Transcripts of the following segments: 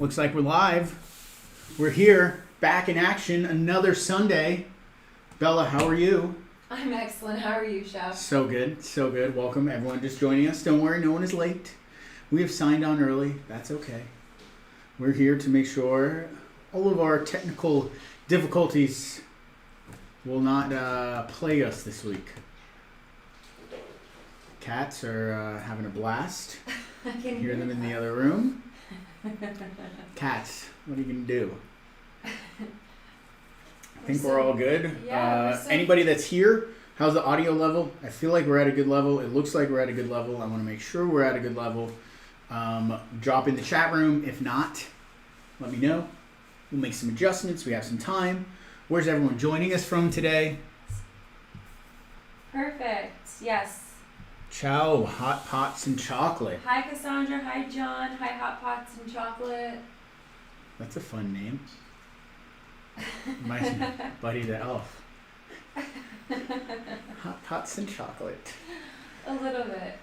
Looks like we're live. We're here, back in action, another Sunday. Bella, how are you? I'm excellent. How are you, Chef? So good, so good. Welcome, everyone just joining us. Don't worry, no one is late. We have signed on early. That's okay. We're here to make sure all of our technical difficulties will not plague us this week. Cats are having a blast. I can Hear them in the other room. Cats, what are you going to do? I think we're all good. Yeah, anybody that's here, how's the audio level? I feel like we're at a good level. It looks like we're at a good level. I want to make sure we're at a good level. Drop in the chat room. If not, let me know. We'll make some adjustments. We have some time. Where's everyone joining us from today? Perfect. Yes. Ciao, Hot Pots and Chocolate. Hi, Cassandra. Hi, John. Hi, Hot Pots and Chocolate. That's a fun name. My buddy the elf. Hot Pots and Chocolate. A little bit.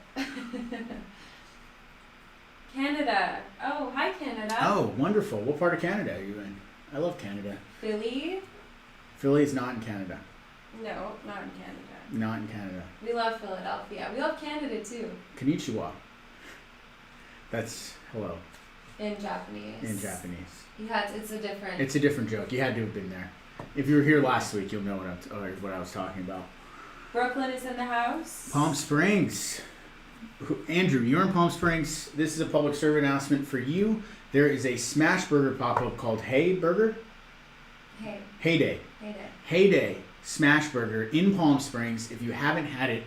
Canada. Oh, hi, Canada. Oh, wonderful. What part of Canada are you in? I love Canada. Philly? Philly's not in Canada. No, not in Canada. Not in Canada. We love Philadelphia. We love Canada, too. Konnichiwa. That's hello In Japanese. in Japanese. It's a different... It's a different joke. You had to have been there. If you were here last week, you'll know what I was talking about. Brooklyn is in the house. Palm Springs. Andrew, you're in Palm Springs. This is a public service announcement for you. There is a smash burger pop-up called Hey Burger. Heyday. Heyday smash burger in Palm Springs. If you haven't had it,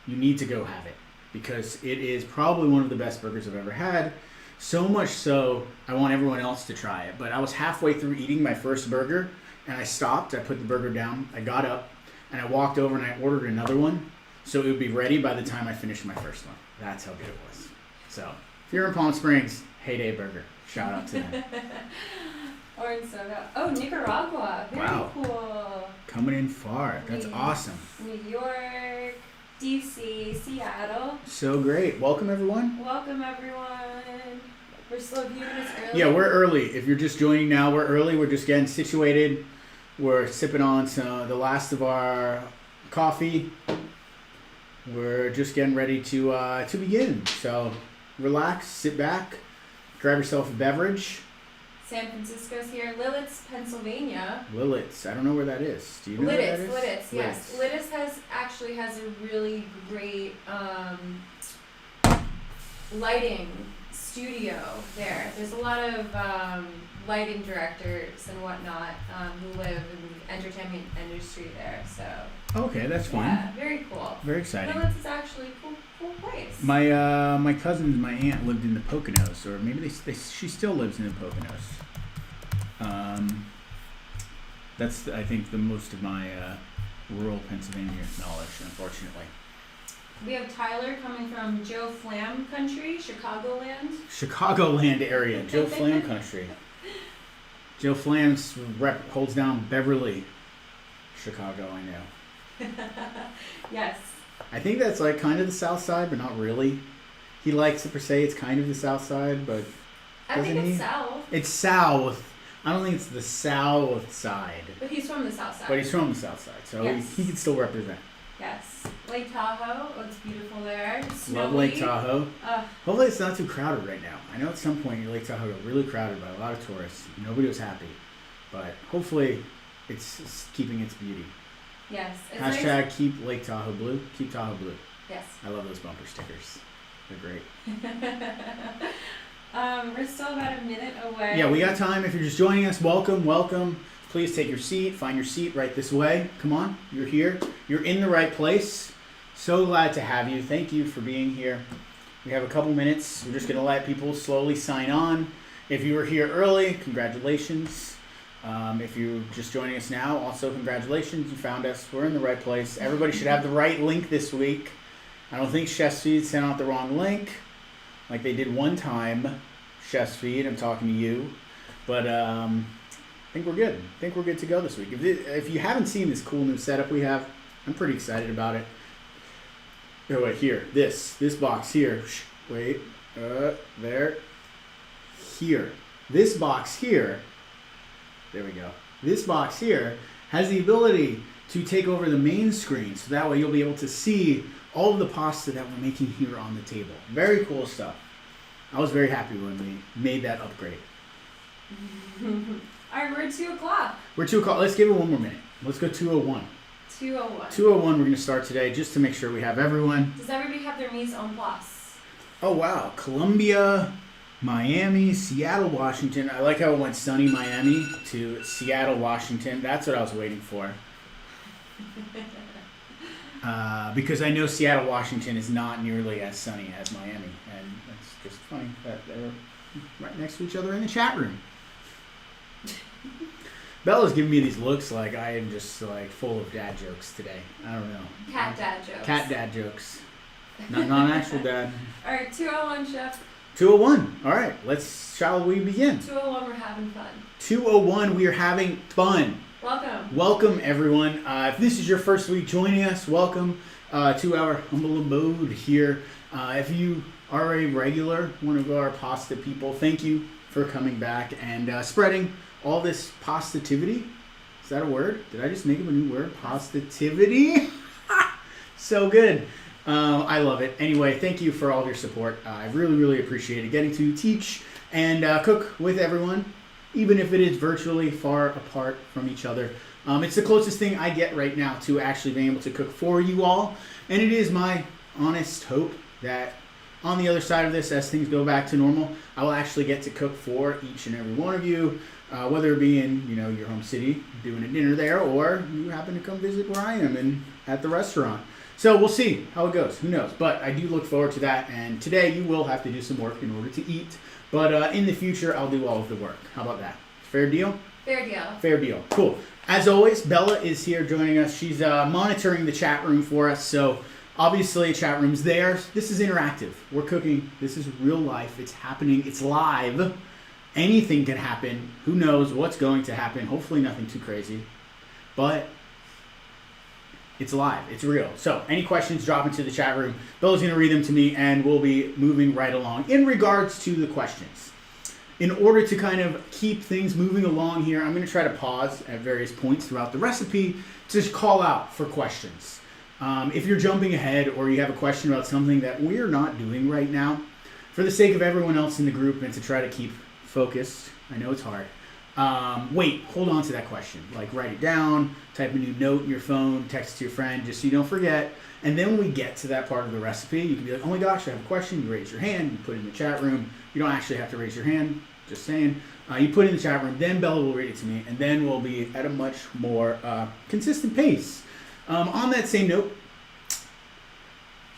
you need to go have it because it is probably one of the best burgers I've ever had. So much so, I want everyone else to try it. But I was halfway through eating my first burger and I stopped. I put the burger down. I got up and I walked over and I ordered another one so it would be ready by the time I finished my first one. That's how good it was. So if you're in Palm Springs, Heyday Burger. Shout out to them. Orange soda. Oh, Nicaragua. Very cool. Coming in far. That's awesome. New York, DC, Seattle. So great. Welcome, everyone. Welcome, everyone. We're still a few minutes early. Yeah, we're early. If you're just joining now, we're early. We're just getting situated. We're sipping on the last of our coffee. We're just getting ready to begin. So relax, sit back, grab yourself a beverage. San Francisco's here. Lilith's, Pennsylvania. Lilith's. I don't know where that is. Do you know where that is? Lilith's, yes. Lilith's has a really great lighting studio there. There's a lot of lighting directors and whatnot who live in the entertainment industry there. So. Okay, that's fun. Yeah, very cool. Very exciting. Lilith's is actually a cool place. My cousins, my aunt lived in the Poconos, or maybe she still lives in the Poconos. That's I think the most of my rural Pennsylvania knowledge, unfortunately. We have Tyler coming from Joe Flam country, Chicagoland area, Joe Flam country. Joe Flam holds down Beverly, Chicago. I know. Yes. I think that's like kind of the South Side, but not really. He likes to say it's kind of the South Side, but I think it's South. It's South. I don't think it's the South Side. But he's from the South Side. But he's from the South Side, so yes. he can still represent. Yes. Lake Tahoe. Oh, it's beautiful there. Snowy. Love Lake Tahoe. Hopefully it's not too crowded right now. I know at some point Lake Tahoe got really crowded by a lot of tourists. Nobody was happy. But hopefully it's keeping its beauty. Yes. Hashtag nice. Keep Lake Tahoe blue. Keep Tahoe blue. Yes. I love those bumper stickers. They're great. We're still about a minute away. Yeah, we got time. If you're just joining us, welcome. Please take your seat. Find your seat right this way. Come on. You're here. You're in the right place. So glad to have you. Thank you for being here. We have a couple minutes. We're just going to let people slowly sign on. If you were here early, congratulations. If you're just joining us now, also congratulations. You found us. We're in the right place. Everybody should have the right link this week. I don't think Chef's Feed sent out the wrong link like they did one time. Chef's Feed, I'm talking to you. But I think we're good. I think we're good to go this week. If you haven't seen this cool new setup we have, I'm pretty excited about it. Oh, wait, here. This box here. Wait. There. Here. This box here, there we go. This box here has the ability to take over the main screen, so that way you'll be able to see all of the pasta that we're making here on the table. Very cool stuff. I was very happy when we made that upgrade. All right, we're at 2 o'clock. We're 2 o'clock. Let's give it one more minute. Let's go 2:01. 2:01. 2:01 we're going to start today just to make sure we have everyone. Does everybody have their mise en place? Oh, wow. Columbia, Miami, Seattle, Washington. I like how it went sunny Miami to Seattle, Washington. That's what I was waiting for. Because I know Seattle, Washington is not nearly as sunny as Miami. And it's just funny that they're right next to each other in the chat room. Bella's giving me these looks like I am just like full of dad jokes today. I don't know. Cat dad jokes. Cat dad jokes. Not actual dad. All right, 2:01, Chef. 2:01. All right, shall we begin? 2:01, we're having fun. 2:01, we are having fun. Welcome. Welcome, everyone. If this is your first week joining us, welcome to our humble abode here. If you are a regular, one of our pasta people, thank you for coming back and spreading all this positivity. Is that a word? Did I just make up a new word? Positivity? So good. I love it. Anyway, thank you for all of your support. I really, really appreciate it. Getting to teach and cook with everyone, even if it is virtually far apart from each other. It's the closest thing I get right now to actually being able to cook for you all. And it is my honest hope that on the other side of this, as things go back to normal, I will actually get to cook for each and every one of you, whether it be in your home city, doing a dinner there, or you happen to come visit where I am at the restaurant. So we'll see how it goes. Who knows? But I do look forward to that. And today you will have to do some work in order to eat. But in the future, I'll do all of the work. How about that? Fair deal? Fair deal. Fair deal. Cool. As always, Bella is here joining us. She's monitoring the chat room for us. So obviously, chat room's there. This is interactive. We're cooking. This is real life. It's happening. It's live. Anything can happen. Who knows what's going to happen? Hopefully nothing too crazy. But it's live. It's real. So any questions, drop into the chat room. Bella's going to read them to me, and we'll be moving right along. In regards to the questions, in order to kind of keep things moving along here, I'm going to try to pause at various points throughout the recipe to just call out for questions. If you're jumping ahead or you have a question about something that we're not doing right now, for the sake of everyone else in the group and to try to keep focused, I know it's hard, wait, hold on to that question. Like, write it down, type a new note in your phone, text it to your friend, just so you don't forget. And then when we get to that part of the recipe, you can be like, oh my gosh, I have a question. You raise your hand, you put it in the chat room. You don't actually have to raise your hand, just saying. You put it in the chat room, then Bella will read it to me, and then we'll be at a much more consistent pace. On that same note,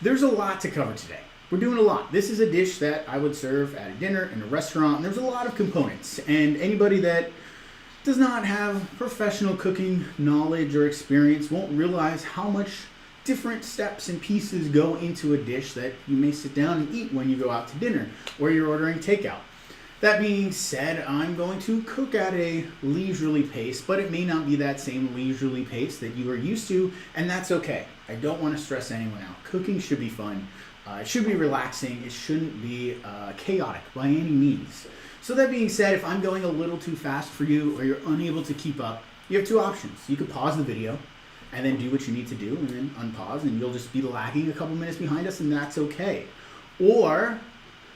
there's a lot to cover today. We're doing a lot. This is a dish that I would serve at a dinner in a restaurant, and there's a lot of components. And anybody that does not have professional cooking knowledge or experience won't realize how much different steps and pieces go into a dish that you may sit down and eat when you go out to dinner or you're ordering takeout. That being said, I'm going to cook at a leisurely pace, but it may not be that same leisurely pace that you are used to, and that's okay. I don't want to stress anyone out. Cooking should be fun. It should be relaxing. It shouldn't be chaotic by any means. So that being said, if I'm going a little too fast for you or you're unable to keep up, you have two options. You could pause the video and then do what you need to do and then unpause, and you'll just be lagging a couple minutes behind us, and that's okay. Or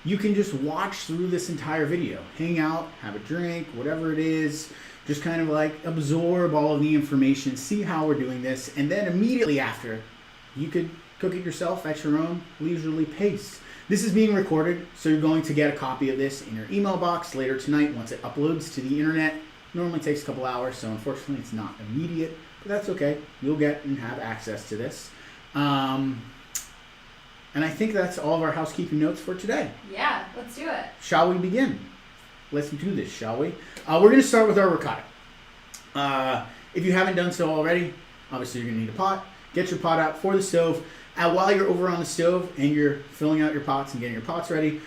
you can just watch through this entire video, hang out, have a drink, whatever it is, just kind of like absorb all of the information, see how we're doing this, and then immediately after, you could cook it yourself at your own leisurely pace. This is being recorded, so you're going to get a copy of this in your email box later tonight once it uploads to the internet. Normally takes a couple hours, so unfortunately it's not immediate, but that's okay. You'll get and have access to this. And I think that's all of our housekeeping notes for today. Yeah, let's do it. Shall we begin? Let's do this, shall we? We're going to start with our ricotta. If you haven't done so already, obviously you're going to need a pot. Get your pot out for the stove. While you're over on the stove and you're filling out your pots and getting your pots ready,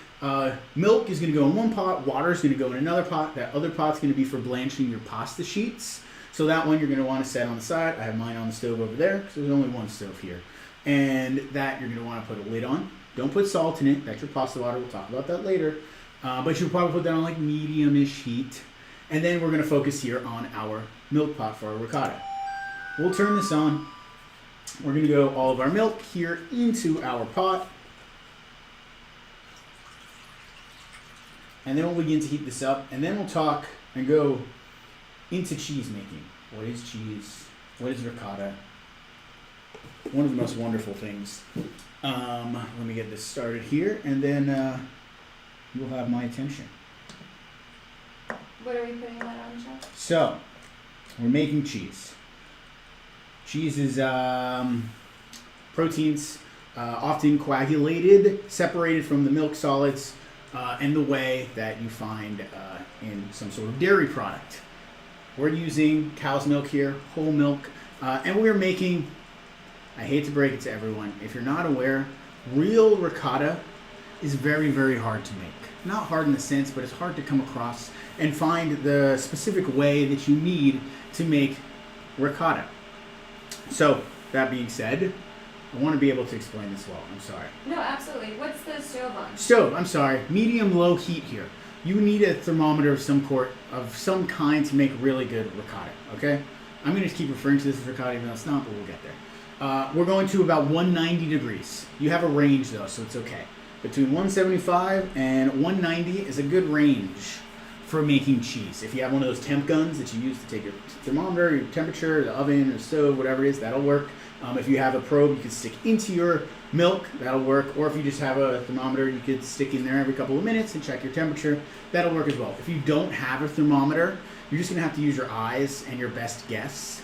milk is going to go in one pot, water is going to go in another pot. That other pot's going to be for blanching your pasta sheets. So that one you're going to want to set on the side. I have mine on the stove over there because there's only one stove here. And that you're going to want to put a lid on. Don't put salt in it. That's your pasta water. We'll talk about that later. But you'll probably put that on like medium-ish heat. And then we're going to focus here on our milk pot for our ricotta. We'll turn this on. We're going to go all of our milk here into our pot. And then we'll begin to heat this up. And then we'll talk and go into cheese making. What is cheese? What is ricotta? One of the most wonderful things. Let me get this started here, and then you'll have my attention. What are we putting that on, Chef? So, we're making cheese. Cheese is proteins, often coagulated, separated from the milk solids, and the whey that you find in some sort of dairy product. We're using cow's milk here, whole milk, and we're making, I hate to break it to everyone, if you're not aware, real ricotta is very, very hard to make. Not hard in the sense, but it's hard to come across and find the specific way that you need to make ricotta. So, that being said, I want to be able to explain this well. I'm sorry. No, absolutely. What's the stove on? Stove, I'm sorry. Medium-low heat here. You need a thermometer of some kind to make really good ricotta, okay? I'm going to keep referring to this as ricotta, even though it's not, but we'll get there. We're going to about 190 degrees. You have a range, though, so it's okay. Between 175 and 190 is a good range for making cheese. If you have one of those temp guns that you use to take your thermometer, your temperature, the oven, or stove, whatever it is, that'll work. If you have a probe you can stick into your milk, that'll work. Or if you just have a thermometer, you could stick in there every couple of minutes and check your temperature. That'll work as well. If you don't have a thermometer, you're just going to have to use your eyes and your best guess.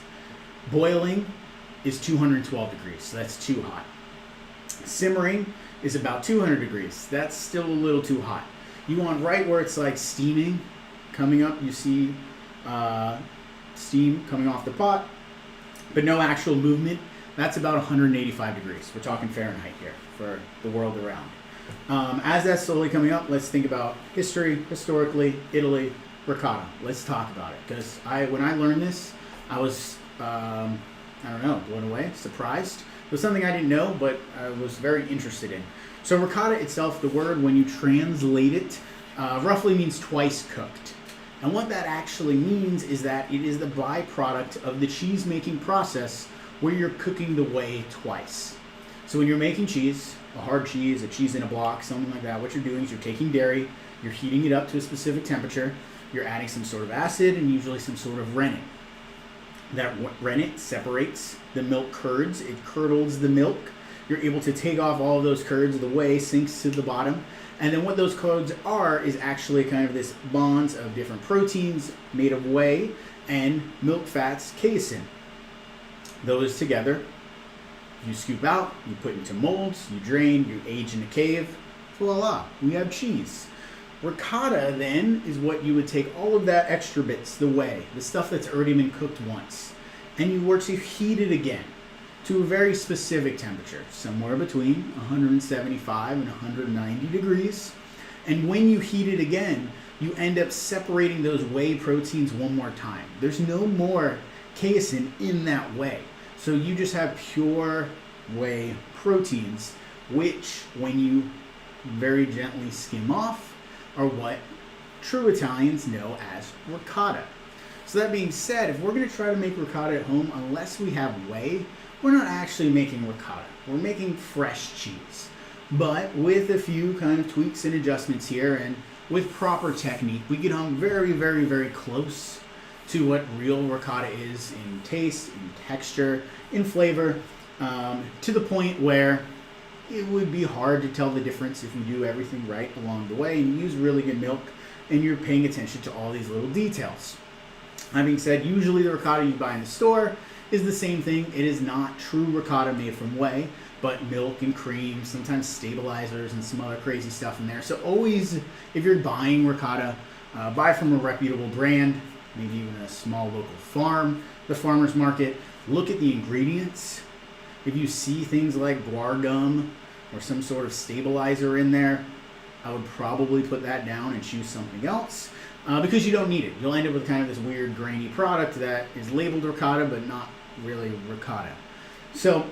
Boiling is 212 degrees, so that's too hot. Simmering is about 200 degrees. That's still a little too hot. You want right where it's like steaming, coming up, you see steam coming off the pot, but no actual movement. That's about 185 degrees. We're talking Fahrenheit here for the world around. As that's slowly coming up, let's think about historically, Italy, ricotta. Let's talk about it. Because when I learned this, I was, blown away, surprised. It was something I didn't know, but I was very interested in. So ricotta itself, the word, when you translate it, roughly means twice cooked. And what that actually means is that it is the byproduct of the cheese-making process where you're cooking the whey twice. So when you're making cheese, a hard cheese, a cheese in a block, something like that, what you're doing is you're taking dairy, you're heating it up to a specific temperature, you're adding some sort of acid and usually some sort of rennet. That rennet separates the milk curds, it curdles the milk. You're able to take off all of those curds, the whey sinks to the bottom. And then what those curds are is actually kind of this bonds of different proteins made of whey and milk fats, casein. Those together, you scoop out, you put into molds, you drain, you age in a cave. Voila, we have cheese. Ricotta then is what you would take all of that extra bits, the whey, the stuff that's already been cooked once, and you were to heat it again to a very specific temperature, somewhere between 175 and 190 degrees. And when you heat it again, you end up separating those whey proteins one more time. There's no more casein in that whey. So you just have pure whey proteins, which when you very gently skim off are what true Italians know as ricotta. So that being said, if we're going to try to make ricotta at home, unless we have whey, we're not actually making ricotta. We're making fresh cheese. But with a few kind of tweaks and adjustments here and with proper technique, we get on very, very, very close to what real ricotta is in taste, in texture, in flavor, to the point where it would be hard to tell the difference if you do everything right along the way and you use really good milk and you're paying attention to all these little details. That being said, usually the ricotta you buy in the store is the same thing. It is not true ricotta made from whey, but milk and cream, sometimes stabilizers and some other crazy stuff in there. So always, if you're buying ricotta, buy from a reputable brand, maybe even a small local farm, the farmer's market. Look at the ingredients. If you see things like guar gum or some sort of stabilizer in there, I would probably put that down and choose something else because you don't need it. You'll end up with kind of this weird grainy product that is labeled ricotta but not really ricotta. So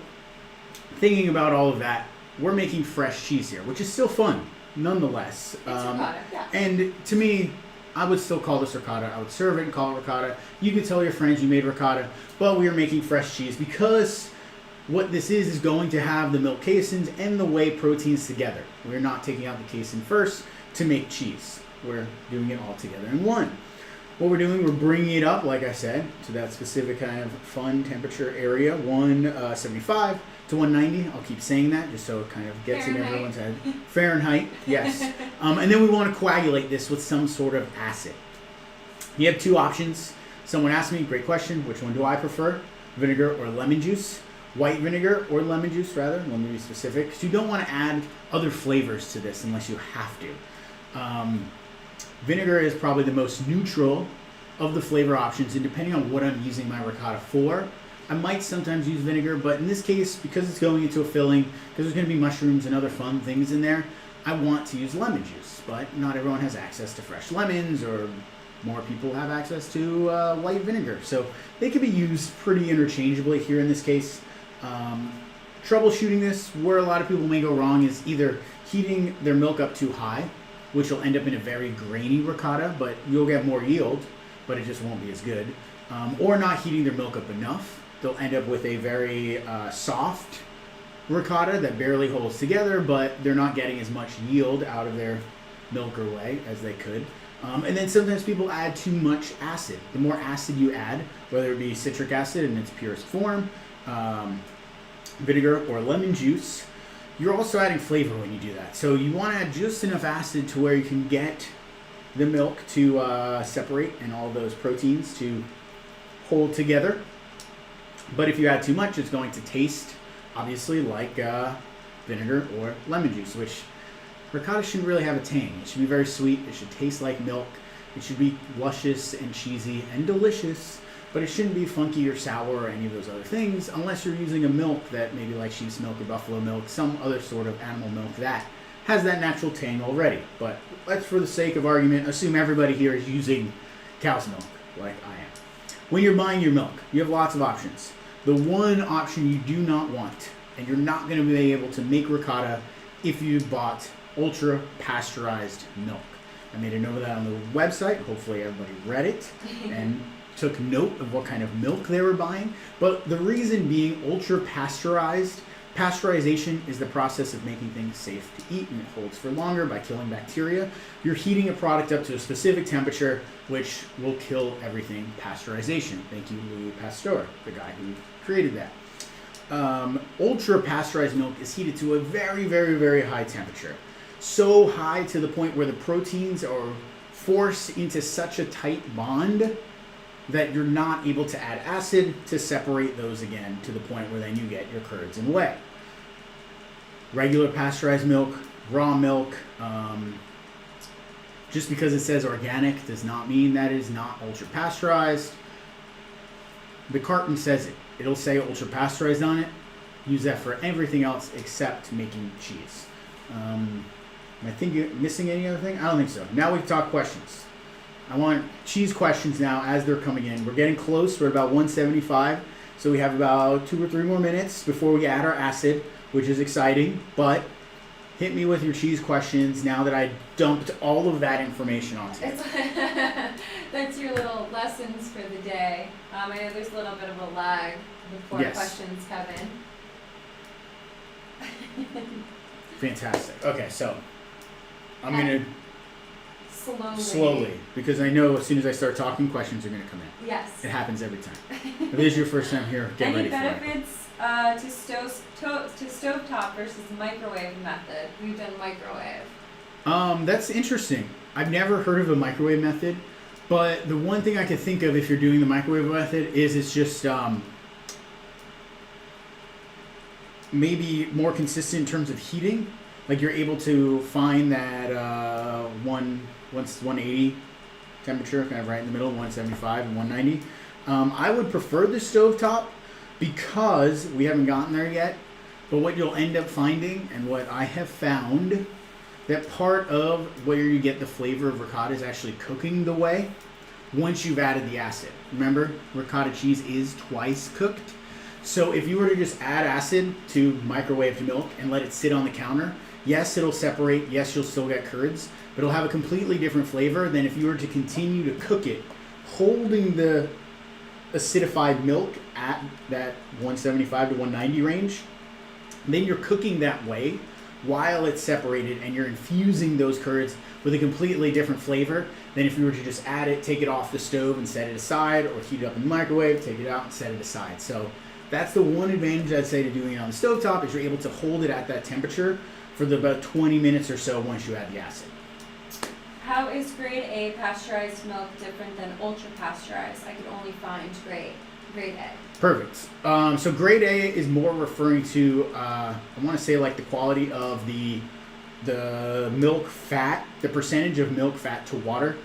thinking about all of that, we're making fresh cheese here, which is still fun. nonetheless. It's ricotta, yeah. And to me, I would still call this ricotta. I would serve it and call it ricotta. You could tell your friends you made ricotta, but we are making fresh cheese because what this is going to have the milk caseins and the whey proteins together. We're not taking out the casein first to make cheese. We're doing it all together in one. What we're doing, we're bringing it up, like I said, to that specific kind of fun temperature area, 175 to 190. I'll keep saying that just so it kind of gets in everyone's head. Fahrenheit, yes. And then we want to coagulate this with some sort of acid. You have two options. Someone asked me, great question, which one do I prefer? Vinegar or lemon juice? White vinegar or lemon juice, rather. Let me be specific. So you don't want to add other flavors to this unless you have to. Vinegar is probably the most neutral of the flavor options, and depending on what I'm using my ricotta for, I might sometimes use vinegar, but in this case, because it's going into a filling, because there's going to be mushrooms and other fun things in there, I want to use lemon juice. But not everyone has access to fresh lemons, or more people have access to white vinegar. So they can be used pretty interchangeably here in this case. Troubleshooting this, where a lot of people may go wrong, is either heating their milk up too high, which will end up in a very grainy ricotta, but you'll get more yield, but it just won't be as good. Or not heating their milk up enough. They'll end up with a very soft ricotta that barely holds together, but they're not getting as much yield out of their milk or whey as they could. And then sometimes people add too much acid. The more acid you add, whether it be citric acid in its purest form, vinegar, or lemon juice, you're also adding flavor when you do that. So you want to add just enough acid to where you can get the milk to separate and all those proteins to hold together. But if you add too much, it's going to taste, obviously, like vinegar or lemon juice, which ricotta shouldn't really have a tang. It should be very sweet. It should taste like milk. It should be luscious and cheesy and delicious, but it shouldn't be funky or sour or any of those other things unless you're using a milk that maybe like sheep's milk or buffalo milk, some other sort of animal milk that has that natural tang already. But let's, for the sake of argument, assume everybody here is using cow's milk like I am. When you're buying your milk, you have lots of options. The one option you do not want, and you're not going to be able to make ricotta if you bought ultra pasteurized milk. I made a note of that on the website. Hopefully everybody read it and took note of what kind of milk they were buying. But the reason being ultra pasteurized, pasteurization is the process of making things safe to eat, and it holds for longer by killing bacteria. You're heating a product up to a specific temperature, which will kill everything pasteurization. Thank you, Louis Pasteur, the guy who created that. Ultra pasteurized milk is heated to a very, very, very high temperature. So high to the point where the proteins are forced into such a tight bond that you're not able to add acid to separate those again to the point where then you get your curds and whey. Regular pasteurized milk, raw milk, just because it says organic does not mean that it is not ultra pasteurized. The carton says it. It'll say ultra pasteurized on it. Use that for everything else except making cheese. Am I missing any other thing? I don't think so. Now we can talk questions. I want cheese questions now as they're coming in. We're getting close. We're at about 175. So we have about 2 or 3 more minutes before we add our acid, which is exciting. But hit me with your cheese questions now that I dumped all of that information onto you. That's your little lessons for the day. I know there's a little bit of a lag before questions come in. Fantastic. Okay, so I'm going to slowly, because I know as soon as I start talking, questions are going to come in. Yes. It happens every time. If this is your first time here, get ready for it. Any benefits to stovetop versus microwave method? We've done microwave. That's interesting. I've never heard of a microwave method, but the one thing I could think of if you're doing the microwave method is it's just maybe more consistent in terms of heating. Like you're able to find that 180 temperature, kind of right in the middle, 175 and 190. I would prefer the stovetop because we haven't gotten there yet. But what you'll end up finding, and what I have found, that part of where you get the flavor of ricotta is actually cooking the whey once you've added the acid. Remember, ricotta cheese is twice cooked. So if you were to just add acid to microwaved milk and let it sit on the counter, Yes, it'll separate. Yes, you'll still get curds, but it'll have a completely different flavor than if you were to continue to cook it, holding the acidified milk at that 175 to 190 range. Then you're cooking that way while it's separated, and you're infusing those curds with a completely different flavor than if you were to just add it, take it off the stove and set it aside, or heat it up in the microwave, take it out and set it aside. So that's the one advantage I'd say to doing it on the stovetop, is you're able to hold it at that temperature for about 20 minutes or so once you add the acid. How is grade A pasteurized milk different than ultra pasteurized? I could only find grade A. Perfect. So grade A is more referring to, I want to say like the quality of the milk fat, the percentage of milk fat to water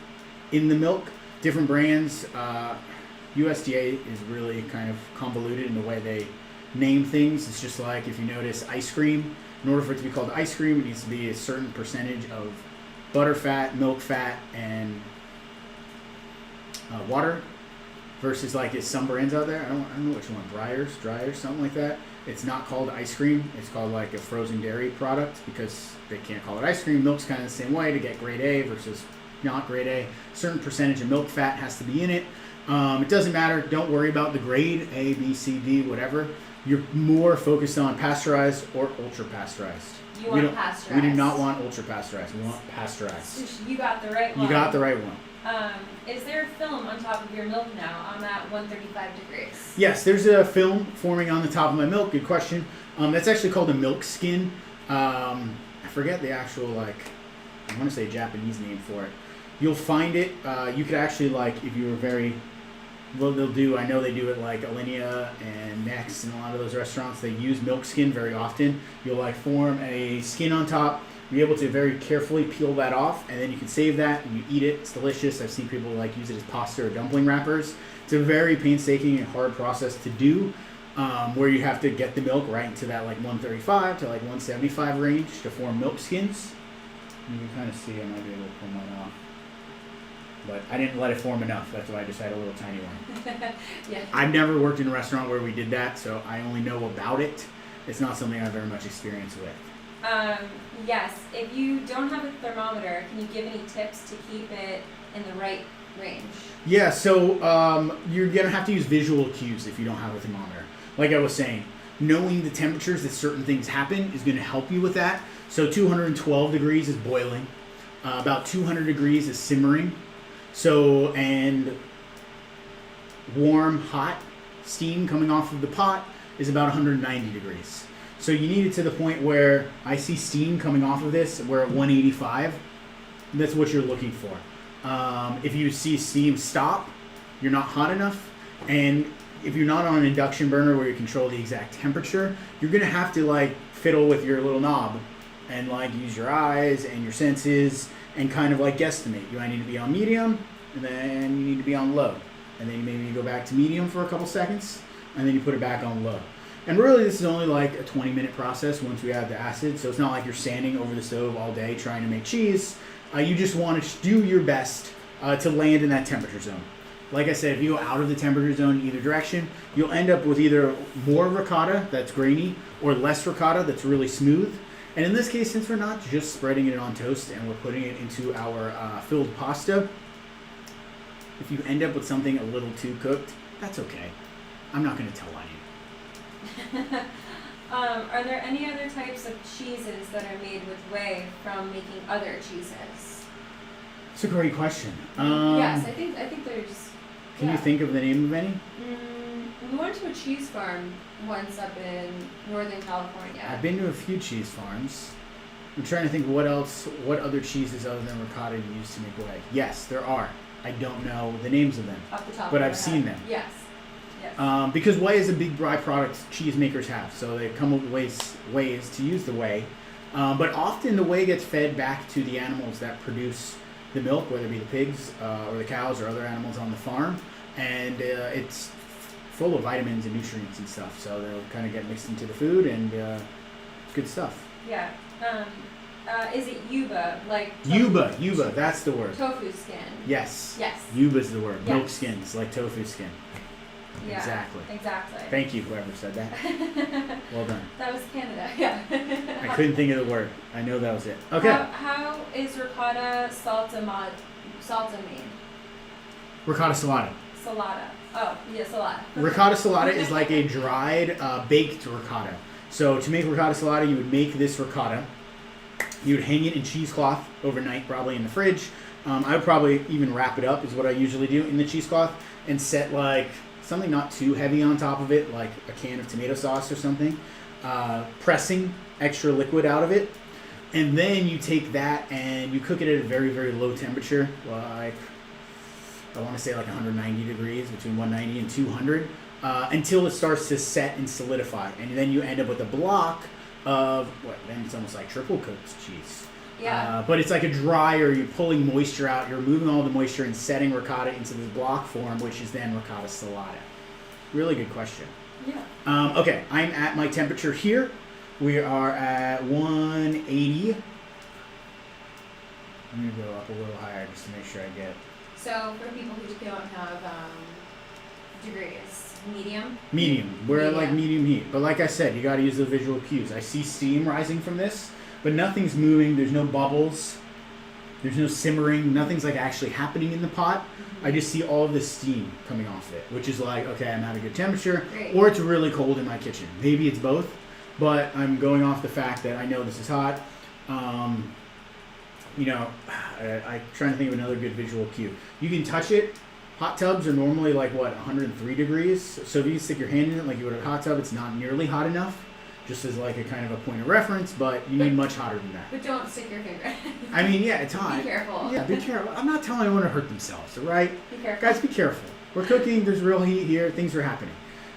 in the milk. Different brands, USDA is really kind of convoluted in the way they name things. It's just like if you notice ice cream, in order for it to be called ice cream, it needs to be a certain percentage of butter fat, milk fat, and water. Versus like it's some brands out there, I don't know which one, Dryers, something like that. It's not called ice cream. It's called like a frozen dairy product because they can't call it ice cream. Milk's kind of the same way to get grade A versus not grade A. Certain percentage of milk fat has to be in it. It doesn't matter. Don't worry about the grade A, B, C, D, whatever. You're more focused on pasteurized or ultra pasteurized. You want pasteurized. We do not want ultra pasteurized. We want pasteurized. You got the right one. You got the right one. Is there a film on top of your milk now? I'm at 135 degrees. Yes, there's a film forming on the top of my milk. Good question. That's actually called a milk skin. I forget the actual, I want to say Japanese name for it. You'll find it. You could actually, if you were very, well, I know they do it like Alinea and Next and a lot of those restaurants. They use milk skin very often. You'll form a skin on top. Be able to very carefully peel that off, and then you can save that and you eat it. It's delicious. I've seen people use it as pasta or dumpling wrappers. It's a very painstaking and hard process to do, where you have to get the milk right into that 135 to 175 range to form milk skins. You can kind of see I might be able to pull mine off, but I didn't let it form enough. That's why I just had a little tiny one. Yeah. I've never worked in a restaurant where we did that, so I only know about it. It's not something I have very much experience with. Yes, if you don't have a thermometer, can you give any tips to keep it in the right range? Yeah, so you're going to have to use visual cues if you don't have a thermometer. Like I was saying, knowing the temperatures that certain things happen is going to help you with that. So 212 degrees is boiling. About 200 degrees is simmering. So, and warm, hot steam coming off of the pot is about 190 degrees. So you need it to the point where I see steam coming off of this. We're at 185. That's what you're looking for. If you see steam stop, you're not hot enough. And if you're not on an induction burner where you control the exact temperature, you're going to have to fiddle with your little knob and use your eyes and your senses and kind of guesstimate. I need to be on medium, and then you need to be on low. And then maybe you go back to medium for a couple seconds, and then you put it back on low. And really, this is only a 20-minute process once we add the acid. So it's not like you're standing over the stove all day trying to make cheese. You just want to do your best to land in that temperature zone. Like I said, if you go out of the temperature zone in either direction, you'll end up with either more ricotta that's grainy or less ricotta that's really smooth. And in this case, since we're not just spreading it on toast and we're putting it into our filled pasta, if you end up with something a little too cooked, that's okay. I'm not going to tell on you. Are there any other types of cheeses that are made with whey from making other cheeses? It's a great question. Yes, I think there's. Can you think of the name of any? We went to a cheese farm once up in Northern California. I've been to a few cheese farms. I'm trying to think what other cheeses other than ricotta you use to make whey. Yes, there are. I don't know the names of them, off the top but of I've seen them. Yes. Yes. Because whey is a big byproduct cheesemakers have, so they come up with ways to use the whey. But often the whey gets fed back to the animals that produce the milk, whether it be the pigs or the cows or other animals on the farm, and it's full of vitamins and nutrients and stuff. So they'll kind of get mixed into the food, and it's good stuff. Yeah. Is it yuba? Yuba, that's the word. Tofu skin. Yes. Yes. Yuba's the word. Yes. Milk skins, like tofu skin. Yeah, exactly. Exactly. Thank you, whoever said that. Well done. That was Canada, yeah. I couldn't think of the word. I know that was it. Okay. How is ricotta salsa made? Ricotta salata. Salata. Oh, yeah, salata. Ricotta salata is like a dried, baked ricotta. So to make ricotta salata, you would make this ricotta. You would hang it in cheesecloth overnight, probably in the fridge. I would probably even wrap it up, is what I usually do, in the cheesecloth, and set like something not too heavy on top of it, like a can of tomato sauce or something. Pressing extra liquid out of it. And then you take that and you cook it at a very, very low temperature, like I want to say like 190 degrees, between 190 and 200, until it starts to set and solidify. And then you end up with a block of, then it's almost like triple cooked cheese. Yeah. But it's like a dryer, you're pulling moisture out, you're removing all the moisture and setting ricotta into this block form, which is then ricotta salata. Really good question. Yeah. Okay, I'm at my temperature here. We are at 180. I'm going to go up a little higher just to make sure I get... So for people who don't have degrees, medium? Medium. We're at like medium heat. But like I said, you got to use the visual cues. I see steam rising from this, but nothing's moving. There's no bubbles. There's no simmering. Nothing's like actually happening in the pot. Mm-hmm. I just see all of this steam coming off it, which is like, okay, I'm at a good temperature. Great. Or it's really cold in my kitchen. Maybe it's both, but I'm going off the fact that I know this is hot. I'm trying to think of another good visual cue. You can touch it. Hot tubs are normally like 103 degrees. So if you stick your hand in it like you would a hot tub, it's not nearly hot enough. Just as like a kind of a point of reference, but you need much hotter than that. But don't stick your finger in. I mean, yeah, it's hot. Be careful. Yeah, be careful. I'm not telling anyone to hurt themselves, all right? Be careful. Guys, be careful. We're cooking. There's real heat here. Things are happening.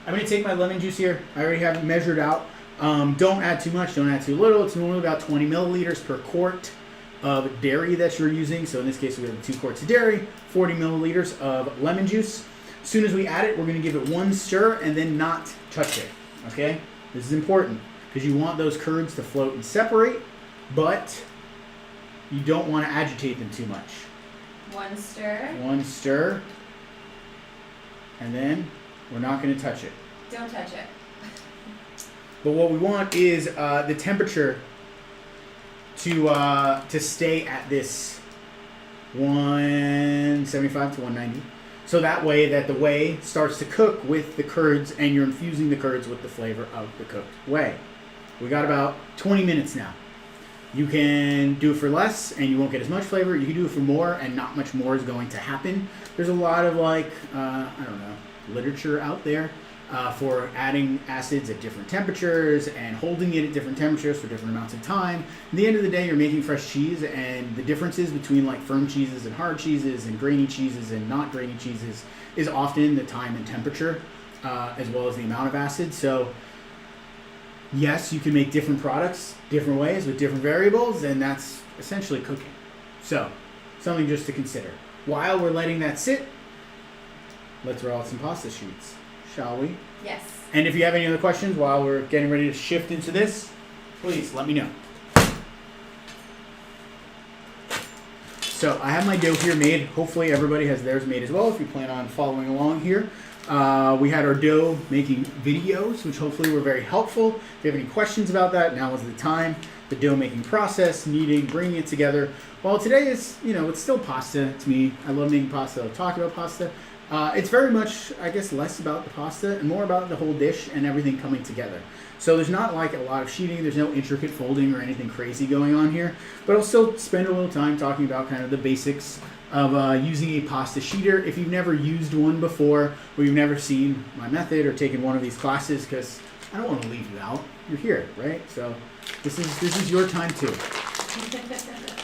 I'm going to take my lemon juice here. I already have it measured out. Don't add too much. Don't add too little. It's normally about 20 milliliters per quart of dairy that you're using. So in this case, we have 2 quarts of dairy, 40 milliliters of lemon juice. As soon as we add it, we're going to give it one stir and then not touch it. Okay? This is important because you want those curds to float and separate, but you don't want to agitate them too much. One stir. One stir. And then we're not going to touch it. Don't touch it. But what we want is the temperature to stay at this 175 to 190. So that way that the whey starts to cook with the curds and you're infusing the curds with the flavor of the cooked whey. We got about 20 minutes now. You can do it for less and you won't get as much flavor. You can do it for more and not much more is going to happen. There's a lot of literature out there for adding acids at different temperatures and holding it at different temperatures for different amounts of time. At the end of the day, you're making fresh cheese, and the differences between like firm cheeses and hard cheeses and grainy cheeses and not grainy cheeses is often the time and temperature, as well as the amount of acid. So yes, you can make different products different ways with different variables, and that's essentially cooking. So something just to consider. While we're letting that sit, let's roll out some pasta sheets. Shall we? Yes. And if you have any other questions while we're getting ready to shift into this, please let me know. So I have my dough here made. Hopefully everybody has theirs made as well if you plan on following along here. We had our dough making videos, which hopefully were very helpful. If you have any questions about that, now is the time. The dough making process, kneading, bringing it together. Well, today is, it's still pasta to me. I love making pasta. I talk about pasta. It's very much, I guess, less about the pasta and more about the whole dish and everything coming together. So there's not like a lot of sheeting. There's no intricate folding or anything crazy going on here. But I'll still spend a little time talking about kind of the basics of using a pasta sheeter. If you've never used one before or you've never seen my method or taken one of these classes, because I don't want to leave you out. You're here, right? So this is your time too.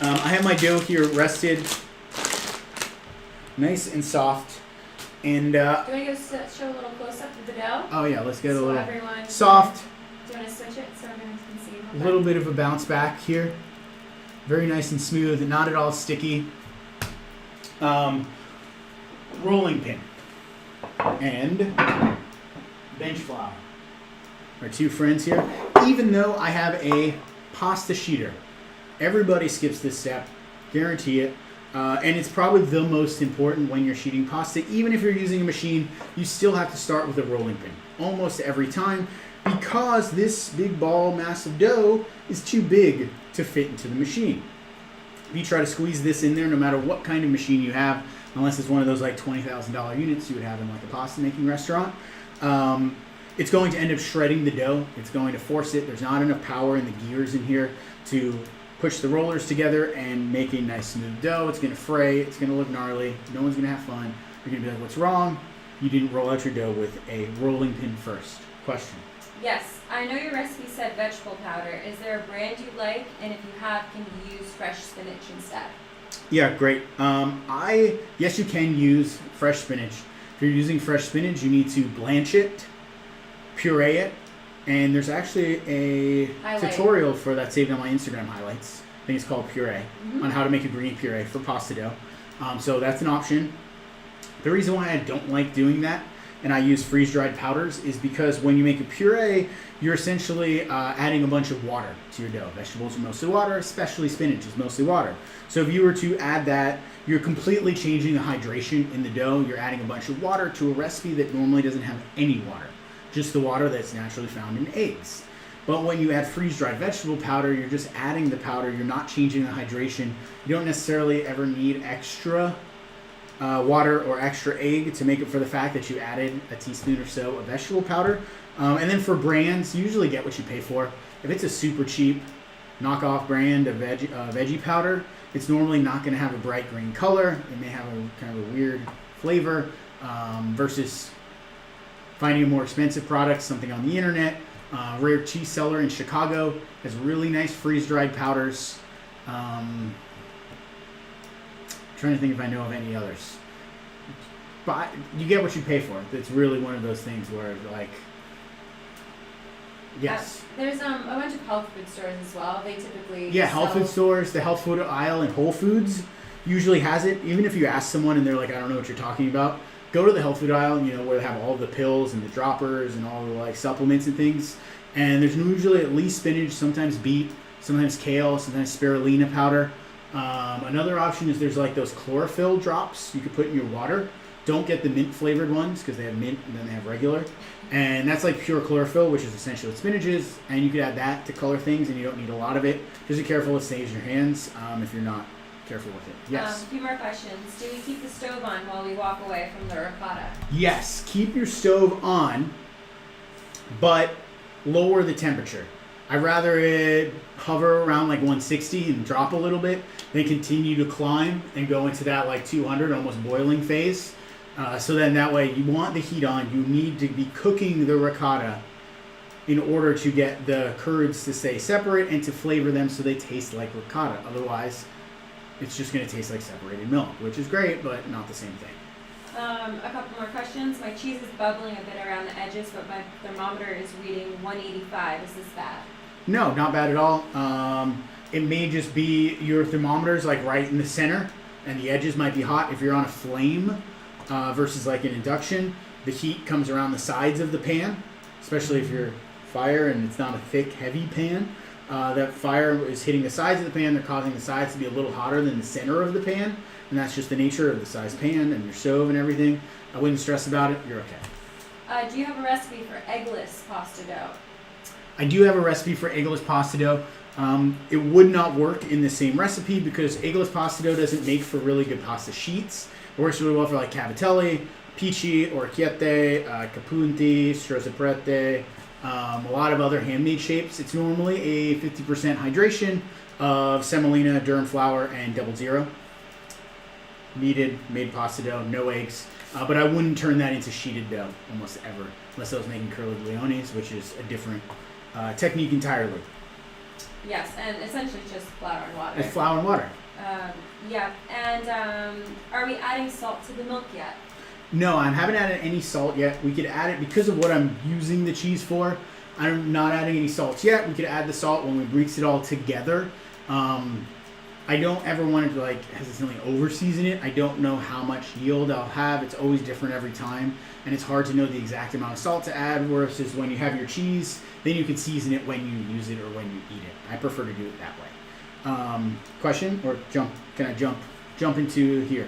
I have my dough here rested, nice and soft. And do you want to go show a little close up of the dough? Oh yeah, let's get a little everyone soft. Do you want to switch it so everyone can see? A little bit of a bounce back here. Very nice and smooth, not at all sticky. Rolling pin and bench flour. Our two friends here. Even though I have a pasta sheeter, everybody skips this step. Guarantee it. And it's probably the most important when you're sheeting pasta. Even if you're using a machine, you still have to start with a rolling pin almost every time, because this big ball mass of dough is too big to fit into the machine. If you try to squeeze this in there, no matter what kind of machine you have, unless it's one of those like $20,000 units you would have in like a pasta making restaurant, it's going to end up shredding the dough. It's going to force it. There's not enough power in the gears in here to push the rollers together and make a nice smooth dough. It's going to fray. It's going to look gnarly. No one's going to have fun. You're going to be like, what's wrong? You didn't roll out your dough with a rolling pin first. Question. Yes, I know your recipe said vegetable powder. Is there a brand you like? And if you have, can you use fresh spinach instead? Yeah, great. Yes, you can use fresh spinach. If you're using fresh spinach, you need to blanch it, puree it, and there's actually a tutorial for that saved on my Instagram highlights. I think it's called Puree, on how to make a green puree for pasta dough. So that's an option. The reason why I don't like doing that, and I use freeze-dried powders, is because when you make a puree, you're essentially adding a bunch of water to your dough. Vegetables are mostly water, especially spinach is mostly water. So if you were to add that, you're completely changing the hydration in the dough. You're adding a bunch of water to a recipe that normally doesn't have any water, just the water that's naturally found in eggs. But when you add freeze-dried vegetable powder, you're just adding the powder. You're not changing the hydration. You don't necessarily ever need extra water or extra egg to make up for the fact that you added a teaspoon or so of vegetable powder. And then for brands, you usually get what you pay for. If it's a super cheap knockoff brand of veggie powder, it's normally not going to have a bright green color. It may have a kind of a weird flavor versus finding a more expensive product, something on the internet. Rare Cheese Cellar in Chicago has really nice freeze-dried powders. Trying to think if I know of any others. But you get what you pay for. It's really one of those things where, like, yes. There's a bunch of health food stores as well. They typically health food stores. The health food aisle in Whole Foods usually has it. Even if you ask someone and they're like, I don't know what you're talking about, go to the health food aisle, where they have all the pills and the droppers and all the like supplements and things. And there's usually at least spinach, sometimes beet, sometimes kale, sometimes spirulina powder. Another option is there's like those chlorophyll drops you could put in your water. Don't get the mint flavored ones because they have mint and then they have regular. And that's like pure chlorophyll, which is essentially what spinach is. And you could add that to color things and you don't need a lot of it. Just be careful it stays in your hands if you're not careful with it. Yes. A few more questions. Do we keep the stove on while we walk away from the ricotta? Yes, keep your stove on, but lower the temperature. I'd rather it hover around like 160 and drop a little bit, then continue to climb and go into that like 200, almost boiling phase. So then that way you want the heat on. You need to be cooking the ricotta in order to get the curds to stay separate and to flavor them so they taste like ricotta. Otherwise, it's just going to taste like separated milk, which is great, but not the same thing. A couple more questions. My cheese is bubbling a bit around the edges, but my thermometer is reading 185. Is this bad? No, not bad at all. It may just be your thermometer's like right in the center, and the edges might be hot. If you're on a flame versus like an induction, the heat comes around the sides of the pan, especially if you're fire and it's not a thick, heavy pan. That fire is hitting the sides of the pan. They're causing the sides to be a little hotter than the center of the pan, and that's just the nature of the size pan and your stove and everything. I wouldn't stress about it. You're okay. Do you have a recipe for eggless pasta dough? I do have a recipe for eggless pasta dough. It would not work in the same recipe because eggless pasta dough doesn't make for really good pasta sheets. It works really well for like cavatelli, pici, orecchiette, capunti, strozzaprete, a lot of other handmade shapes. It's normally a 50% hydration of semolina, durum flour, and double zero. Kneaded, made pasta dough, no eggs. But I wouldn't turn that into sheeted dough almost ever, unless I was making curligliones, which is a different technique entirely. Yes, and essentially just flour and water. It's flour and water. Yeah, and are we adding salt to the milk yet? No, I haven't added any salt yet. We could add it because of what I'm using the cheese for. I'm not adding any salt yet. We could add the salt when we mix it all together. I don't ever want to like hesitantly over season it. I don't know how much yield I'll have. It's always different every time, and it's hard to know the exact amount of salt to add. Versus when you have your cheese, then you can season it when you use it or when you eat it. I prefer to do it that way. Question or jump? Can I jump jump into here?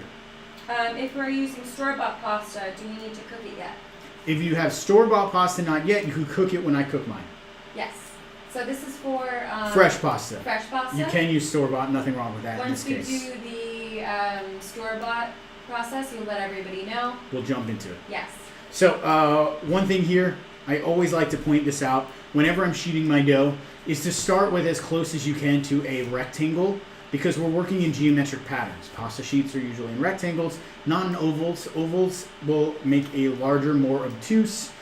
If we're using store-bought pasta, do we need to cook it yet? If you have store-bought pasta, not yet, you can cook it when I cook mine. Yes. So this is for Fresh pasta. Fresh pasta. You can use store-bought, nothing wrong with that in this Once we case. do the store-bought process, you'll let everybody know. We'll jump into it. Yes. So one thing here, I always like to point this out whenever I'm sheeting my dough, is to start with as close as you can to a rectangle, because we're working in geometric patterns. Pasta sheets are usually in rectangles, not in ovals. Ovals will make a larger, more obtuse,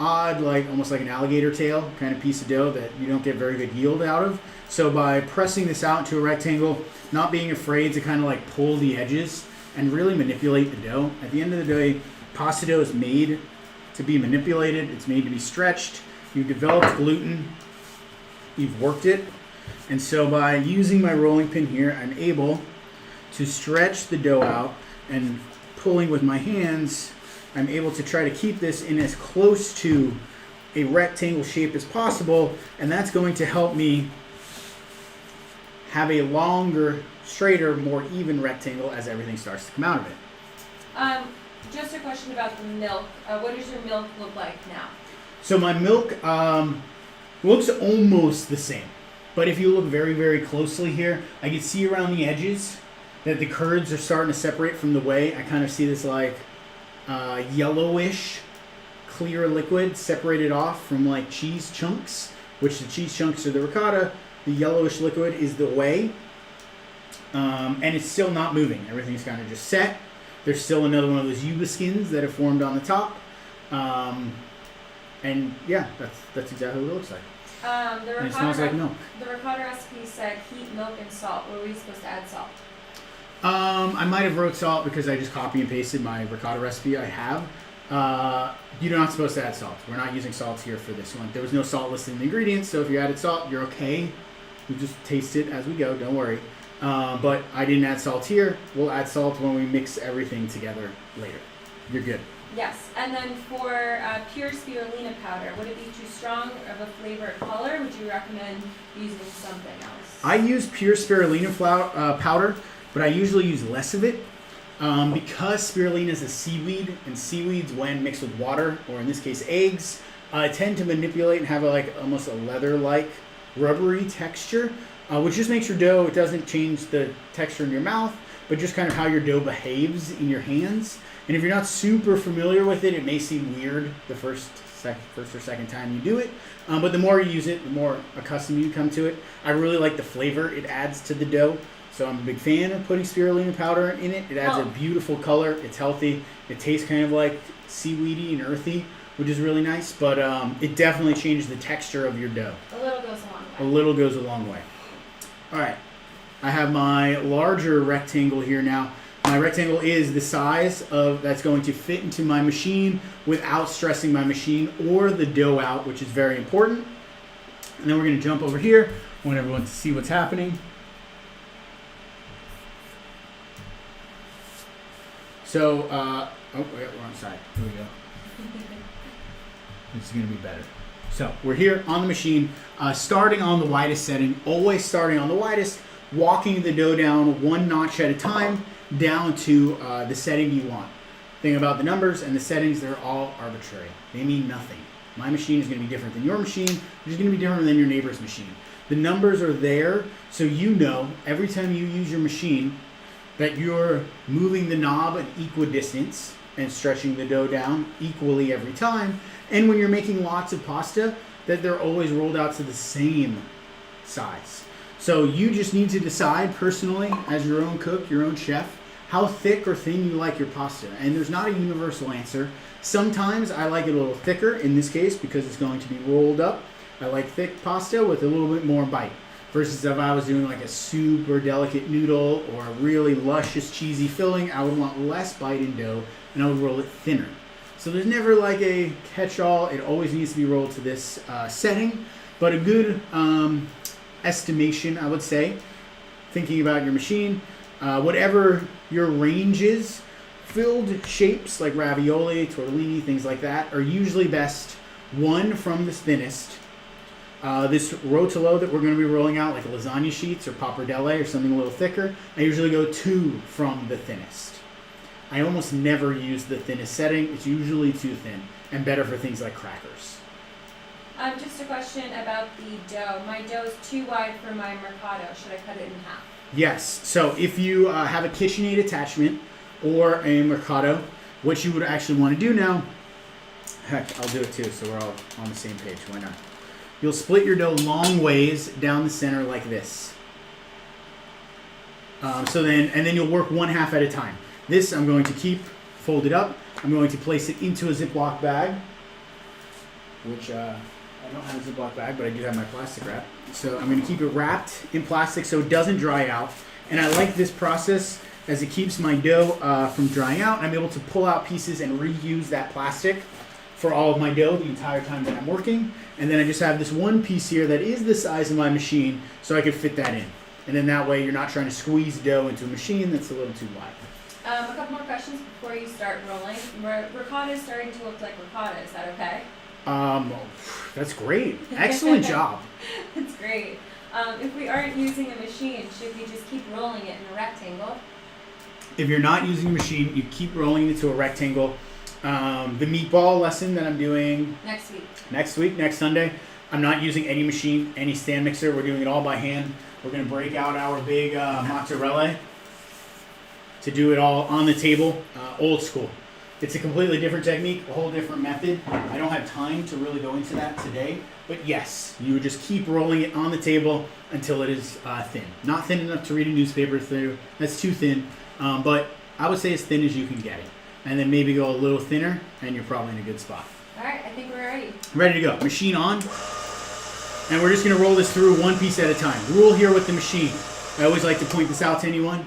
odd, like almost like an alligator tail kind of piece of dough that you don't get very good yield out of. So by pressing this out to a rectangle, not being afraid to kind of like pull the edges and really manipulate the dough. At the end of the day, pasta dough is made to be manipulated. It's made to be stretched. You've developed gluten. You've worked it. And so by using my rolling pin here, I'm able to stretch the dough out, and pulling with my hands, I'm able to try to keep this in as close to a rectangle shape as possible, and that's going to help me have a longer, straighter, more even rectangle as everything starts to come out of it. Just a question about the milk. What does your milk look like now? So my milk looks almost the same. But if you look very, very closely here, I can see around the edges that the curds are starting to separate from the whey. I kind of see this like yellowish, clear liquid separated off from like cheese chunks, which the cheese chunks are the ricotta. The yellowish liquid is the whey. And it's still not moving. Everything's kind of just set. There's still another one of those yuba skins that have formed on the top. And yeah, that's exactly what it looks like. And it smells like milk. The ricotta recipe said heat, milk, and salt. Were we supposed to add salt? I might have wrote salt because I just copy and pasted my ricotta recipe I have. You're not supposed to add salt. We're not using salt here for this one. There was no salt listed in the ingredients, so if you added salt, you're okay. We just taste it as we go, don't worry. But I didn't add salt here. We'll add salt when we mix everything together later. You're good. Yes, and then for pure spirulina powder, would it be too strong of a flavor or color? Would you recommend using something else? I use pure spirulina powder, but I usually use less of it because spirulina is a seaweed, and seaweeds, when mixed with water, or in this case eggs, tend to manipulate and have almost a leather-like rubbery texture, which just makes your dough, it doesn't change the texture in your mouth, but just kind of how your dough behaves in your hands. And if you're not super familiar with it, it may seem weird the first or second time you do it. But the more you use it, the more accustomed you come to it. I really like the flavor it adds to the dough. So I'm a big fan of putting spirulina powder in it. It adds a beautiful color. It's healthy. It tastes kind of like seaweedy and earthy, which is really nice. But it definitely changes the texture of your dough. A little goes a long way. A little goes a long way. All right. I have my larger rectangle here now. My rectangle is the size that's going to fit into my machine without stressing my machine or the dough out, which is very important. And then we're going to jump over here. I want everyone to see what's happening. So, we're on side. Here we go. This is going to be better. So, we're here on the machine, starting on the widest setting, always starting on the widest, walking the dough down one notch at a time, down to the setting you want. Thing about the numbers and the settings, they're all arbitrary. They mean nothing. My machine is going to be different than your machine, which is going to be different than your neighbor's machine. The numbers are there so you know every time you use your machine that you're moving the knob an equidistance and stretching the dough down equally every time. And when you're making lots of pasta, that they're always rolled out to the same size. So you just need to decide personally, as your own cook, your own chef, how thick or thin you like your pasta. And there's not a universal answer. Sometimes I like it a little thicker, in this case, because it's going to be rolled up. I like thick pasta with a little bit more bite. Versus if I was doing like a super delicate noodle or a really luscious cheesy filling, I would want less bite in dough and I would roll it thinner. So there's never like a catch-all. It always needs to be rolled to this setting. But a good estimation, I would say, thinking about your machine, whatever your range is, filled shapes like ravioli, tortellini, things like that are usually best one from the thinnest This Rotolo that we're going to be rolling out, like lasagna sheets or pappardelle or something a little thicker, I usually go 2 from the thinnest. I almost never use the thinnest setting. It's usually too thin and better for things like crackers. Just a question about the dough. My dough is too wide for my mercado. Should I cut it in half? Yes. So if you have a KitchenAid attachment or a mercado, what you would actually want to do now, heck, I'll do it too so we're all on the same page. Why not? You'll split your dough long ways down the center like this. And then you'll work 1/2 at a time. This I'm going to keep folded up. I'm going to place it into a Ziploc bag, which I don't have a Ziploc bag, but I do have my plastic wrap. So I'm going to keep it wrapped in plastic so it doesn't dry out. And I like this process as it keeps my dough from drying out. I'm able to pull out pieces and reuse that plastic for all of my dough the entire time that I'm working. And then I just have this one piece here that is the size of my machine so I can fit that in. And then that way you're not trying to squeeze dough into a machine that's a little too wide. A couple more questions before you start rolling. Ricotta is starting to look like ricotta. Is that okay? That's great. Excellent job. That's great. If we aren't using a machine, should we just keep rolling it in a rectangle? If you're not using a machine, you keep rolling it into a rectangle. The meatball lesson that I'm doing next Sunday, I'm not using any machine, any stand mixer. We're doing it all by hand. We're going to break out our big mozzarella to do it all on the table, old school. It's a completely different technique, a whole different method. I don't have time to really go into that today, but yes, you would just keep rolling it on the table until it is thin. Not thin enough to read a newspaper through. That's too thin, but I would say as thin as you can get it. And then maybe go a little thinner, and you're probably in a good spot. All right, I think we're ready. Ready to go. Machine on. And we're just going to roll this through one piece at a time. Rule here with the machine. I always like to point this out to anyone.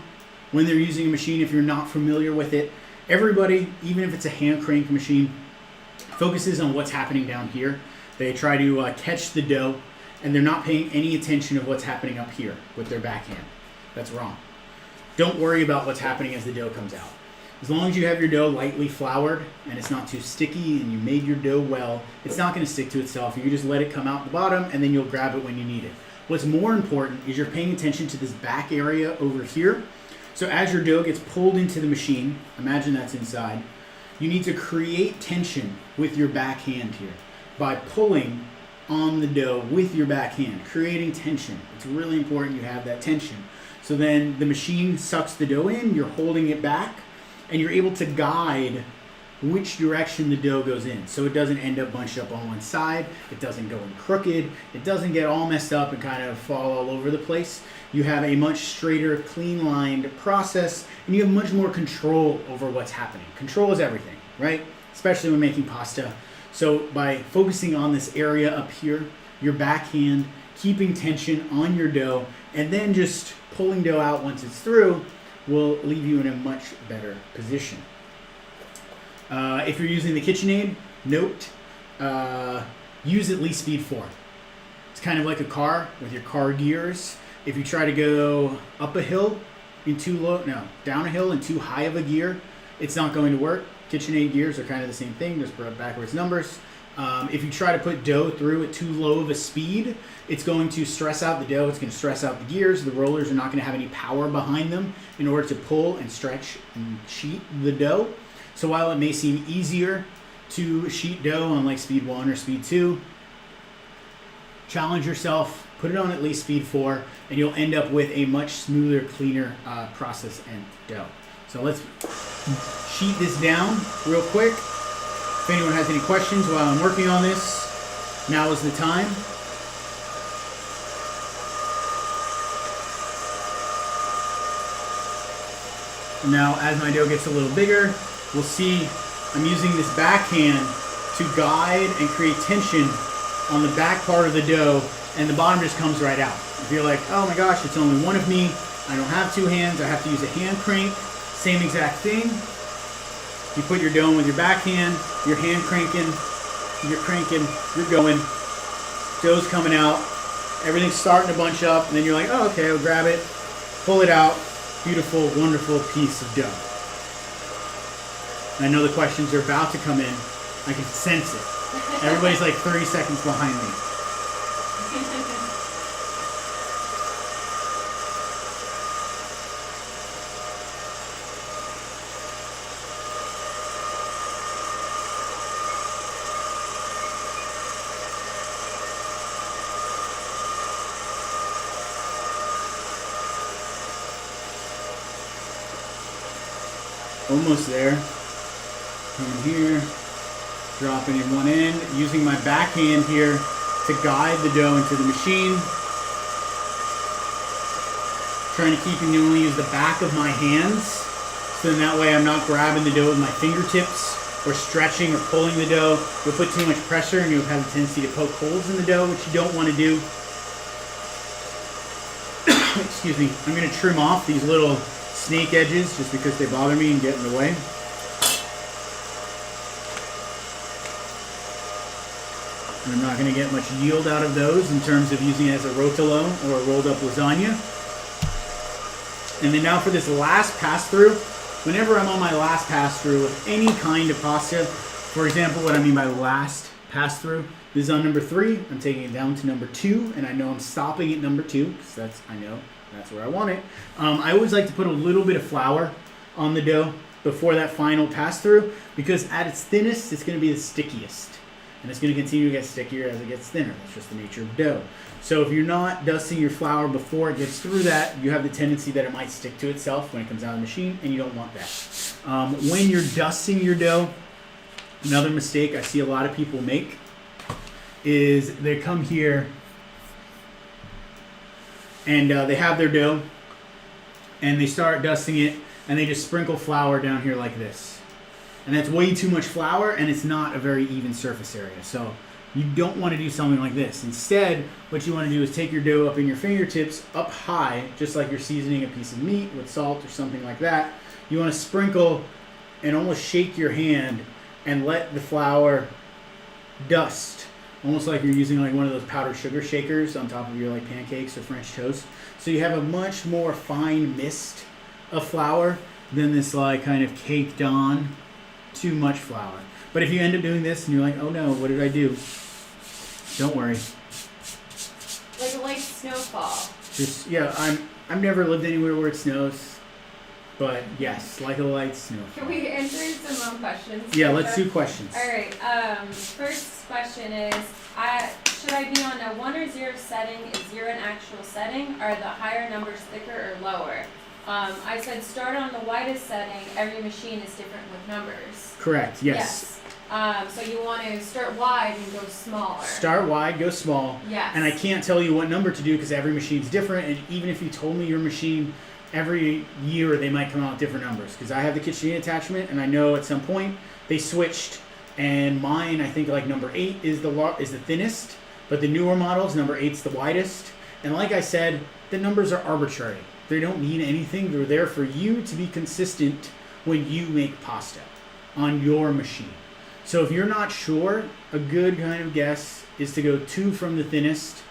When they're using a machine, if you're not familiar with it, everybody, even if it's a hand crank machine, focuses on what's happening down here. They try to catch the dough, and they're not paying any attention of what's happening up here with their backhand. That's wrong. Don't worry about what's happening as the dough comes out. As long as you have your dough lightly floured and it's not too sticky and you made your dough well, it's not going to stick to itself. You just let it come out the bottom and then you'll grab it when you need it. What's more important is you're paying attention to this back area over here. So as your dough gets pulled into the machine, imagine that's inside, you need to create tension with your back hand here by pulling on the dough with your back hand, creating tension. It's really important you have that tension. So then the machine sucks the dough in, you're holding it back, and you're able to guide which direction the dough goes in. So it doesn't end up bunched up on one side, it doesn't go in crooked, it doesn't get all messed up and kind of fall all over the place. You have a much straighter, clean lined process, and you have much more control over what's happening. Control is everything, right? Especially when making pasta. So by focusing on this area up here, your backhand, keeping tension on your dough, and then just pulling dough out once it's through, will leave you in a much better position. If you're using the KitchenAid, note, use at least speed 4. It's kind of like a car with your car gears. If you try to go up a hill in down a hill in too high of a gear, it's not going to work. KitchenAid gears are kind of the same thing, just backwards numbers. If you try to put dough through at too low of a speed, it's going to stress out the dough, it's going to stress out the gears, the rollers are not going to have any power behind them in order to pull and stretch and sheet the dough. So while it may seem easier to sheet dough on like speed 1 or speed 2, challenge yourself, put it on at least speed 4, and you'll end up with a much smoother, cleaner process and dough. So let's sheet this down real quick. If anyone has any questions while I'm working on this, now is the time. Now, as my dough gets a little bigger, we'll see I'm using this backhand to guide and create tension on the back part of the dough, and the bottom just comes right out. If you're like, oh my gosh, it's only one of me, I don't have 2 hands, I have to use a hand crank, same exact thing. You put your dough with your backhand, your hand cranking, you're going, dough's coming out, everything's starting to bunch up, and then you're like, oh, okay, I'll grab it, pull it out, beautiful, wonderful piece of dough. And I know the questions are about to come in. I can sense it. Everybody's like 30 seconds behind me. Almost there. In here, dropping in one end, using my backhand here to guide the dough into the machine. Trying to keep and only use the back of my hands, so then that way I'm not grabbing the dough with my fingertips or stretching or pulling the dough. You'll put too much pressure and you'll have a tendency to poke holes in the dough, which you don't want to do. Excuse me. I'm going to trim off these little snake edges just because they bother me and get in the way. And I'm not going to get much yield out of those in terms of using it as a rotolo or a rolled up lasagna. And then now for this last pass through, whenever I'm on my last pass through with any kind of pasta, for example, what I mean by last pass through, this is on number 3, I'm taking it down to number 2, and I know I'm stopping at number 2, because I know that's where I want it. I always like to put a little bit of flour on the dough before that final pass through, because at its thinnest, it's going to be the stickiest. And it's going to continue to get stickier as it gets thinner. That's just the nature of dough. So if you're not dusting your flour before it gets through that, you have the tendency that it might stick to itself when it comes out of the machine, and you don't want that. When you're dusting your dough, another mistake I see a lot of people make is they come here and they have their dough and they start dusting it and they just sprinkle flour down here like this. And that's way too much flour, and it's not a very even surface area. So you don't want to do something like this. Instead, what you want to do is take your dough up in your fingertips up high, just like you're seasoning a piece of meat with salt or something like that. You want to sprinkle and almost shake your hand and let the flour dust, almost like you're using like one of those powdered sugar shakers on top of your like pancakes or French toast. So you have a much more fine mist of flour than this like kind of caked on too much flour. But if you end up doing this and you're like, oh no, what did I do? Don't worry. Like a light snowfall. Just, yeah, I've never lived anywhere where it snows. But yes, like a light snowfall. Can we answer some questions? Yeah, let's do questions. Alright, first question is, should I be on a 1 or 0 setting? Is 0 an actual setting? Are the higher numbers thicker or lower? I said start on the widest setting. Every machine is different with numbers. Correct, yes. So you want to start wide and go smaller. Start wide, go small. Yes. And I can't tell you what number to do because every machine's different. And even if you told me your machine, every year they might come out with different numbers. Because I have the KitchenAid attachment, and I know at some point they switched. And mine, I think like number 8 is the thinnest, but the newer models, number 8's the widest. And like I said, the numbers are arbitrary. They don't mean anything. They're there for you to be consistent when you make pasta on your machine. So if you're not sure, a good kind of guess is to go 2 from the thinnest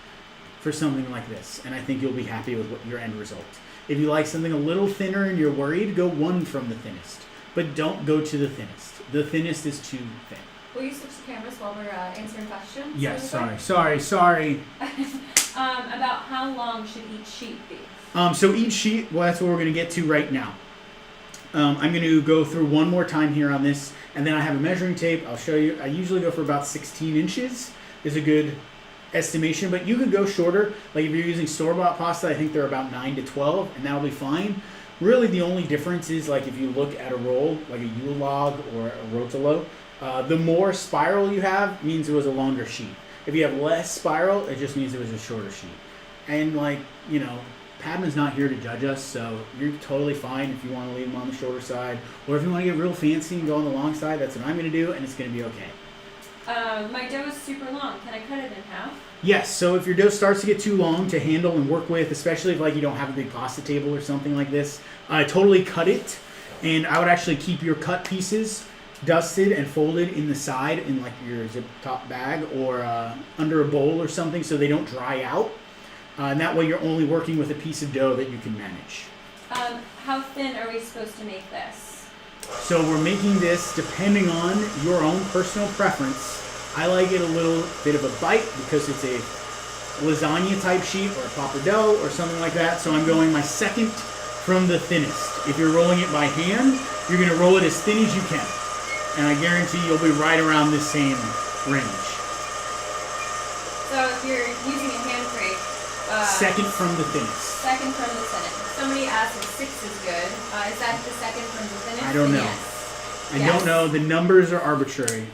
for something like this. And I think you'll be happy with your end result. If you like something a little thinner and you're worried, go 1 from the thinnest. But don't go to the thinnest. The thinnest is too thin. Will you switch the cameras while we're answering questions? Yes, sorry. About how long should each sheet be? So each sheet, well, that's what we're going to get to right now. I'm going to go through one more time here on this, and then I have a measuring tape. I'll show you. I usually go for about 16 inches is a good estimation, but you could go shorter. Like if you're using store-bought pasta, I think they're about 9 to 12, and that'll be fine. Really, the only difference is like if you look at a roll, like a Yule log or a Rotolo, the more spiral you have means it was a longer sheet. If you have less spiral, it just means it was a shorter sheet. And like, you know, Padman's not here to judge us, so you're totally fine if you want to leave them on the shorter side. Or if you want to get real fancy and go on the long side, that's what I'm going to do, and it's going to be okay. My dough is super long. Can I cut it in half? Yes, so if your dough starts to get too long to handle and work with, especially if like you don't have a big pasta table or something like this, totally cut it. And I would actually keep your cut pieces dusted and folded in the side in like your zip top bag or under a bowl or something so they don't dry out. And that way you're only working with a piece of dough that you can manage. How thin are we supposed to make this? So we're making this depending on your own personal preference. I like it a little bit of a bite because it's a lasagna type sheet or a pappardelle or something like that. So I'm going my second from the thinnest. If you're rolling it by hand, you're going to roll it as thin as you can. And I guarantee you'll be right around this same range. So if you're using a hand crate, second from the thinnest. Second from the thinnest. somebody asked if 6 is good. Is that the second from the thinnest? I don't know. Yes. I don't know. The numbers are arbitrary.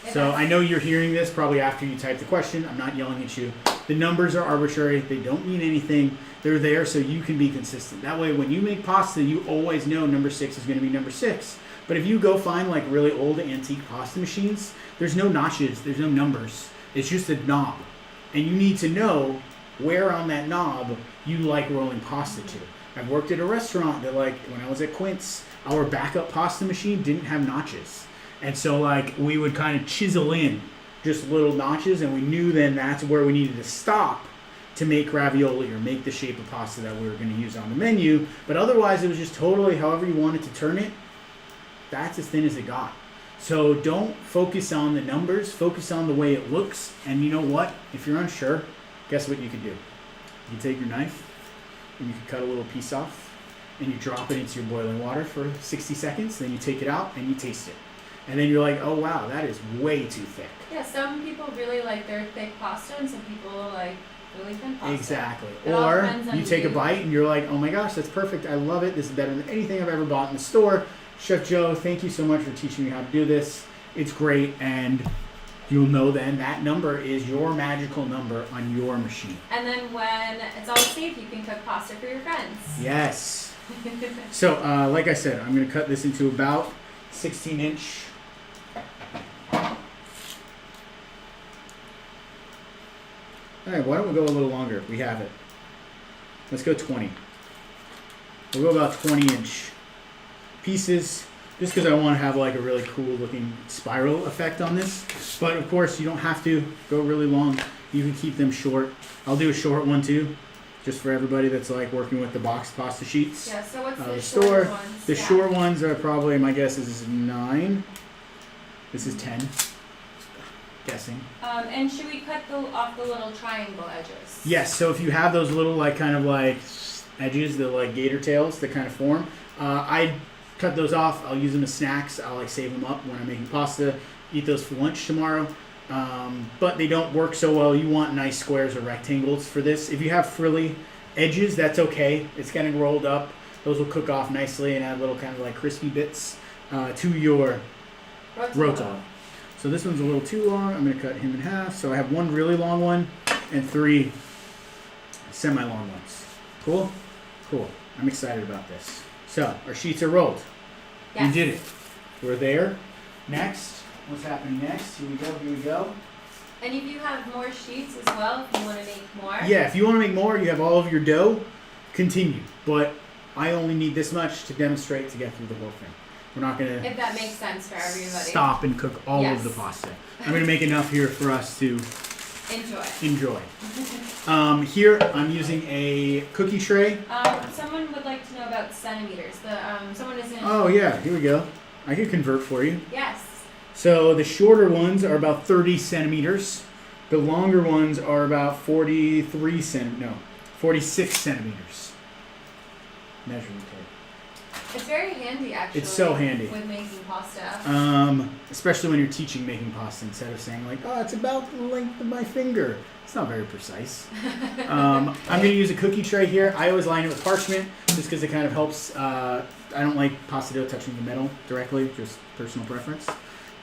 If So that's- I know you're hearing this probably after you type the question. I'm not yelling at you. The numbers are arbitrary. They don't mean anything. They're there so you can be consistent. That way, when you make pasta, you always know number 6 is going to be number 6. But if you go find like really old antique pasta machines, there's no notches. There's no numbers. It's just a knob. And you need to know where on that knob you like rolling pasta to. I've worked at a restaurant that, like, when I was at Quint's, our backup pasta machine didn't have notches. And so, like, we would kind of chisel in just little notches, and we knew then that's where we needed to stop to make ravioli or make the shape of pasta that we were going to use on the menu. But otherwise, it was just totally however you wanted to turn it. That's as thin as it got. So don't focus on the numbers, focus on the way it looks. And you know what? If you're unsure, guess what you could do? You take your knife and you can cut a little piece off and you drop it into your boiling water for 60 seconds. Then you take it out and you taste it. And then you're like, oh wow, that is way too thick. Yeah, some people really like their thick pasta and some people like really thin pasta. Exactly. It all Or depends on you take a you. bite and you're like, oh my gosh, that's perfect. I love it. This is better than anything I've ever bought in the store. Chef Joe, thank you so much for teaching me how to do this. It's great. And you'll know then that number is your magical number on your machine. And then when it's all safe, you can cook pasta for your friends. Yes. So, like I said, I'm going to cut this into about 16-inch. All right, why don't we go a little longer if we have it? Let's go 20. We'll go about 20-inch pieces, just because I want to have like a really cool looking spiral effect on this. But of course, you don't have to go really long. You can keep them short. I'll do a short one too, just for everybody that's like working with the boxed pasta sheets. Yeah, so what's The the store. short ones? The Yeah. short ones are probably, my guess is 9. This is 10. Guessing. And should we cut off the little triangle edges? Yes, so if you have those little like kind of like edges, the like gator tails that kind of form, I cut those off. I'll use them as snacks. I'll like save them up when I'm making pasta, eat those for lunch tomorrow. But they don't work so well. You want nice squares or rectangles for this. If you have frilly edges, that's okay. It's getting rolled up. Those will cook off nicely and add little kind of like crispy bits to your Rotolo. So this one's a little too long. I'm going to cut him in half. So I have one really long one and 3 semi-long ones. Cool? Cool. I'm excited about this. So our sheets are rolled. Yes. We did it. We're there. Next. What's happening next? Here we go. Here we go. And if you have more sheets as well, if you want to make more. Yeah, if you want to make more, you have all of your dough, continue. But I only need this much to demonstrate to get through the whole thing. We're not going If that makes sense for to everybody. stop and cook all Yes. of the pasta. I'm going to make enough here for us to Enjoy. enjoy. Here, I'm using a cookie tray. Someone would like to know about centimeters. Someone is in. Oh, yeah, here we go. I can convert for you. Yes. So the shorter ones are about 30 centimeters. The longer ones are about 46 centimeters. Measuring tape. It's very handy, actually. It's so handy. With making pasta. Especially when you're teaching making pasta, instead of saying like, oh, it's about the length of my finger. It's not very precise. I'm going to use a cookie tray here. I always line it with parchment just because it kind of helps. I don't like pasta dough touching the metal directly, just personal preference.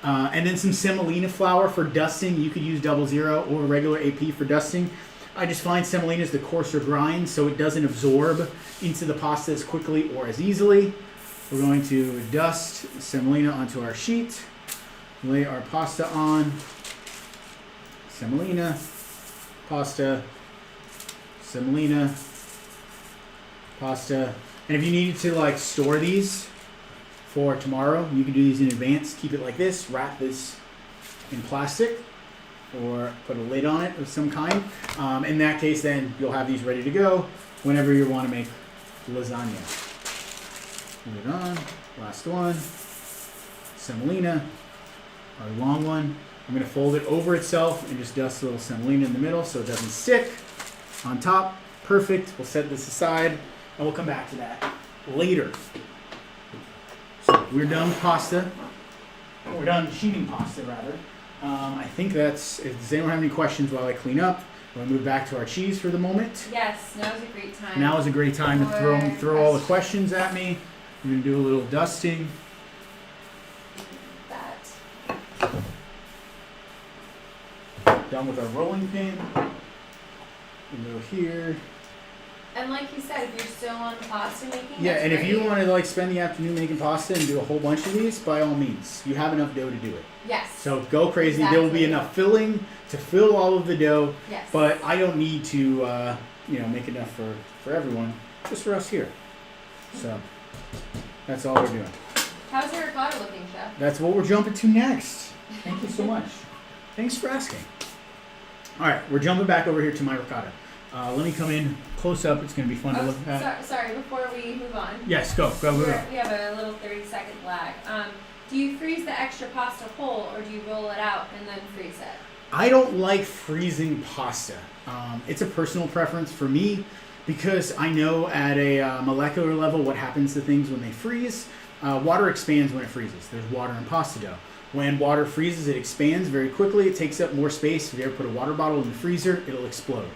And then some semolina flour for dusting. You could use 00 or regular AP for dusting. I just find semolina is the coarser grind, so it doesn't absorb into the pasta as quickly or as easily. We're going to dust semolina onto our sheet, lay our pasta on, semolina, pasta, semolina, pasta. And if you needed to like store these for tomorrow, you can do these in advance. Keep it like this, wrap this in plastic, or put a lid on it of some kind. In that case, then you'll have these ready to go whenever you want to make lasagna. Put it on. Last one. Semolina. Our long one. I'm going to fold it over itself and just dust a little semolina in the middle so it doesn't stick. On top. Perfect. We'll set this aside and we'll come back to that later. So we're done with pasta. We're done sheeting pasta, rather. I think that's, does anyone have any questions while I clean up? We'll move back to our cheese for the moment. Yes, now's a great time. Now is a great time to throw all the questions at me. I'm going to do a little dusting. That. Done with our rolling pin. We'll go here. And like you said, if you're still on pasta making, Yeah, that's and if great. you want to like spend the afternoon making pasta and do a whole bunch of these, by all means, you have enough dough to do it. Yes. So go crazy. There will be Exactly. enough filling to fill all of the dough, Yes. but I don't need to, make enough for everyone, just for us here. So that's all we're doing. How's your ricotta looking, Chef? That's what we're jumping to next. Thank you so much. Thanks for asking. All right, we're jumping back over here to my ricotta. Let me come in close up. It's going to be fun to look at. Sorry, before we move on. Yes, go. We have a little 30-second lag. Do you freeze the extra pasta whole, or do you roll it out and then freeze it? I don't like freezing pasta. It's a personal preference for me because I know at a molecular level what happens to things when they freeze. Water expands when it freezes. There's water in pasta dough. When water freezes, it expands very quickly. It takes up more space. If you ever put a water bottle in the freezer, it'll explode.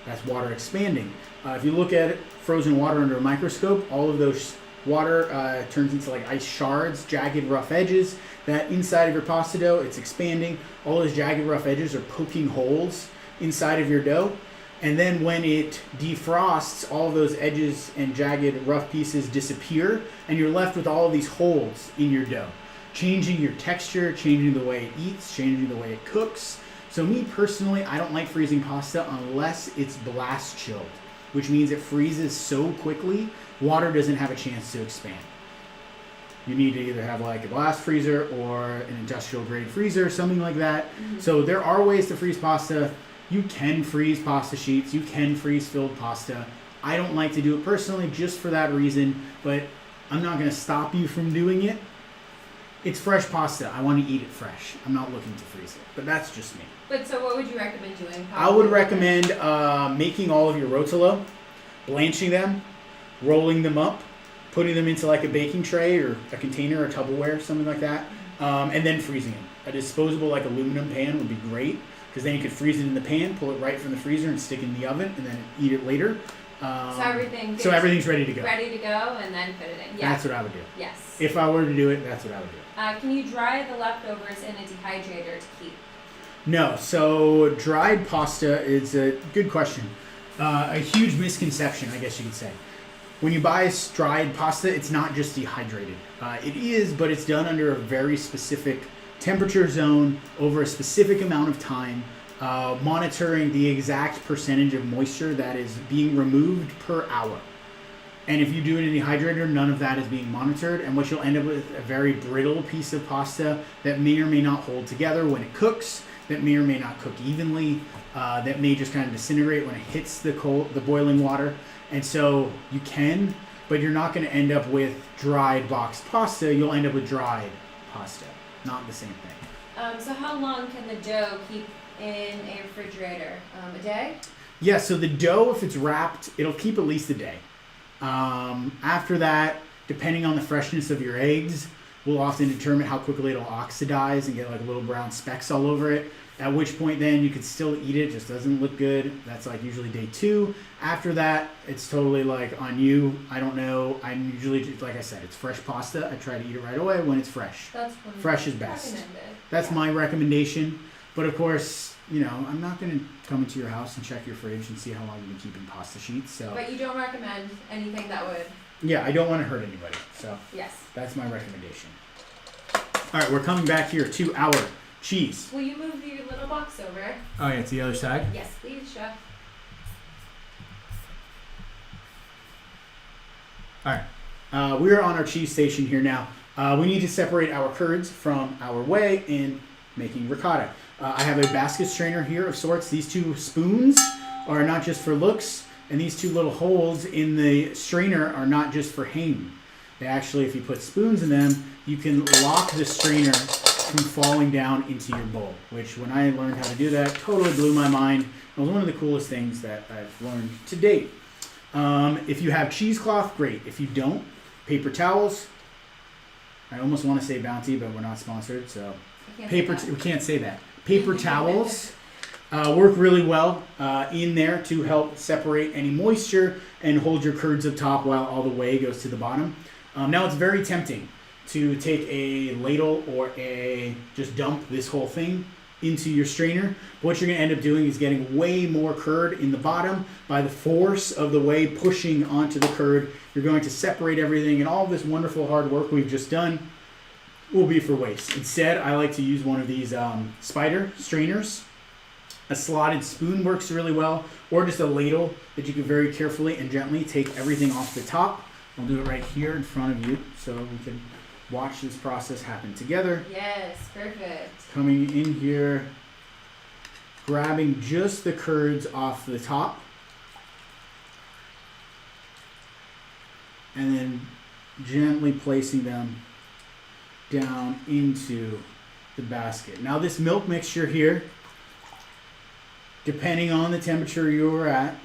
That's water expanding. If you look at it, frozen water under a microscope, all of those water turns into like ice shards, jagged, rough edges. That inside of your pasta dough, it's expanding. All those jagged, rough edges are poking holes inside of your dough. And then when it defrosts, all of those edges and jagged, rough pieces disappear, and you're left with all of these holes in your dough, changing your texture, changing the way it eats, changing the way it cooks. So me personally, I don't like freezing pasta unless it's blast chilled, which means it freezes so quickly, water doesn't have a chance to expand. You need to either have like a blast freezer or an industrial grade freezer, something like that. Mm-hmm. So there are ways to freeze pasta. You can freeze pasta sheets. You can freeze filled pasta. I don't like to do it personally just for that reason, but I'm not going to stop you from doing it. It's fresh pasta. I want to eat it fresh. I'm not looking to freeze it, but that's just me. But so what would you recommend doing? I would recommend making all of your Rotolo, blanching them, rolling them up, putting them into like a baking tray or a container or Tupperware, something like that, and then freezing them. A disposable like aluminum pan would be great because then you could freeze it in the pan, pull it right from the freezer and stick it in the oven and then eat it later. So everything's ready to go. Ready to go and then put it in. Yeah. That's what I would do. Yes. If I were to do it, that's what I would do. Can you dry the leftovers in a dehydrator to keep? No. So dried pasta is a good question. A huge misconception, I guess you could say. When you buy dried pasta, it's not just dehydrated. It is, but it's done under a very specific temperature zone over a specific amount of time, monitoring the exact percentage of moisture that is being removed per hour. And if you do it in a dehydrator, none of that is being monitored, and what you'll end up with a very brittle piece of pasta that may or may not hold together when it cooks, that may or may not cook evenly, that may just kind of disintegrate when it hits the boiling water. And so you can, but you're not going to end up with dried boxed pasta. You'll end up with dried pasta. Not the same thing. So how long can the dough keep in a refrigerator? A day? Yeah, so the dough, if it's wrapped, it'll keep at least a day. After that, depending on the freshness of your eggs, will often determine how quickly it'll oxidize and get like little brown specks all over it. At which point then you could still eat it, just doesn't look good. That's like usually day 2. After that, it's totally like on you. I don't know. I'm usually, like I said, it's fresh pasta. I try to eat it right away when it's fresh. That's Fresh is best. recommended. That's Yeah. my recommendation. But of course, I'm not going to come into your house and check your fridge and see how long you've been keeping pasta sheets. So But you don't recommend anything that would. yeah, I don't want to hurt anybody. So Yes. that's my recommendation. All right, we're coming back here to our cheese. Will you move your little box over? Oh yeah, it's the other side. Yes, please, Chef. All right, we're on our cheese station here now. We need to separate our curds from our whey in making ricotta. I have a basket strainer here of sorts. These 2 spoons are not just for looks, and these 2 little holes in the strainer are not just for hanging. They actually, if you put spoons in them, you can lock the strainer from falling down into your bowl, which when I learned how to do that, totally blew my mind. It was one of the coolest things that I've learned to date. If you have cheesecloth, great. If you don't, paper towels. I almost want to say Bounty, but we're not sponsored, so I can't we say that. can't say that. Paper towels, work really well in there to help separate any moisture and hold your curds up top while all the whey goes to the bottom. Now it's very tempting to take a ladle or just dump this whole thing into your strainer. But what you're going to end up doing is getting way more curd in the bottom by the force of the whey pushing onto the curd. You're going to separate everything, and all of this wonderful hard work we've just done will be for waste. Instead, I like to use one of these spider strainers. A slotted spoon works really well, or just a ladle that you can very carefully and gently take everything off the top. I'll do it right here in front of you so we can watch this process happen together. Yes, perfect. Coming in here, grabbing just the curds off the top, and then gently placing them down into the basket. Now this milk mixture here, depending on the temperature you're at,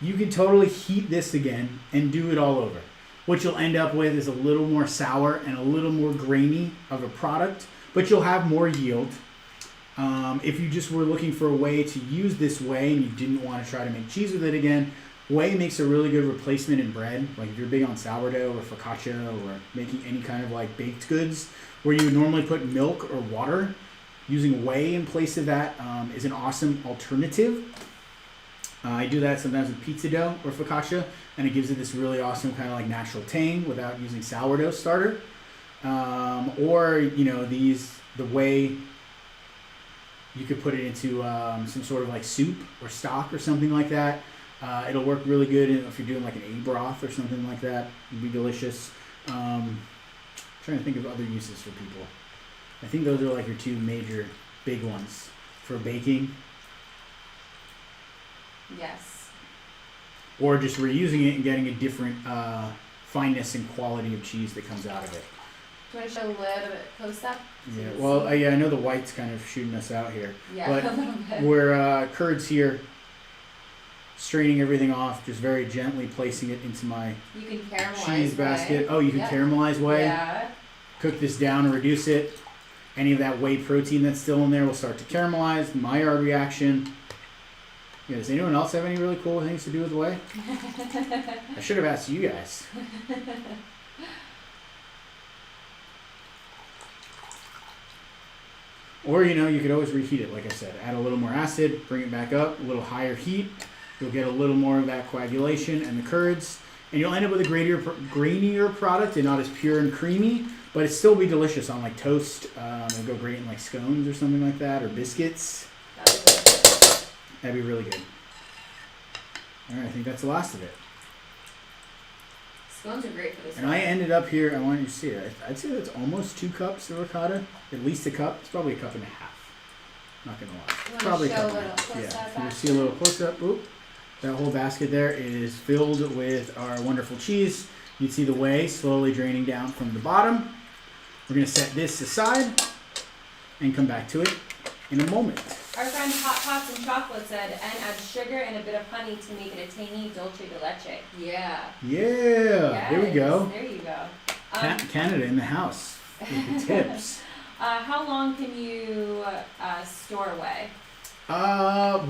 you can totally heat this again and do it all over. What you'll end up with is a little more sour and a little more grainy of a product, but you'll have more yield. If you just were looking for a way to use this whey and you didn't want to try to make cheese with it again, whey makes a really good replacement in bread. Like if you're big on sourdough or focaccia or making any kind of like baked goods where you would normally put milk or water, using whey in place of that is an awesome alternative. I do that sometimes with pizza dough or focaccia, and it gives it this really awesome kind of like natural tang without using sourdough starter. Or, you know, the whey, you could put it into some sort of like soup or stock or something like that. It'll work really good if you're doing like an egg broth or something like that. It'd be delicious. Trying to think of other uses for people. I think those are like your two major big ones for baking. Yes. Or just reusing it and getting a different fineness and quality of cheese that comes out of it. Do you want to show a little bit close up? Yeah, well, I know the white's kind of shooting us out here. Yeah, but a little bit. we're curds here, straining everything off, just very gently placing it into my You can caramelize cheese basket. whey. Oh, you can caramelize whey. Yeah. Cook this down and reduce it. Any of that whey protein that's still in there will start to caramelize. Maillard reaction. Yeah, does anyone else have any really cool things to do with whey? I should have asked you guys. Or, you know, you could always reheat it, like I said. Add a little more acid, bring it back up, a little higher heat. You'll get a little more of that coagulation and the curds. And you'll end up with a grainier product and not as pure and creamy, but it'll still be delicious on like toast. It'll go great in like scones or something like that, or biscuits. That'd be really good. All right, I think that's the last of it. Scones are great for this. And I ended up here, I want you to see it. I'd say that's almost 2 cups of ricotta. At least a cup. It's probably a cup and a half. Not gonna lie. You Probably a show cup a and a little half. close Yeah. up If you back see a little close up, oop, that whole basket there is filled with our wonderful cheese. You can see the whey slowly draining down from the bottom. We're gonna set this aside and come back to it in a moment. Our friend Hot Pots and Chocolate said, and add sugar and a bit of honey to make it a tangy dulce de leche. Yeah. Yeah, there we go. There you go. Canada in the house with the tips. How long can you store whey?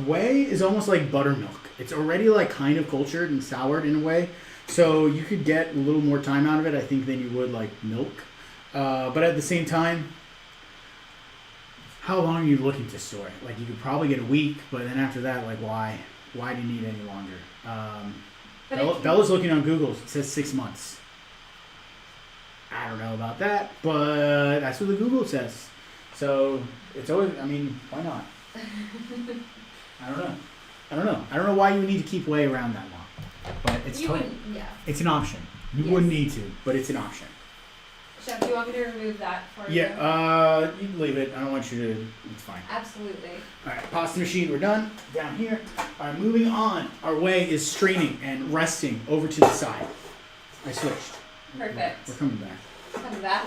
Whey is almost like buttermilk. It's already like kind of cultured and soured in a way. So you could get a little more time out of it, I think, than you would like milk. But at the same time, how long are you looking to store it? Like you could probably get a week, but then after that, like why? Why do you need any longer? Bella's looking on Google. It says 6 months. I don't know about that, but that's what the Google says. So it's always, I mean, why not? I don't know. I don't know why you need to keep whey around that long, but it's it's an option. You wouldn't need to, but it's an option. Chef, do you want me to remove that for you? Yeah, you can leave it. I don't want you to. It's fine. Absolutely. All right, pasta machine. We're done. Down here. All right, moving on. Our whey is straining and resting over to the side. I switched. Perfect. We're coming back. Coming back.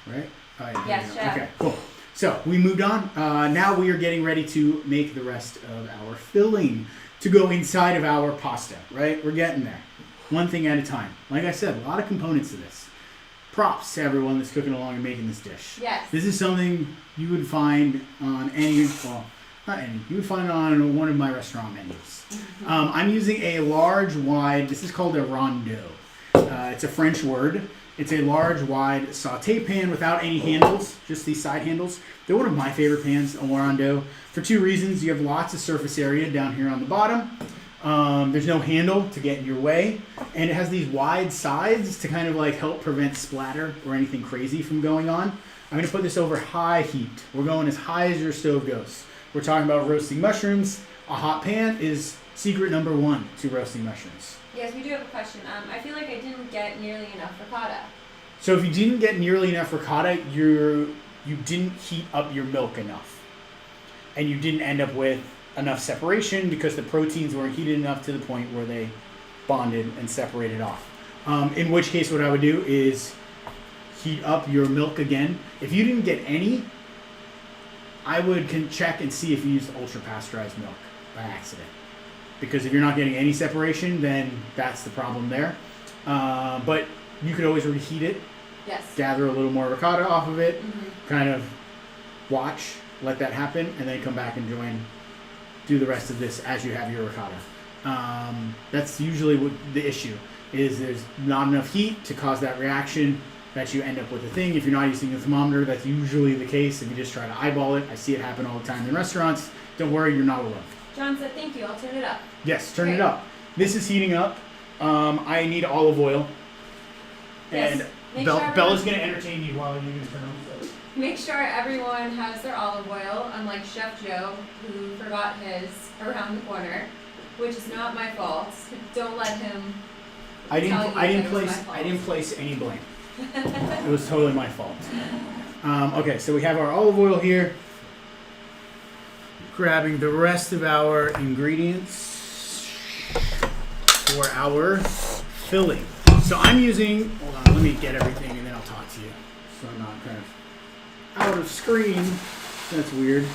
Right? All right. Yes, Chef. Okay, cool. So we moved on. Now we are getting ready to make the rest of our filling to go inside of our pasta, right? We're getting there. One thing at a time. Like I said, a lot of components to this. props to everyone that's cooking along and making this dish. Yes. This is something you would find on any, well, not any, you would find on one of my restaurant menus. I'm using a large, wide, this is called a rondeau. It's a French word. It's a large, wide saute pan without any handles, just these side handles. They're one of my favorite pans, a rondeau, for two reasons. You have lots of surface area down here on the bottom. There's no handle to get in your way, and it has these wide sides to kind of like help prevent splatter or anything crazy from going on. I'm going to put this over high heat. We're going as high as your stove goes. We're talking about roasting mushrooms. A hot pan is secret number one to roasting mushrooms. Yes, we do have a question. I feel like I didn't get nearly enough ricotta. So if you didn't get nearly enough ricotta, you didn't heat up your milk enough, and you didn't end up with enough separation because the proteins weren't heated enough to the point where they bonded and separated off. In which case, what I would do is heat up your milk again. If you didn't get any, I would check and see if you used ultra pasteurized milk by accident. Because if you're not getting any separation, then that's the problem there. But you could always reheat it. Yes. Gather a little more ricotta off of it. Kind of watch, let that happen, and then come back and do the rest of this as you have your ricotta. That's usually what the issue is. There's not enough heat to cause that reaction that you end up with a thing. If you're not using a thermometer, that's usually the case. If you just try to eyeball it, I see it happen all the time in restaurants. Don't worry, you're not alone. John said thank you. I'll turn it up. Yes, turn it up. This is heating up. I need olive oil. Yes. And Bella's going to entertain you while you turn on. Make sure everyone has their olive oil, unlike Chef Joe, who forgot his around the corner, which is not my fault. Don't let him. I didn't place any blame. It was totally my fault. Okay, so we have our olive oil here. Grabbing the rest of our ingredients for our filling. So I'm using, hold on, let me get everything and then I'll talk to you. So I'm not kind of out of screen. That's weird.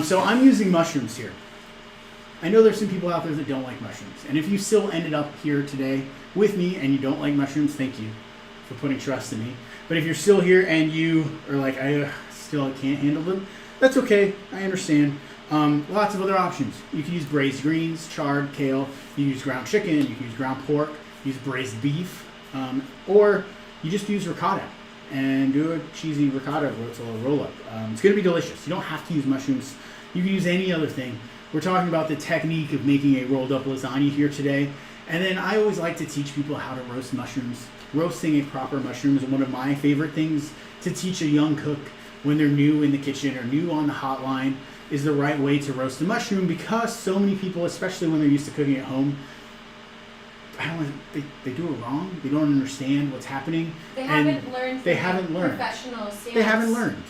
So I'm using mushrooms here. I know there's some people out there that don't like mushrooms. And if you still ended up here today with me and you don't like mushrooms, thank you for putting trust in me. But if you're still here and you are like, I still can't handle them, that's okay. I understand. Lots of other options. You can use braised greens, chard, kale. You can use ground chicken. You can use ground pork. Use braised beef. Or you just use ricotta and do a cheesy ricotta Rotolo roll-up. It's going to be delicious. You don't have to use mushrooms. You can use any other thing. We're talking about the technique of making a rolled up lasagna here today. And then I always like to teach people how to roast mushrooms. Roasting a proper mushroom is one of my favorite things to teach a young cook when they're new in the kitchen or new on the hotline, is the right way to roast a mushroom, because so many people, especially when they're used to cooking at home, they do it wrong. They don't understand what's happening. They haven't learned. Professional stance. They haven't learned.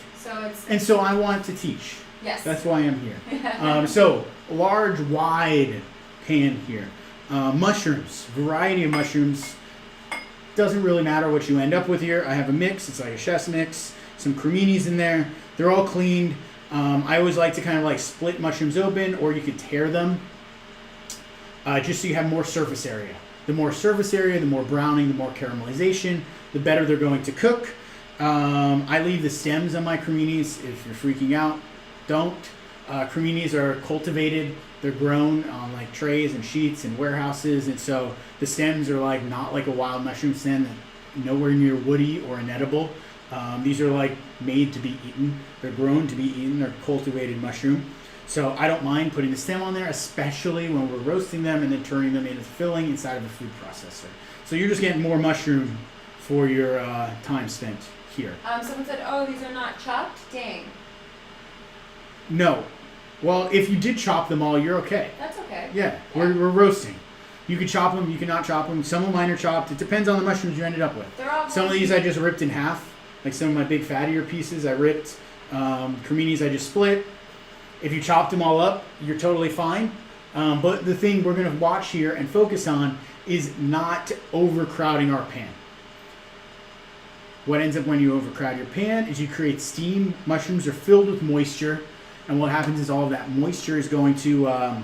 So I want to teach. Yes. That's why I'm here. So large, wide pan here. Mushrooms, variety of mushrooms. Doesn't really matter what you end up with here. I have a mix. It's like a chef's mix. Some creminis in there. They're all cleaned. I always like to kind of like split mushrooms open, or you could tear them, just so you have more surface area. The more surface area, the more browning, the more caramelization, the better they're going to cook. I leave the stems on my creminis. If you're freaking out, don't. Creminis are cultivated. They're grown on like trays and sheets and warehouses, and so the stems are like not like a wild mushroom stem, nowhere near woody or inedible. These are like made to be eaten. They're grown to be eaten. They're cultivated mushroom. So I don't mind putting the stem on there, especially when we're roasting them and then turning them into filling inside of a food processor. So you're just getting more mushroom for your time spent here. Someone said, oh, these are not chopped? Dang. No. Well, if you did chop them all, you're okay. That's okay. Yeah. We're roasting. You can chop them, you can not chop them. Some of mine are chopped. It depends on the mushrooms you ended up with. Some of these I just ripped in half. Like some of my big fattier pieces I ripped. Creminis I just split. If you chopped them all up, you're totally fine. But the thing we're going to watch here and focus on is not overcrowding our pan. What ends up when you overcrowd your pan is you create steam. Mushrooms are filled with moisture. And what happens is all of that moisture is going to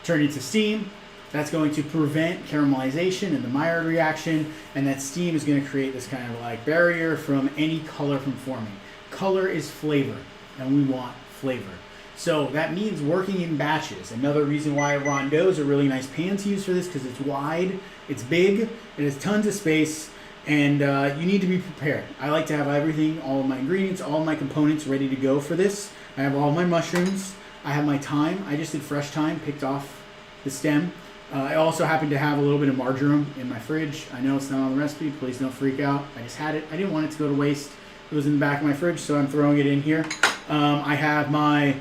turn into steam. That's going to prevent caramelization and the Maillard reaction, and that steam is going to create this kind of like barrier from any color from forming. Color is flavor, and we want flavor. So that means working in batches. Another reason why a rondeau is a really nice pan to use for this, because it's wide, it's big, it has tons of space, and you need to be prepared. I like to have everything, all of my ingredients, all of my components ready to go for this. I have all my mushrooms. I have my thyme. I just did fresh thyme, picked off the stem. I also happen to have a little bit of marjoram in my fridge. I know it's not on the recipe. Please don't freak out. I just had it. I didn't want it to go to waste. It was in the back of my fridge, so I'm throwing it in here. I have my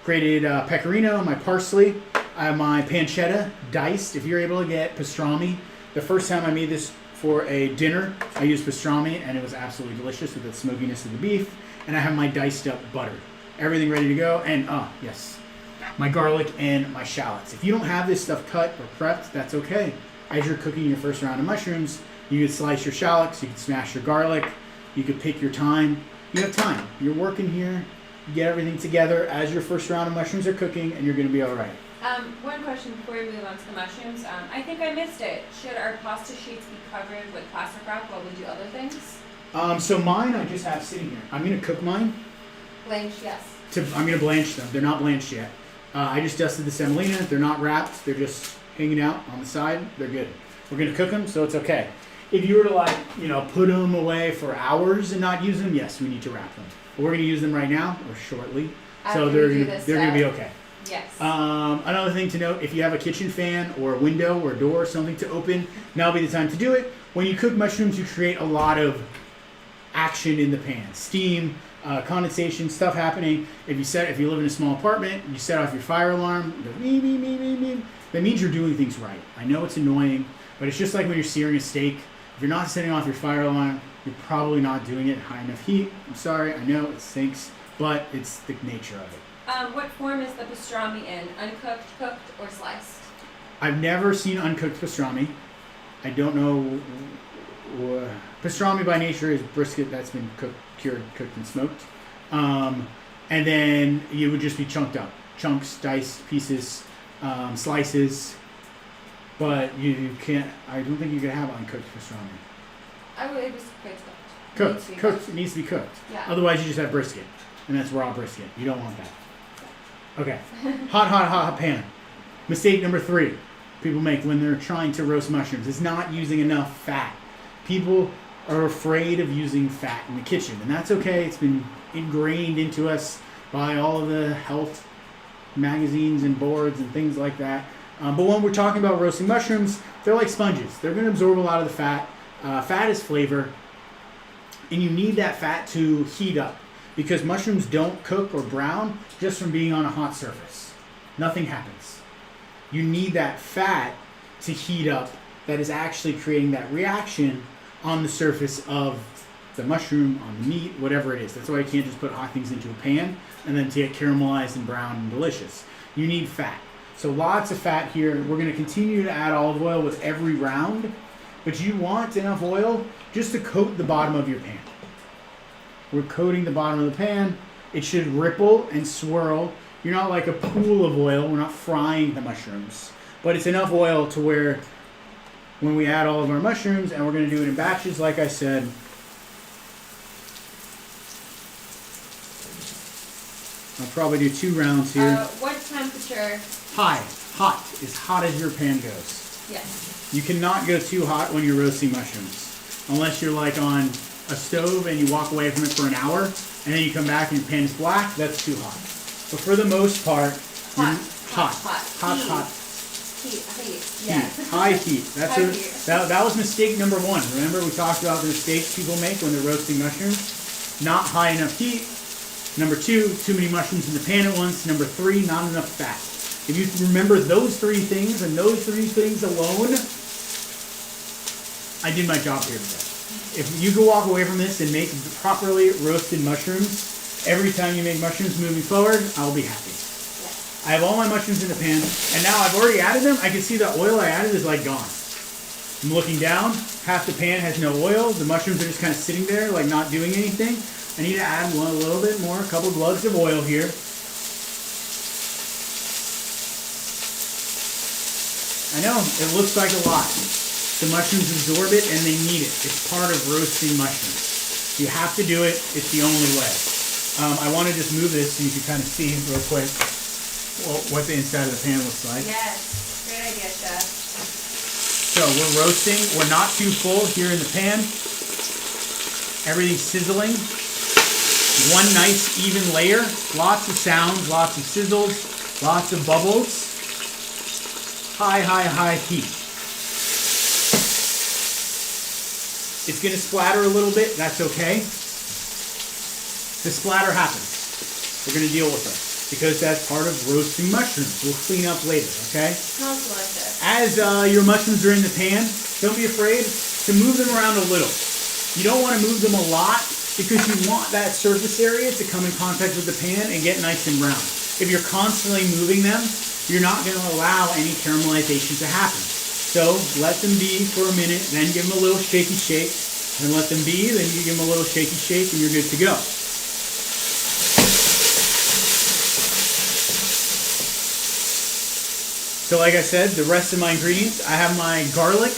grated pecorino, my parsley. I have my pancetta diced. If you're able to get pastrami, the first time I made this for a dinner, I used pastrami, and it was absolutely delicious with the smokiness of the beef. And I have my diced up butter. Everything ready to go. And, yes, my garlic and my shallots. If you don't have this stuff cut or prepped, that's okay. As you're cooking your first round of mushrooms, you could slice your shallots, you could smash your garlic, you could pick your thyme. You have time. You're working here. You get everything together as your first round of mushrooms are cooking, and you're going to be all right. One question before we move on to the mushrooms. I think I missed it. Should our pasta sheets be covered with plastic wrap while we do other things? So mine I just have sitting here. I'm going to cook mine. Blanch, yes. I'm going to blanch them. They're not blanched yet. I just dusted the semolina. They're not wrapped. They're just hanging out on the side. They're good. We're going to cook them, so it's okay. If you were to put them away for hours and not use them, yes, we need to wrap them. But we're going to use them right now or shortly. So they're going to be okay. Yes. Another thing to note, if you have a kitchen fan or a window or a door or something to open, now will be the time to do it. When you cook mushrooms, you create a lot of action in the pan. Steam, condensation, stuff happening. If you live in a small apartment, you set off your fire alarm, you go, beep, beep, beep, beep, beep. That means you're doing things right. I know it's annoying, but it's just like when you're searing a steak. If you're not setting off your fire alarm, you're probably not doing it at high enough heat. I'm sorry, I know it stinks, but it's the nature of it. What form is the pastrami in? Uncooked, cooked, or sliced? I've never seen uncooked pastrami. I don't know. Pastrami by nature is brisket that's been cured, cooked, and smoked. And then it would just be chunked up. Chunks, diced pieces, slices. But you can't, I don't think you can have uncooked pastrami. It was cooked. Cooked. It needs to be cooked. Yeah. Otherwise you just have brisket. And that's raw brisket. You don't want that. Okay. Hot pan. Mistake number 3 people make when they're trying to roast mushrooms is not using enough fat. People are afraid of using fat in the kitchen, and that's okay. It's been ingrained into us by all of the health magazines and boards and things like that. But when we're talking about roasting mushrooms, they're like sponges. They're going to absorb a lot of the fat. Fat is flavor, and you need that fat to heat up because mushrooms don't cook or brown just from being on a hot surface. Nothing happens. You need that fat to heat up that is actually creating that reaction on the surface of the mushroom, on the meat, whatever it is. That's why you can't just put hot things into a pan and then to get caramelized and brown and delicious. You need fat. So lots of fat here. We're going to continue to add olive oil with every round, but you want enough oil just to coat the bottom of your pan. We're coating the bottom of the pan. It should ripple and swirl. You're not like a pool of oil. We're not frying the mushrooms, but it's enough oil to where when we add all of our mushrooms, and we're going to do it in batches, like I said, I'll probably do 2 rounds here. What temperature? High. Hot. As hot as your pan goes. Yes. You cannot go too hot when you're roasting mushrooms. Unless you're like on a stove and you walk away from it for an hour, and then you come back and your pan is black, that's too hot. But for the most part, hot. Heat. Yeah. High heat. That was mistake number 1. Remember we talked about the mistakes people make when they're roasting mushrooms? Not high enough heat. Number 2, too many mushrooms in the pan at once. Number 3, not enough fat. If you remember those 3 things and those 3 things alone, I did my job here today. If you can walk away from this and make properly roasted mushrooms, every time you make mushrooms moving forward, I'll be happy. I have all my mushrooms in the pan, and now I've already added them. I can see the oil I added is like gone. I'm looking down, half the pan has no oil. The mushrooms are just kind of sitting there, like not doing anything. I need to add a little bit more, a couple glugs of oil here. I know, it looks like a lot. The mushrooms absorb it and they need it. It's part of roasting mushrooms. You have to do it. It's the only way. I want to just move this so you can kind of see real quick what the inside of the pan looks like. Yes, great idea, Chef. So we're roasting. We're not too full here in the pan. Everything's sizzling. One nice even layer. Lots of sounds, lots of sizzles, lots of bubbles. High, high, high heat. It's going to splatter a little bit. That's okay. The splatter happens. We're going to deal with it because that's part of roasting mushrooms. We'll clean up later, okay? Smells delicious. As your mushrooms are in the pan, don't be afraid to move them around a little. You don't want to move them a lot because you want that surface area to come in contact with the pan and get nice and brown. If you're constantly moving them, you're not going to allow any caramelization to happen. So let them be for a minute, then give them a little shaky shake, and let them be, then you give them a little shaky shake and you're good to go. So like I said, the rest of my ingredients, I have my garlic.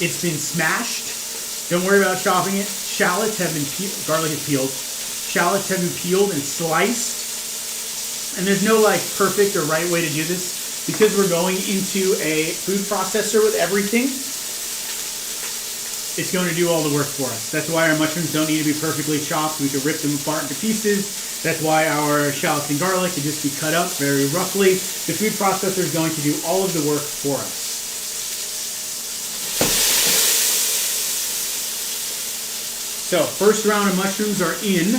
It's been smashed. Don't worry about chopping it. Shallots have been peeled. Garlic is peeled. Shallots have been peeled and sliced. And there's no like perfect or right way to do this because we're going into a food processor with everything. It's going to do all the work for us. That's why our mushrooms don't need to be perfectly chopped. We can rip them apart into pieces. That's why our shallots and garlic can just be cut up very roughly. The food processor is going to do all of the work for us. So, first round of mushrooms are in.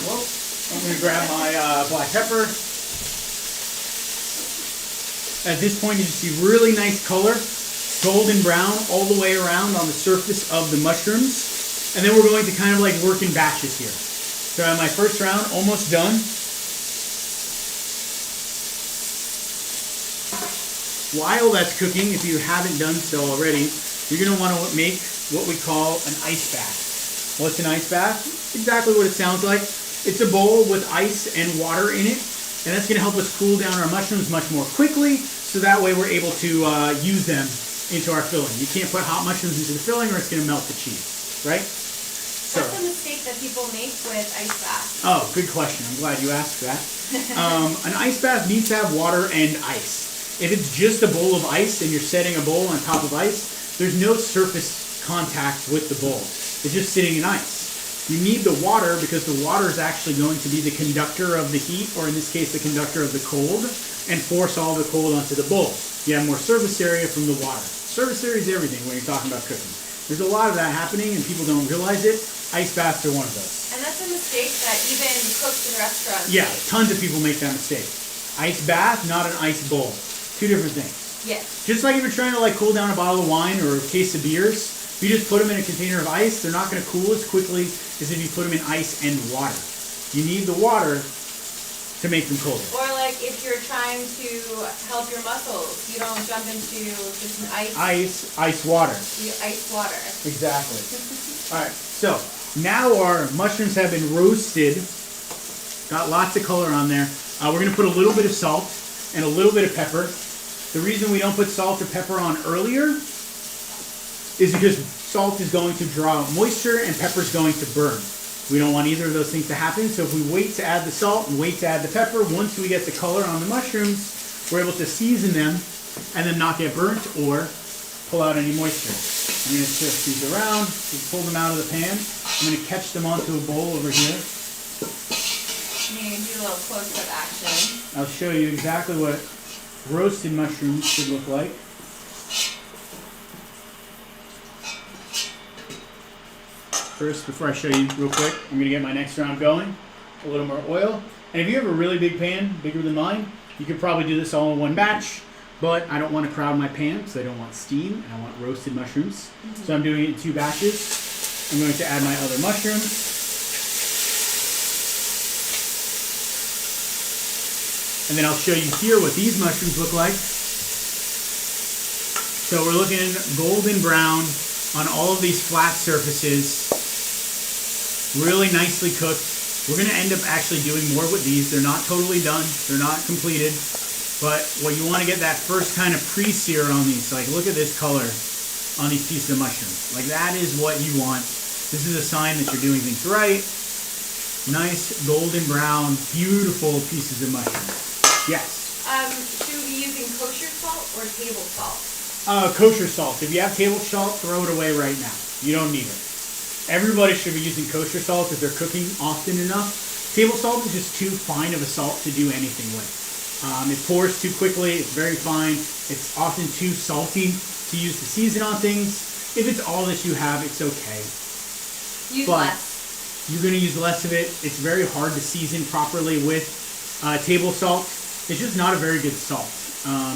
Whoa. I'm going to grab my black pepper. At this point, you can see really nice color, golden brown all the way around on the surface of the mushrooms. And then we're going to kind of like work in batches here. So I have my first round almost done. While that's cooking, if you haven't done so already, you're going to want to make what we call an ice bath. What's an ice bath? Exactly what it sounds like. It's a bowl with ice and water in it, and that's going to help us cool down our mushrooms much more quickly, so that way we're able to use them into our filling. You can't put hot mushrooms into the filling or it's going to melt the cheese, right? So, that's a mistake that people make with ice baths. Oh, good question. I'm glad you asked that. An ice bath needs to have water and ice. If it's just a bowl of ice and you're setting a bowl on top of ice, there's no surface contact with the bowl. It's just sitting in ice. You need the water because the water is actually going to be the conductor of the heat, or in this case, the conductor of the cold, and force all the cold onto the bowl. You have more surface area from the water. Surface area is everything when you're talking about cooking. There's a lot of that happening and people don't realize it. Ice baths are one of those. And that's a mistake that even cooks in restaurants Yeah, make. tons of people make that mistake. Ice bath, not an ice bowl. Two different things. Yes. Just like if you're trying to like cool down a bottle of wine or a case of beers, if you just put them in a container of ice, they're not going to cool as quickly as if you put them in ice and water. You need the water to make them colder. Or like if you're trying to help your muscles, you don't jump into just an Ice water. ice water. Exactly. All right, so now our mushrooms have been roasted. Got lots of color on there. We're going to put a little bit of salt and a little bit of pepper. The reason we don't put salt or pepper on earlier is because salt is going to draw out moisture and pepper is going to burn. We don't want either of those things to happen, so if we wait to add the salt and wait to add the pepper, once we get the color on the mushrooms, we're able to season them and then not get burnt or pull out any moisture. I'm going to shift these around, pull them out of the pan. I'm going to catch them onto a bowl over here. You can do a little close-up action. I'll show you exactly what roasted mushrooms should look like. First, before I show you real quick, I'm going to get my next round going. A little more oil. And if you have a really big pan, bigger than mine, you could probably do this all in one batch. But I don't want to crowd my pan because I don't want steam and I want roasted mushrooms. Mm-hmm. So I'm doing it in two batches. I'm going to add my other mushrooms. And then I'll show you here what these mushrooms look like. So we're looking golden brown on all of these flat surfaces. Really nicely cooked. We're going to end up actually doing more with these. They're not totally done. They're not completed. But what you want to get that first kind of pre-sear on these. Like, look at this color on these pieces of mushrooms. Like, that is what you want. This is a sign that you're doing things right. Nice golden brown, beautiful pieces of mushrooms. Yes. Should we be using kosher salt or table salt? Kosher salt. If you have table salt, throw it away right now. You don't need it. Everybody should be using kosher salt if they're cooking often enough. Table salt is just too fine of a salt to do anything with. It pours too quickly. It's very fine. It's often too salty to use to season on things. If it's all that you have, it's okay. Use less. You're going to use less of it. It's very hard to season properly with table salt. It's just not a very good salt.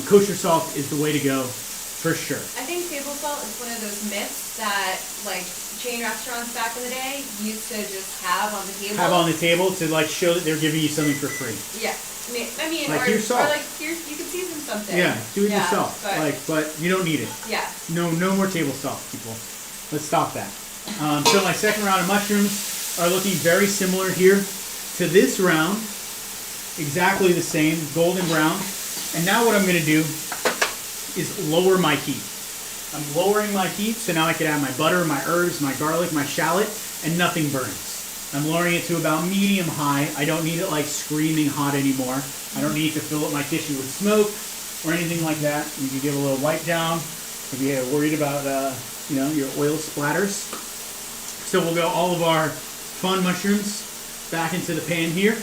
Kosher salt is the way to go, for sure. I think table salt is one of those myths that, like, chain restaurants back in the day used to just have on the table. Have on the table to, like, show that they're giving you something for free. Yeah. I mean, like, or, here's salt. Or like, you can season something. Yeah, do it yourself. But you don't need it. Yeah. No more table salt, people. Let's stop that. So my second round of mushrooms are looking very similar here to this round. Exactly the same, golden brown. And now what I'm going to do is lower my heat. I'm lowering my heat, so now I can add my butter, my herbs, my garlic, my shallot, and nothing burns. I'm lowering it to about medium high. I don't need it like screaming hot anymore. I don't need to fill up my kitchen with smoke or anything like that. You can give a little wipe down if you're worried about your oil splatters. So we'll go all of our fun mushrooms back into the pan here.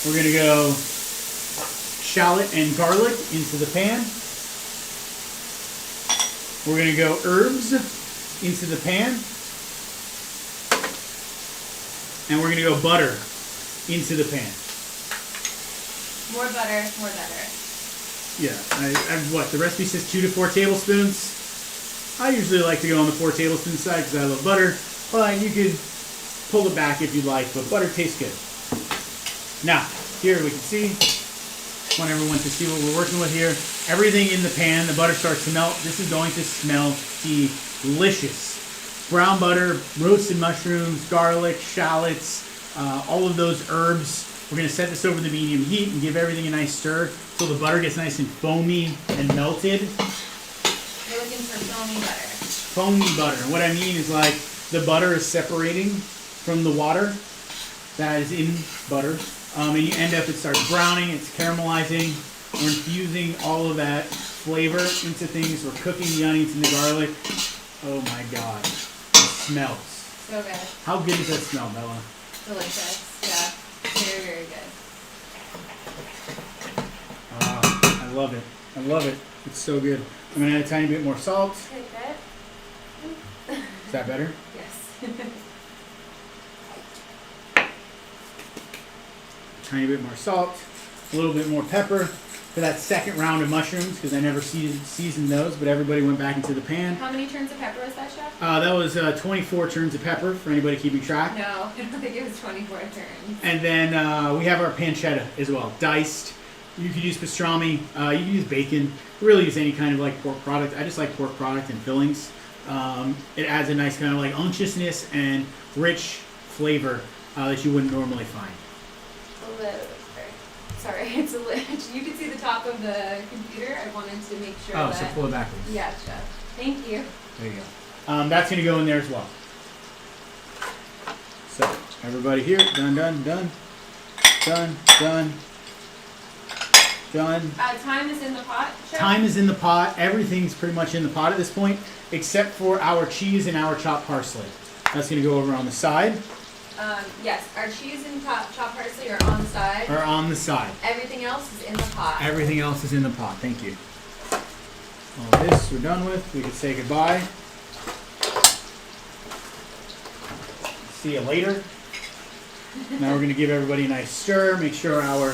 We're going to go shallot and garlic into the pan. We're going to go herbs into the pan. And we're going to go butter into the pan. More butter, more better. Yeah, the recipe says 2 to 4 tablespoons. I usually like to go on the 4 tablespoon side because I love butter. But you could pull it back if you'd like, but butter tastes good. Now, here we can see, I want everyone to see what we're working with here. Everything in the pan, the butter starts to melt. This is going to smell delicious. Brown butter, roasted mushrooms, garlic, shallots, all of those herbs. We're going to set this over the medium heat and give everything a nice stir so the butter gets nice and foamy and melted. You're looking for foamy butter. Foamy butter. And what I mean is, like, the butter is separating from the water that is in butter. And you end up, it starts browning, it's caramelizing. We're infusing all of that flavor into things. We're cooking the onions and the garlic. Oh my God. It smells. So good. How good does that smell, Bella? Delicious. Yeah. Very, very good. I love it. I love it. It's so good. I'm going to add a tiny bit more salt. Take that. Is that better? Yes. Tiny bit more salt, a little bit more pepper for that second round of mushrooms because I never seasoned those, but everybody went back into the pan. How many turns of pepper was that, Chef? That was 24 turns of pepper for anybody keeping track. No, I don't think it was 24 turns. And then we have our pancetta as well, diced. You could use pastrami, you can use bacon, really use any kind of like pork product. I just like pork product and fillings. It adds a nice kind of like unctuousness and rich flavor that you wouldn't normally find. Sorry, it's a lid. You can see the top of the computer. I wanted to make sure that... so pull it backwards. Yeah, Chef. Thank you. There you go. That's going to go in there as well. So, everybody here, done. Thyme is in the pot, Chef? Thyme is in the pot. Everything's pretty much in the pot at this point, except for our cheese and our chopped parsley. That's going to go over on the side. Yes, our cheese and chopped parsley are on the side. Are on the side. Everything else is in the pot. Everything else is in the pot. Thank you. All this we're done with. We can say goodbye. See you later. Now we're going to give everybody a nice stir. Make sure our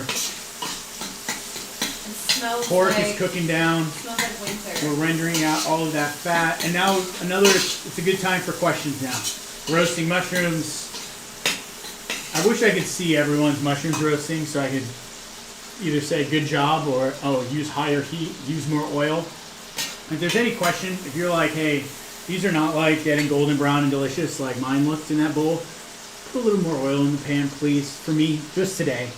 pork is cooking down. It smells like winter. We're rendering out all of that fat. And now it's a good time for questions now. Roasting mushrooms. I wish I could see everyone's mushrooms roasting so I could either say good job or, use higher heat, use more oil. If there's any question, if you're like, hey, these are not like getting golden brown and delicious like mine looked in that bowl, put a little more oil in the pan, please, for me, just today.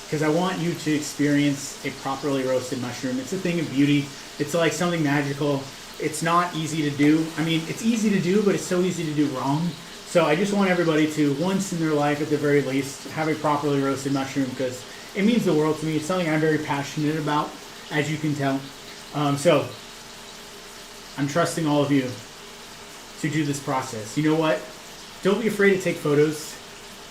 because I want you to experience a properly roasted mushroom. It's a thing of beauty. It's like something magical. It's not easy to do. I mean, it's easy to do, but it's so easy to do wrong. So I just want everybody to, once in their life at the very least, have a properly roasted mushroom, because it means the world to me. It's something I'm very passionate about, as you can tell. So I'm trusting all of you to do this process. You know what? Don't be afraid to take photos,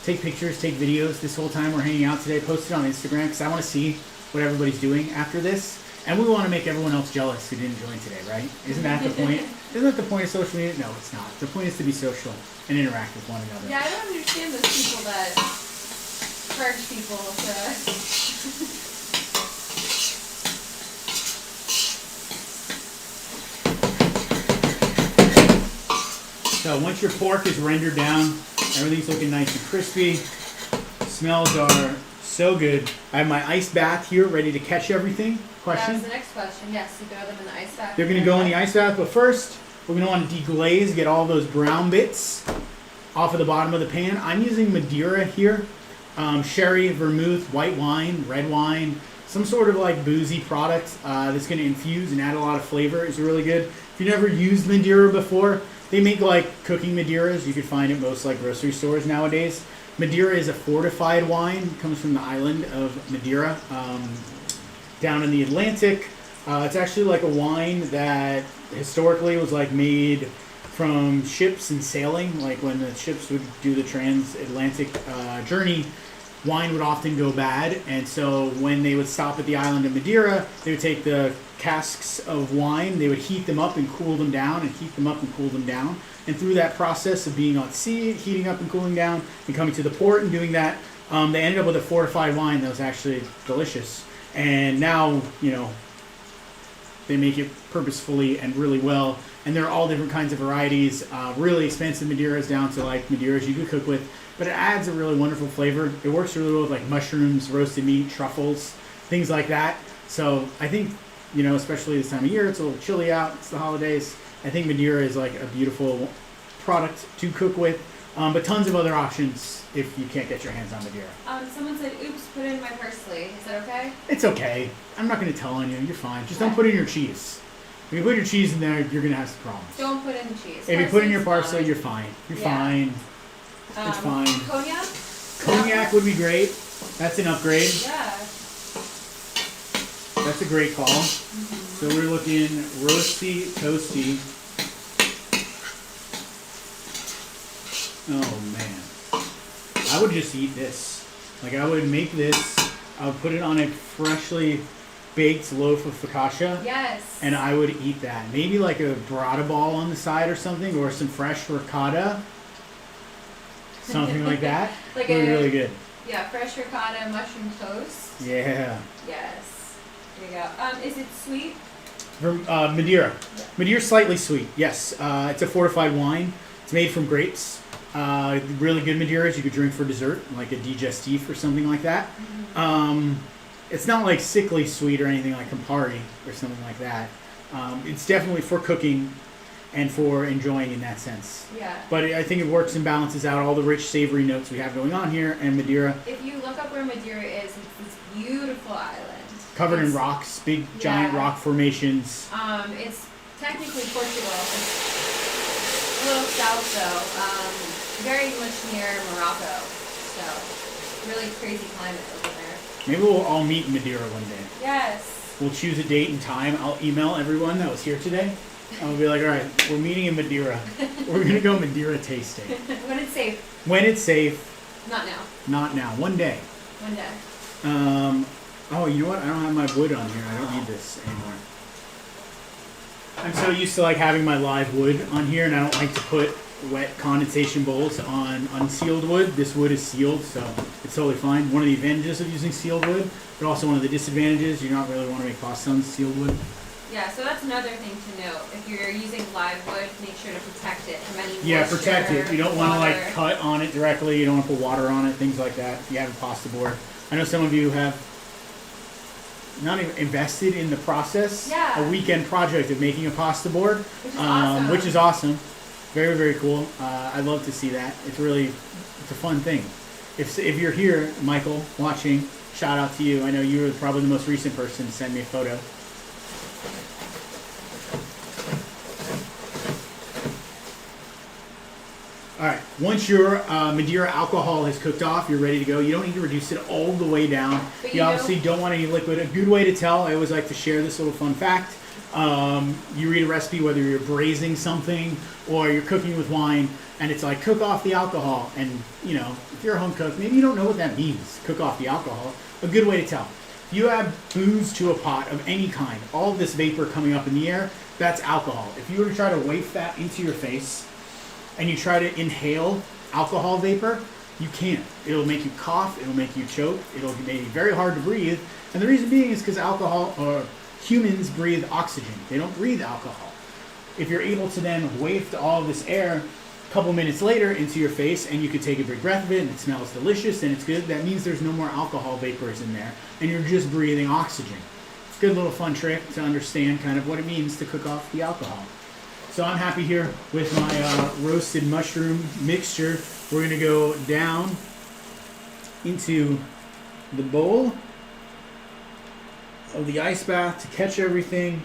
take pictures, take videos. This whole time we're hanging out today, post it on Instagram, because I want to see what everybody's doing after this. And we want to make everyone else jealous who didn't join today, right? Isn't that the point? Isn't that the point of social media? No, it's not. The point is to be social and interact with one another. Yeah, I don't understand those people that charge people to. So once your pork is rendered down, everything's looking nice and crispy. Smells are so good. I have my ice bath here ready to catch everything. Question? That was the next question. Yes, you throw them in the ice bath. They're going to go in the ice bath, but first we're going to want to deglaze, get all those brown bits off of the bottom of the pan. I'm using Madeira here. Sherry, vermouth, white wine, red wine, some sort of like boozy product that's going to infuse and add a lot of flavor. It's really good. If you've never used Madeira before, they make like cooking Madeiras. You can find it most like grocery stores nowadays. Madeira is a fortified wine. It comes from the island of Madeira, down in the Atlantic. It's actually like a wine that historically was like made from ships and sailing. Like when the ships would do the transatlantic journey, wine would often go bad. And so when they would stop at the island of Madeira, they would take the casks of wine, they would heat them up and cool them down, and heat them up and cool them down. And through that process of being on sea, heating up and cooling down, and coming to the port and doing that, they ended up with a fortified wine that was actually delicious. And now, you know, they make it purposefully and really well. And there are all different kinds of varieties. Really expensive Madeiras down to like Madeiras you could cook with. But it adds a really wonderful flavor. It works really well with like mushrooms, roasted meat, truffles, things like that. So I think, you know, especially this time of year, it's a little chilly out. It's the holidays. I think Madeira is like a beautiful product to cook with. But tons of other options if you can't get your hands on Madeira. Someone said, oops, put it in my parsley. Is that okay? It's okay. I'm not going to tell on you. You're fine. Just don't put in your cheese. If you put your cheese in there, you're going to have some problems. Don't put in the cheese. If you put in your parsley, you're fine. You're fine. It's fine. Cognac? Cognac would be great. That's an upgrade. Yeah. That's a great call. So we're looking roasty, toasty. Oh man. I would just eat this. Like I would make this, I would put it on a freshly baked loaf of focaccia. Yes. And I would eat that. Maybe like a burrata ball on the side or something, or some fresh ricotta. Something like that. Like would be really good. Yeah, fresh ricotta, mushroom toast. Yeah. Yes. There you go. Is it sweet? Madeira. Yeah. Madeira's slightly sweet, yes. It's a fortified wine. It's made from grapes. Really good Madeiras you could drink for dessert, like a digestif or something like that. Mm-hmm. It's not like sickly sweet or anything like Campari or something like that. It's definitely for cooking and for enjoying in that sense. Yeah. But I think it works and balances out all the rich, savory notes we have going on here, and Madeira. If you look up where Madeira is, it's this beautiful island. Covered in rocks, big, giant rock formations. It's technically Portugal. It's a little south, though. Very much near Morocco. So, really crazy climate over there. Maybe we'll all meet in Madeira one day. Yes. We'll choose a date and time. I'll email everyone that was here today. I'll be like, all right, we're meeting in Madeira. We're going to go Madeira tasting. When it's safe. When it's safe. Not now. Not now. One day. One day. Oh, you know what? I don't have my wood on here. I don't need this anymore. I'm so used to like having my live wood on here, and I don't like to put wet condensation bowls on unsealed wood. This wood is sealed, so it's totally fine. One of the advantages of using sealed wood, but also one of the disadvantages, you don't really want to make pasta on sealed wood. Yeah, so that's another thing to note. If you're using live wood, make sure to protect it from any moisture. Yeah, protect it. You don't want to water. like cut on it directly. You don't want to put water on it, things like that. If you have a pasta board. I know some of you have not even invested in the process. Yeah. A weekend project of making a pasta board. Which is awesome. Which is awesome. Very, very cool. I love to see that. It's a fun thing. If you're here, Michael, watching, shout out to you. I know you were probably the most recent person to send me a photo. All right, once your Madeira alcohol has cooked off, you're ready to go. You don't need to reduce it all the way down. But you obviously don't want any liquid. A good way to tell, I always like to share this little fun fact. You read a recipe, whether you're braising something or you're cooking with wine, and it's like cook off the alcohol. And you know, if you're a home cook, maybe you don't know what that means, cook off the alcohol. A good way to tell. You add booze to a pot of any kind, all of this vapor coming up in the air, that's alcohol. If you were to try to waft that into your face, and you try to inhale alcohol vapor, you can't. It'll make you cough, it'll make you choke, it'll make it very hard to breathe. And the reason being is because alcohol, or humans breathe oxygen. They don't breathe alcohol. If you're able to then waft all of this air a couple minutes later into your face, and you could take a big breath of it, and it smells delicious, and it's good, that means there's no more alcohol vapors in there, and you're just breathing oxygen. It's a good little fun trick to understand kind of what it means to cook off the alcohol. So I'm happy here with my roasted mushroom mixture. We're going to go down into the bowl of the ice bath to catch everything.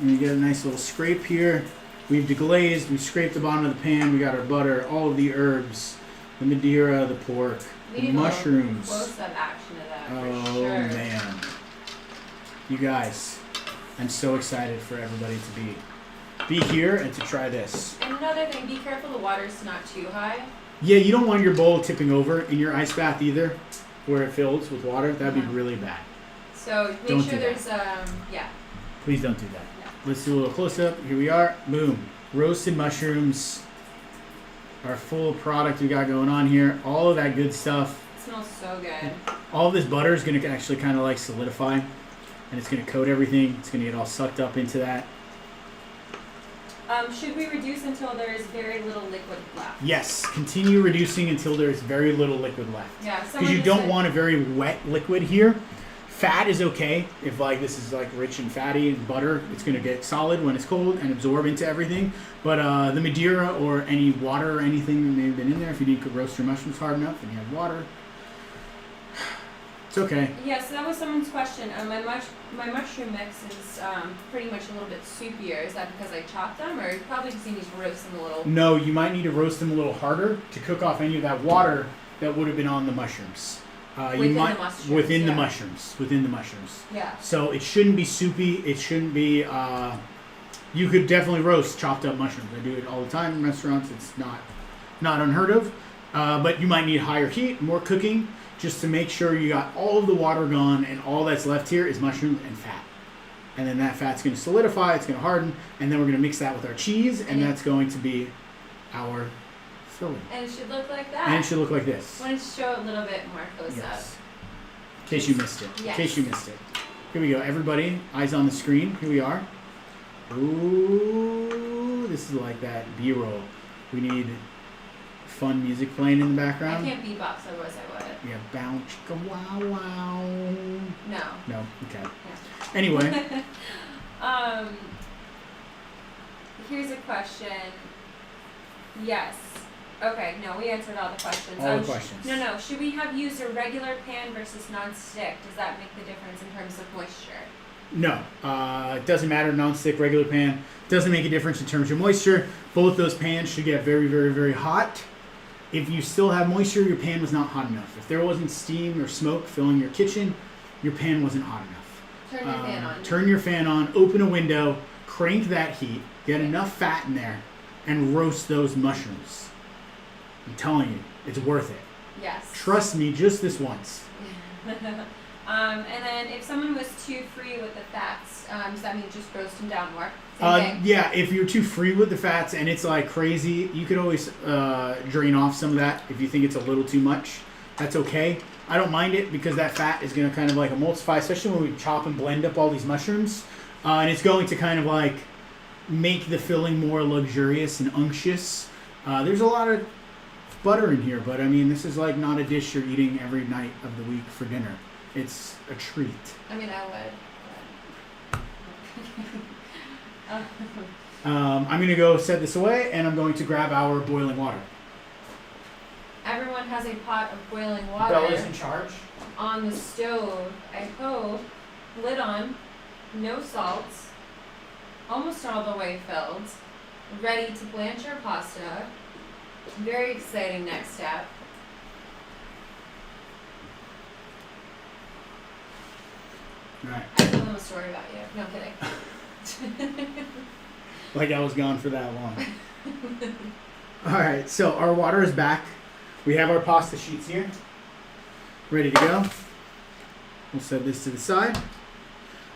And you get a nice little scrape here. We've deglazed, we've scraped the bottom of the pan, we got our butter, all of the herbs, the Madeira, the pork, the mushrooms. Close-up action of that, oh for sure. Man. You guys, I'm so excited for everybody to be here and to try this. And another thing, be careful the water's not too high. Yeah, you don't want your bowl tipping over in your ice bath either, where it fills with water. That'd be really bad. So make Don't sure do that. there's, yeah. Please don't do that. No. Let's do a little close up. Here we are. Boom. Roasted mushrooms. Our full product we got going on here. All of that good stuff. It smells so good. All of this butter is going to actually kind of like solidify, and it's going to coat everything. It's going to get all sucked up into that. Should we reduce until there is very little liquid left? Yes, continue reducing until there's very little liquid left. Yeah, because you don't want a very wet liquid here. Fat is okay if like this is like rich and fatty and butter. It's gonna get solid when it's cold and absorb into everything. But the Madeira or any water or anything that may have been in there, if you didn't cook roast your mushrooms hard enough and you have water, it's okay. Yeah, so that was someone's question. My mushroom mix is pretty much a little bit soupier. Is that because I chopped them, or you probably just need to roast them a little? No, you might need to roast them a little harder to cook off any of that water that would have been on the mushrooms. Within the mushrooms. Yeah. So it shouldn't be soupy. It shouldn't be. You could definitely roast chopped up mushrooms. I do it all the time in restaurants. It's not unheard of. But you might need higher heat, more cooking, just to make sure you got all of the water gone, and all that's left here is mushrooms and fat. And then that fat's going to solidify. It's going to harden, and then we're going to mix that with our cheese, and that's going to be our filling. And it should look like that. And it should look like this. I want to show a little bit more close Yes. up. In case you missed it. Yes. In case you missed it. Here we go. Everybody, eyes on the screen. Here we are. Ooh, this is like that B-roll. We need fun music playing in the background. I can't beatbox, otherwise I would. Yeah, bow, chicka, wow, wow. No. No, okay. Yeah. Anyway. Here's a question. Yes. Okay, no, we answered all the questions. All the questions. No. Should we have used a regular pan versus non-stick? Does that make the difference in terms of moisture? No. It doesn't matter, non-stick, regular pan. Doesn't make a difference in terms of moisture. Both those pans should get very, very, very hot. If you still have moisture, your pan was not hot enough. If there wasn't steam or smoke filling your kitchen, your pan wasn't hot enough. Turn your fan on. Turn your fan on, open a window, crank that heat, get enough fat in there, and roast those mushrooms. I'm telling you, it's worth it. Yes. Trust me, just this once. And then if someone was too free with the fats, does that mean just roast them down more? Yeah, if you're too free with the fats and it's like crazy, you could always drain off some of that if you think it's a little too much. That's okay. I don't mind it because that fat is going to kind of like emulsify, especially when we chop and blend up all these mushrooms. And it's going to kind of like make the filling more luxurious and unctuous. There's a lot of butter in here, but I mean, this is like not a dish you're eating every night of the week for dinner. It's a treat. I mean, I would. I'm going to go set this away, and I'm going to grab our boiling water. Everyone has a pot of boiling water. Bella's in charge. on the stove, I hope, lid on, no salt, almost all the way filled, ready to blanch our pasta. Very exciting next step. All right. I told them a story about you. No, I'm kidding. Like I was gone for that long. All right, so our water is back. We have our pasta sheets here, ready to go. We'll set this to the side.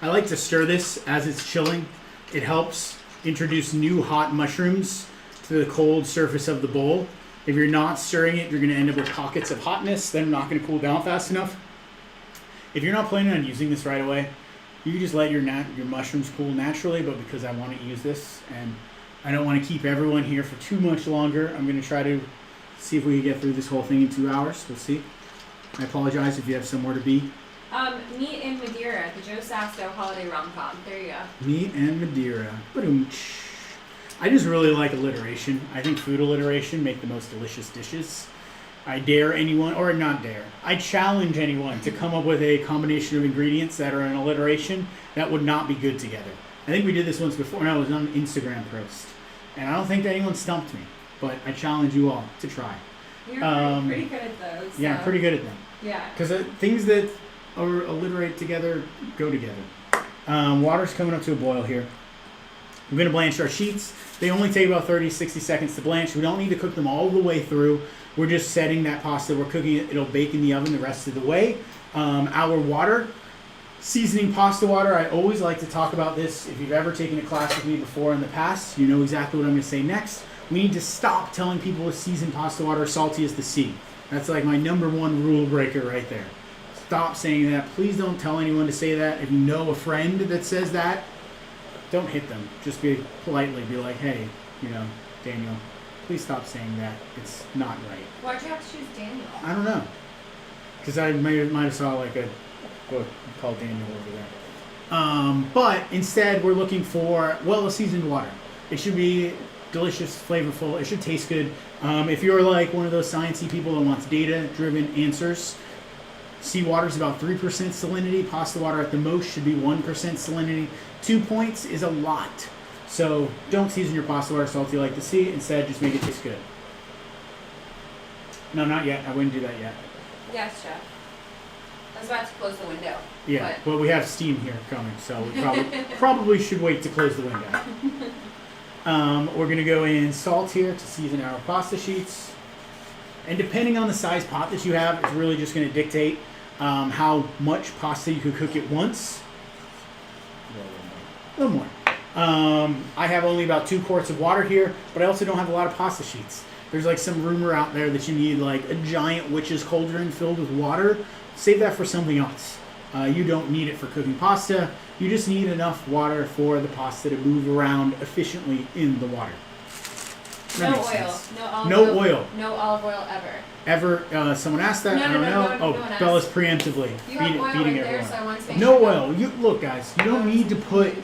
I like to stir this as it's chilling. It helps introduce new hot mushrooms to the cold surface of the bowl. If you're not stirring it, you're going to end up with pockets of hotness that are not going to cool down fast enough. If you're not planning on using this right away, you can just let your mushrooms cool naturally, but because I want to use this and I don't want to keep everyone here for too much longer, I'm going to try to see if we can get through this whole thing in 2 hours. We'll see. I apologize if you have somewhere to be. Meat and Madeira, the Joe Sasto holiday rom-com. There you go. Meat and Madeira. I just really like alliteration. I think food alliteration make the most delicious dishes. I dare anyone, or not dare, I challenge anyone to come up with a combination of ingredients that are an alliteration that would not be good together. I think we did this once before, and I was on an Instagram post. And I don't think anyone stumped me, but I challenge you all to try. You're pretty good at those. Yeah, I'm pretty good at them. Yeah. Because things that are alliterate together go together. Water's coming up to a boil here. We're going to blanch our sheets. They only take about 30-60 seconds to blanch. We don't need to cook them all the way through. We're just setting that pasta. We're cooking it. It'll bake in the oven the rest of the way. Our water, seasoning pasta water, I always like to talk about this. If you've ever taken a class with me before in the past, you know exactly what I'm going to say next. We need to stop telling people to season pasta water salty as the sea. That's like my number one rule breaker right there. Stop saying that. Please don't tell anyone to say that. If you know a friend that says that, don't hit them. Just politely be like, hey, Daniel, please stop saying that. It's not right. Why'd you have to choose Daniel? I don't know. Because I might have saw like a book called Daniel over there. But instead, we're looking for well-seasoned water. It should be delicious, flavorful. It should taste good. If you're like one of those sciencey people that wants data-driven answers, seawater is about 3% salinity. Pasta water at the most should be 1% salinity. 2 points is a lot. So don't season your pasta water salty like the sea. Instead, just make it taste good. No, not yet. I wouldn't do that yet. Yes, Chef. I was about to close the window. Yeah, but we have steam here coming, so we probably should wait to close the window. We're going to go in salt here to season our pasta sheets. And depending on the size pot that you have, it's really just going to dictate how much pasta you could cook at once. A little more. I have only about 2 quarts of water here, but I also don't have a lot of pasta sheets. There's like some rumor out there that you need like a giant witch's cauldron filled with water. Save that for something else. You don't need it for cooking pasta. You just need enough water for the pasta to move around efficiently in the water. No oil. No olive No oil. No olive oil ever. Ever? Someone asked that? No, I don't know. no one asked. Bella's preemptively You have oil beating right there, everyone. so I want to make No sure. oil. Look, guys. You don't need to put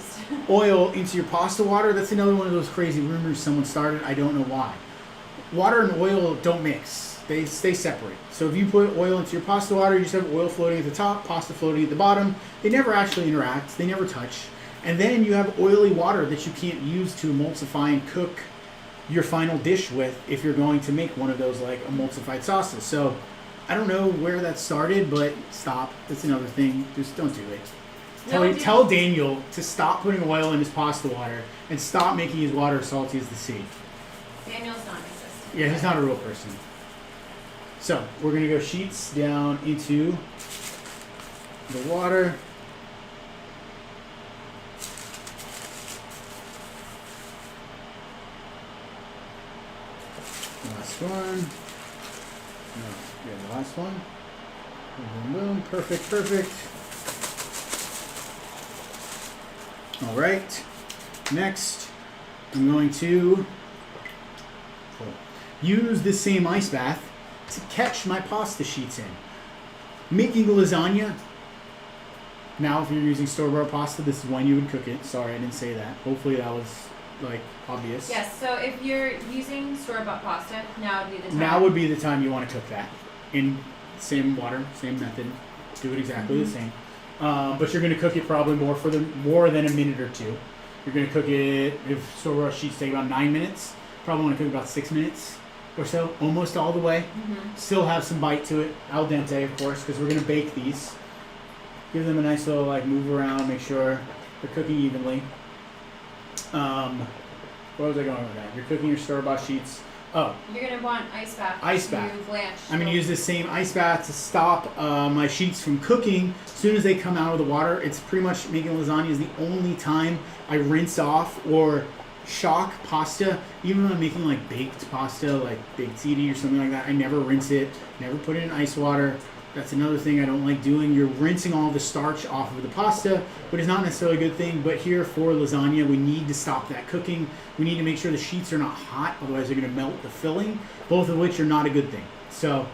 oil into your pasta water. That's another one of those crazy rumors someone started. I don't know why. Water and oil don't mix. They stay separate. So if you put oil into your pasta water, you just have oil floating at the top, pasta floating at the bottom. They never actually interact. They never touch. And then you have oily water that you can't use to emulsify and cook your final dish with if you're going to make one of those like emulsified sauces. So I don't know where that started, but stop. That's another thing. Just don't do it. Tell Daniel to stop putting oil in his pasta water and stop making his water as salty as the sea. Daniel's non-existent. Yeah, he's not a real person. So we're gonna go sheets down into the water. Last one. No, yeah, the last one. Boom, boom, boom. Perfect, perfect. All right. Next, I'm going to use this same ice bath to catch my pasta sheets in. Making lasagna. Now, if you're using store-bought pasta, this is when you would cook it. Sorry, I didn't say that. Hopefully that was like obvious. Yes, so if you're using store-bought pasta, now would be the time. Now would be the time you want to cook that in same water, same method. do it exactly the same. But you're going to cook it probably more than a minute or two. You're going to cook it, if store-bought sheets take about 9 minutes, probably want to cook about 6 minutes or so, almost all the way. Still have some bite to it, al dente of course, because we're going to bake these. Give them a nice little like move around, make sure they're cooking evenly. Where was I going with that? You're cooking your store-bought sheets. Oh. You're going to want ice bath. Ice bath. Blanch. I'm going to use this same ice bath to stop my sheets from cooking. As soon as they come out of the water, it's pretty much making lasagna is the only time I rinse off or shock pasta. Even when I'm making like baked pasta, like baked ziti or something like that, I never rinse it, never put it in ice water. That's another thing I don't like doing. You're rinsing all the starch off of the pasta, but it's not necessarily a good thing. But here for lasagna, we need to stop that cooking. We need to make sure the sheets are not hot, otherwise they're going to melt the filling, both of which are not a good thing. So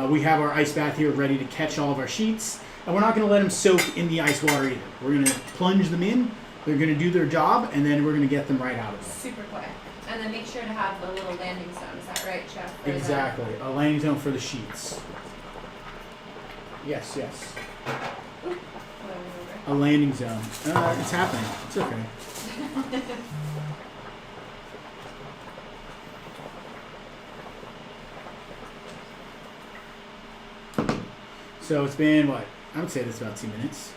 we have our ice bath here ready to catch all of our sheets, and we're not going to let them soak in the ice water either. We're going to plunge them in, they're going to do their job, and then we're going to get them right out of there. Super quick. And then make sure to have the little landing zone, is that right, Chef? Exactly, a landing zone for the sheets. Yes. Ooh, a landing zone. It's happening. It's okay. So it's been what? I would say that's about 2 minutes.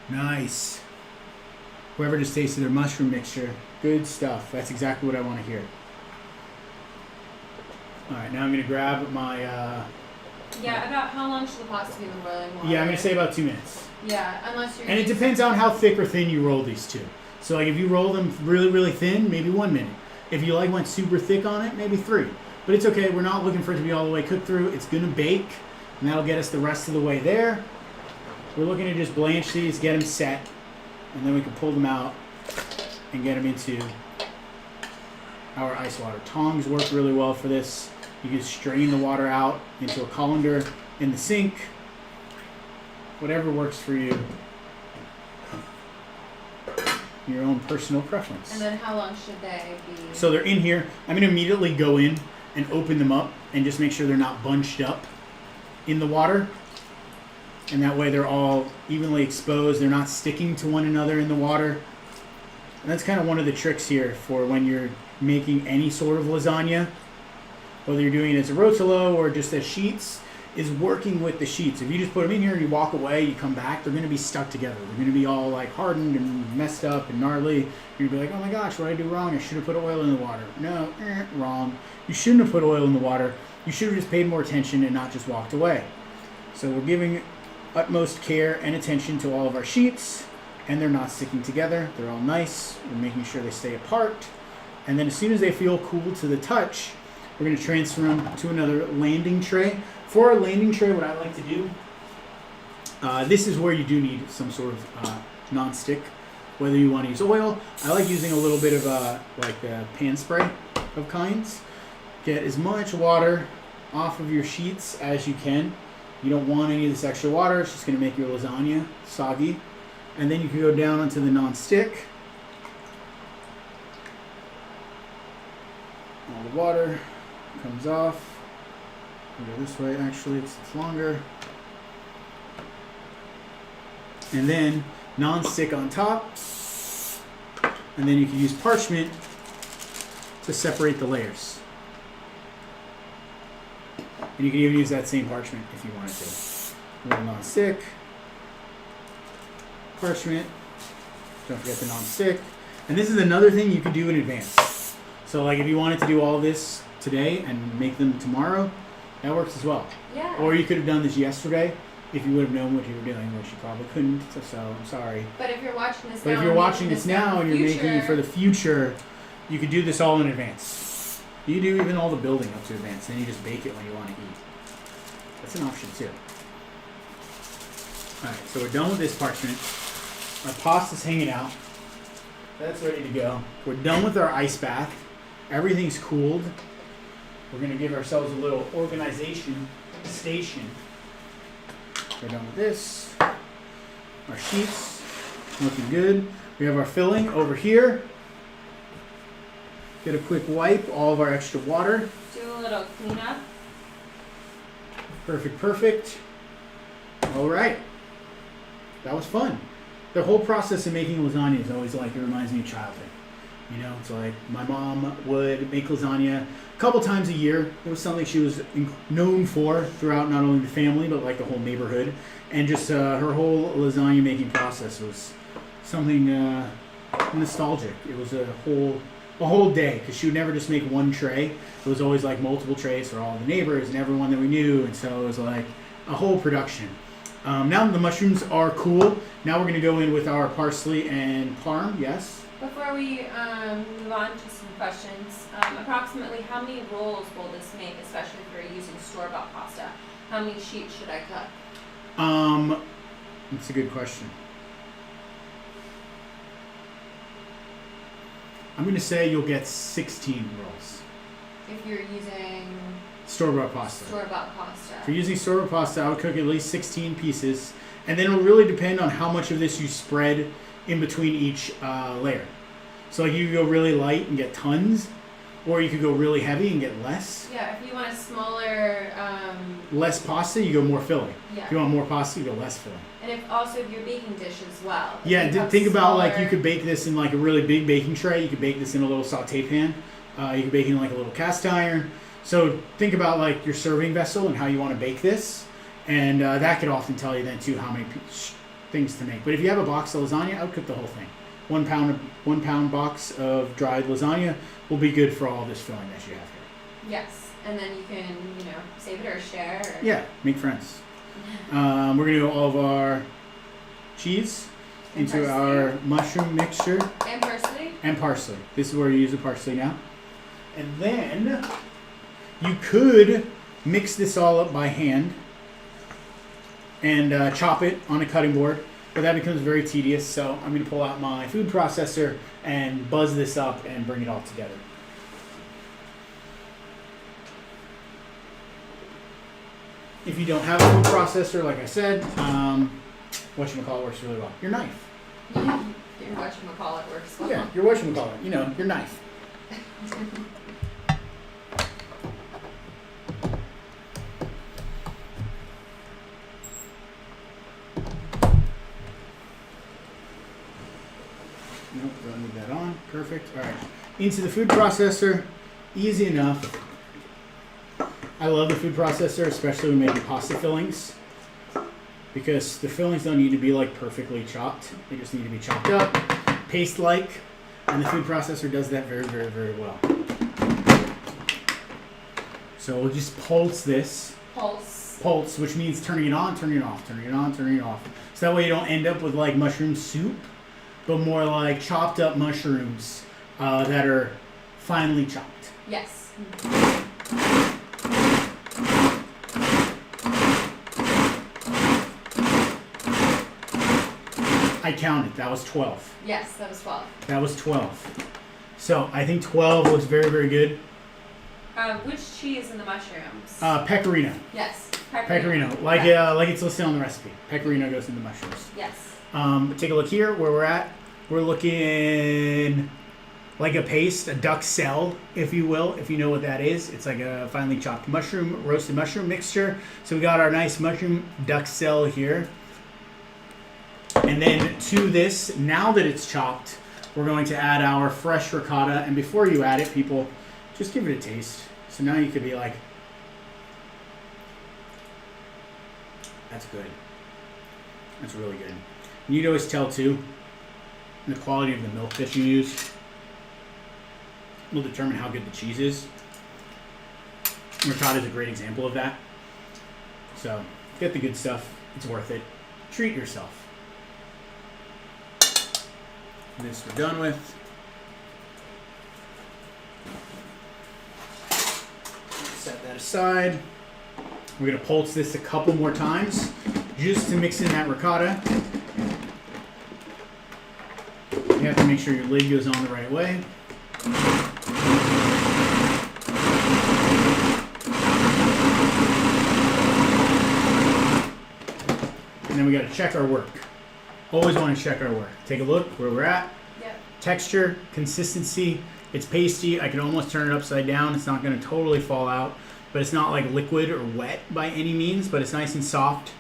Nice. Whoever just tasted their mushroom mixture, good stuff. That's exactly what I want to hear. All right, now I'm going to grab my... Yeah, about how long should the pasta be in the boiling water? Yeah, I'm going to say about 2 minutes. Yeah, unless you're... And it depends on how thick or thin you roll these two. So like if you roll them really, really thin, maybe 1 minute. If you like went super thick on it, maybe 3. But it's okay. We're not looking for it to be all the way cooked through. It's going to bake, and that'll get us the rest of the way there. We're looking to just blanch these, get them set, and then we can pull them out and get them into our ice water. Tongs work really well for this. You can strain the water out into a colander in the sink. Whatever works for you. Your own personal preference. And then how long should they be? So they're in here. I'm going to immediately go in and open them up and just make sure they're not bunched up in the water. And that way they're all evenly exposed. They're not sticking to one another in the water. And that's kind of one of the tricks here for when you're making any sort of lasagna, whether you're doing it as a rotolo or just as sheets, is working with the sheets. If you just put them in here and you walk away, you come back, they're going to be stuck together. They're going to be all like hardened and messed up and gnarly. You're going to be like, oh my gosh, what did I do wrong? I should have put oil in the water. No, wrong. You shouldn't have put oil in the water. You should have just paid more attention and not just walked away. So we're giving utmost care and attention to all of our sheets, and they're not sticking together. They're all nice. We're making sure they stay apart. And then as soon as they feel cool to the touch, we're going to transfer them to another landing tray. For our landing tray, what I like to do, this is where you do need some sort of non-stick, whether you want to use oil. I like using a little bit of like a pan spray of kinds. Get as much water off of your sheets as you can. You don't want any of this extra water. It's just going to make your lasagna soggy. And then you can go down onto the non-stick. All the water comes off. We'll go this way, actually, it's longer. And then non-stick on top. And then you can use parchment to separate the layers. And you can even use that same parchment if you wanted to. A little non-stick. Parchment. Don't forget the non-stick. And this is another thing you could do in advance. So like if you wanted to do all this today and make them tomorrow, that works as well. Yeah. Or you could have done this yesterday if you would have known what you were doing, which you probably couldn't, so I'm sorry. But if you're watching this But now, if you're watching this now and you're making it for the future, you could do this all in advance. You do even all the building up to advance, then you just bake it when you want to eat. That's an option too. Alright, so we're done with this parchment. Our pasta's hanging out. That's ready to go. We're done with our ice bath. Everything's cooled. We're going to give ourselves a little organization station. We're done with this. Our sheets, looking good. We have our filling over here. Get a quick wipe, all of our extra water. Do a little cleanup. Perfect, perfect. All right. That was fun. The whole process of making lasagna is always like, it reminds me of childhood. You know, it's like my mom would make lasagna a couple times a year. It was something she was known for throughout not only the family, but like the whole neighborhood. And just her whole lasagna making process was something nostalgic. It was a whole day, because she would never just make one tray. It was always like multiple trays for all the neighbors and everyone that we knew, and so it was like a whole production. Now that the mushrooms are cool, now we're going to go in with our parsley and parm. Yes? Before we move on to some questions, approximately how many rolls will this make, especially if you're using store-bought pasta? How many sheets should I cut? That's a good question. I'm going to say you'll get 16 rolls. If you're using Store-bought pasta. store-bought pasta. If you're using store-bought pasta, I would cook at least 16 pieces. And then it'll really depend on how much of this you spread in between each layer. So like you could go really light and get tons, or you could go really heavy and get less. Yeah, if you want a smaller... less pasta, you go more filling. Yeah. If you want more pasta, you go less filling. And if also if you're baking dish as well. Yeah, think about like you could bake this in like a really big baking tray. You could bake this in a little saute pan. You could bake it in like a little cast iron. So think about like your serving vessel and how you want to bake this. And that could often tell you then too how many things to make. But if you have a box of lasagna, I would cook the whole thing. 1 pound box of dried lasagna will be good for all this filling that you have here. Yes, and then you can, save it or share. Or... Yeah, make friends. We're going to do all of our cheese into our mushroom mixture. And parsley. And parsley. This is where you use the parsley now. And then you could mix this all up by hand and chop it on a cutting board, but that becomes very tedious, so I'm going to pull out my food processor and buzz this up and bring it all together. If you don't have a food processor, like I said, whatchamacallit works really well. Your knife. Your whatchamacallit works well. Yeah, your whatchamacallit. Your knife. Nope, don't need that on. Perfect. All right. Into the food processor. Easy enough. I love the food processor, especially when making pasta fillings, because the fillings don't need to be like perfectly chopped. They just need to be chopped up, paste-like, and the food processor does that very, very, very well. So we'll just pulse this. Pulse, which means turning it on, turning it off, turning it on, turning it off. So that way you don't end up with like mushroom soup, but more like chopped up mushrooms that are finely chopped. Yes. I counted. That was 12. Yes, that was 12. That was 12. So I think 12 was very, very good. Which cheese in the mushrooms? Pecorino. Yes. Pecorino. Like it's listed on the recipe. Pecorino goes in the mushrooms. Yes. Take a look here where we're at. We're looking like a paste, a duxelle, if you will, if you know what that is. It's like a finely chopped roasted mushroom mixture. So we got our nice mushroom duxelle here. And then to this, now that it's chopped, we're going to add our fresh ricotta. And before you add it, people, just give it a taste. So now you could be like, that's good. That's really good. And you'd always tell too, the quality of the milk that you use will determine how good the cheese is. Ricotta is a great example of that. So get the good stuff. It's worth it. Treat yourself. This we're done with. Set that aside. We're going to pulse this a couple more times just to mix in that ricotta. You have to make sure your lid goes on the right way. And then we got to check our work. Always want to check our work. Take a look where we're at. Yep. Texture, consistency. It's pasty. I can almost turn it upside down. It's not going to totally fall out. but it's not like liquid or wet by any means, but it's nice and soft.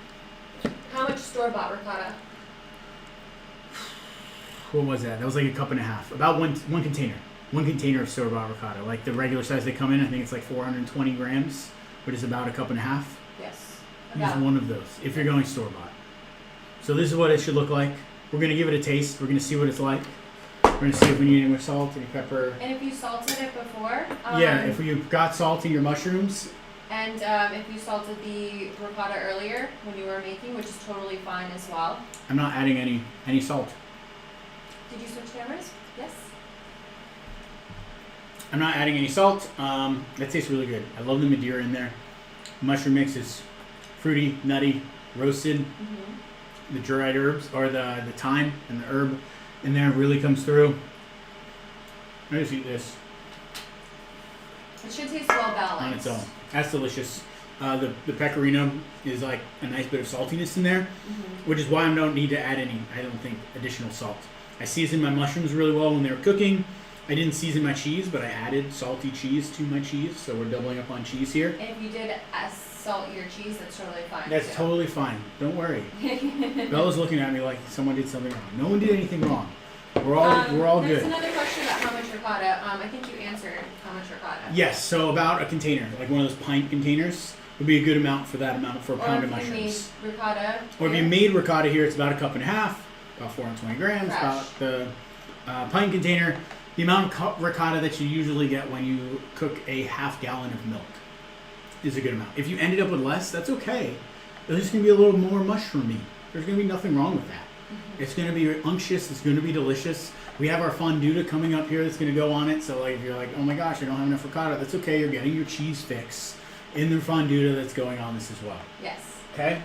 How much store-bought ricotta? What was that? That was like a cup and a half. About one container. One container of store-bought ricotta. Like the regular size they come in, I think it's like 420 grams, which is about a cup and a half. Yes. Use one of those if you're going store-bought. So this is what it should look like. We're going to give it a taste. We're going to see what it's like. We're going to see if we need any more salt, any pepper. And if you salted it before? Yeah, if you got salt in your mushrooms. And if you salted the ricotta earlier when you were making, which is totally fine as well. I'm not adding any salt. Did you switch cameras? Yes. I'm not adding any salt. That tastes really good. I love the Madeira in there. Mushroom mix is fruity, nutty, roasted. Mm-hmm. The dried herbs, or the thyme and the herb in there really comes through. I just eat this It should taste well balanced. on its own. That's delicious. The pecorino is like a nice bit of saltiness in there, which is why I don't need to add any, I don't think, additional salt. I seasoned my mushrooms really well when they were cooking. I didn't season my cheese, but I added salty cheese to my cheese, so we're doubling up on cheese here. And if you did salt your cheese, that's totally fine. That's too. totally fine. Don't worry. Bella's looking at me like someone did something wrong. No one did anything wrong. We're all there's good. Another question about how much ricotta. I think you answered how much ricotta. Yes, so about a container, like one of those pint containers, would be a good amount for that amount for a pound of mushrooms. Or if you made ricotta. Or if you made ricotta here, it's about a cup and a half, about 420 grams, Fresh. about the pint container. The amount of ricotta that you usually get when you cook a half gallon of milk is a good amount. If you ended up with less, that's okay. It's just going to be a little more mushroomy. There's going to be nothing wrong with that. It's going to be unctuous. It's going to be delicious. We have our fondue coming up here that's going to go on it. So like, if you're like, oh my gosh, I don't have enough ricotta, that's okay. You're getting your cheese fix in the fondue that's going on this as well. Yes. Okay?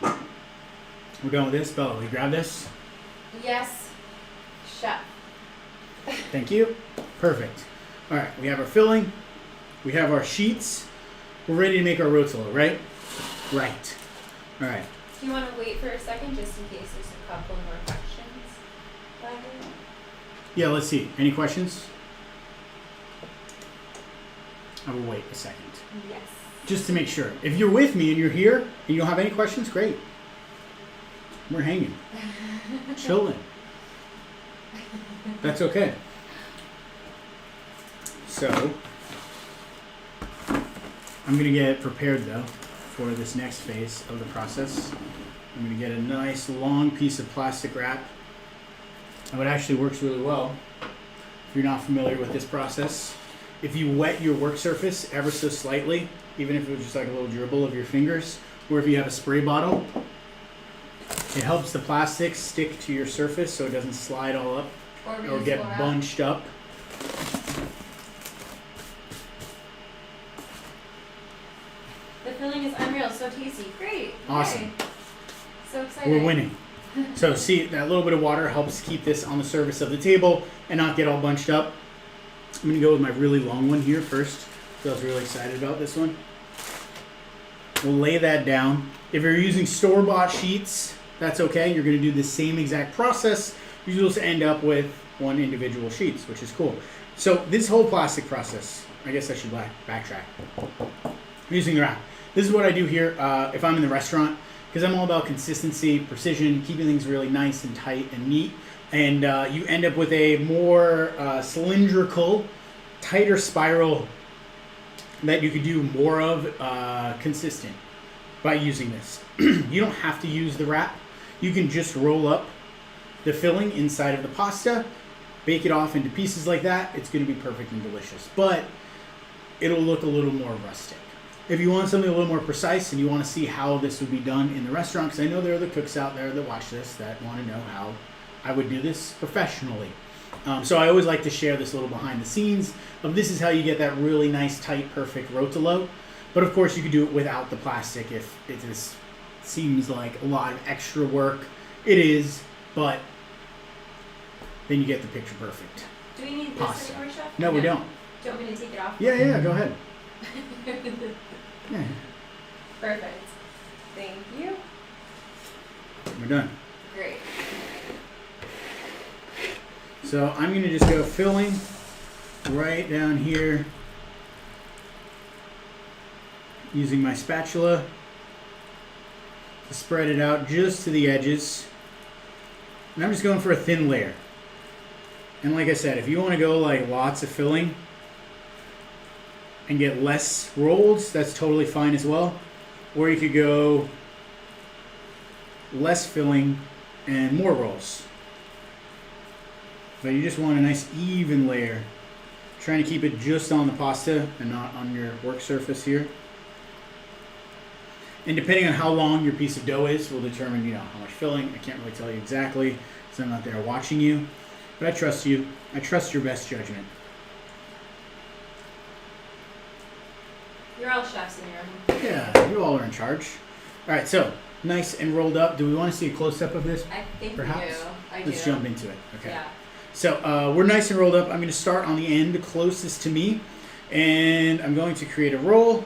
We're done with this. Bella, will you grab this? Yes, chef. Thank you. Perfect. All right, we have our filling. We have our sheets. We're ready to make our rotolo, right? Right. All right. Do you want to wait for a second just in case there's a couple more questions? Yeah, let's see. Any questions? I will wait a second. Yes. Just to make sure. If you're with me and you're here and you don't have any questions, great. We're hanging. Chilling. That's okay. So, I'm going to get prepared though for this next phase of the process. I'm going to get a nice long piece of plastic wrap. And it actually works really well if you're not familiar with this process. If you wet your work surface ever so slightly, even if it was just like a little dribble of your fingers, or if you have a spray bottle, it helps the plastic stick to your surface so it doesn't slide all up or get bunched up. The filling is unreal, so tasty. Great. Awesome. Yay. So excited. We're winning. So see, that little bit of water helps keep this on the surface of the table and not get all bunched up. I'm going to go with my really long one here first. I was really excited about this one. We'll lay that down. If you're using store-bought sheets, that's okay. You're going to do the same exact process. You'll just end up with one individual sheets, which is cool. So this whole plastic process, I guess I should backtrack. I'm using the wrap. This is what I do here if I'm in the restaurant, because I'm all about consistency, precision, keeping things really nice and tight and neat. And you end up with a more cylindrical, tighter spiral that you could do more of consistent by using this. You don't have to use the wrap. You can just roll up the filling inside of the pasta, bake it off into pieces like that. It's going to be perfect and delicious, but it'll look a little more rustic. If you want something a little more precise and you want to see how this would be done in the restaurant, because I know there are the cooks out there that watch this that want to know how I would do this professionally. So I always like to share this little behind the scenes of this is how you get that really nice, tight, perfect rotolo. But of course you could do it without the plastic if it just seems like a lot of extra work. It is, but then you get the picture perfect. Do we need Pasta. this anymore, Chef? No, we don't. Do you want me to take it off? Yeah, go ahead. Yeah, Perfect. Thank you. we're done. Great. So I'm going to just go filling right down here using my spatula to spread it out just to the edges. And I'm just going for a thin layer. And like I said, if you want to go like lots of filling and get less rolls, that's totally fine as well. Or you could go less filling and more rolls. But you just want a nice even layer. Trying to keep it just on the pasta and not on your work surface here. And depending on how long your piece of dough is will determine, you know, how much filling. I can't really tell you exactly because I'm not there watching you. But I trust you. I trust your best judgment. You're all chefs in your own. Yeah, you all are in charge. All right, so nice and rolled up. Do we want to see a close-up of this? I think Perhaps? we do. I Let's do. jump into it. Okay. Yeah. So we're nice and rolled up. I'm going to start on the end closest to me. And I'm going to create a roll.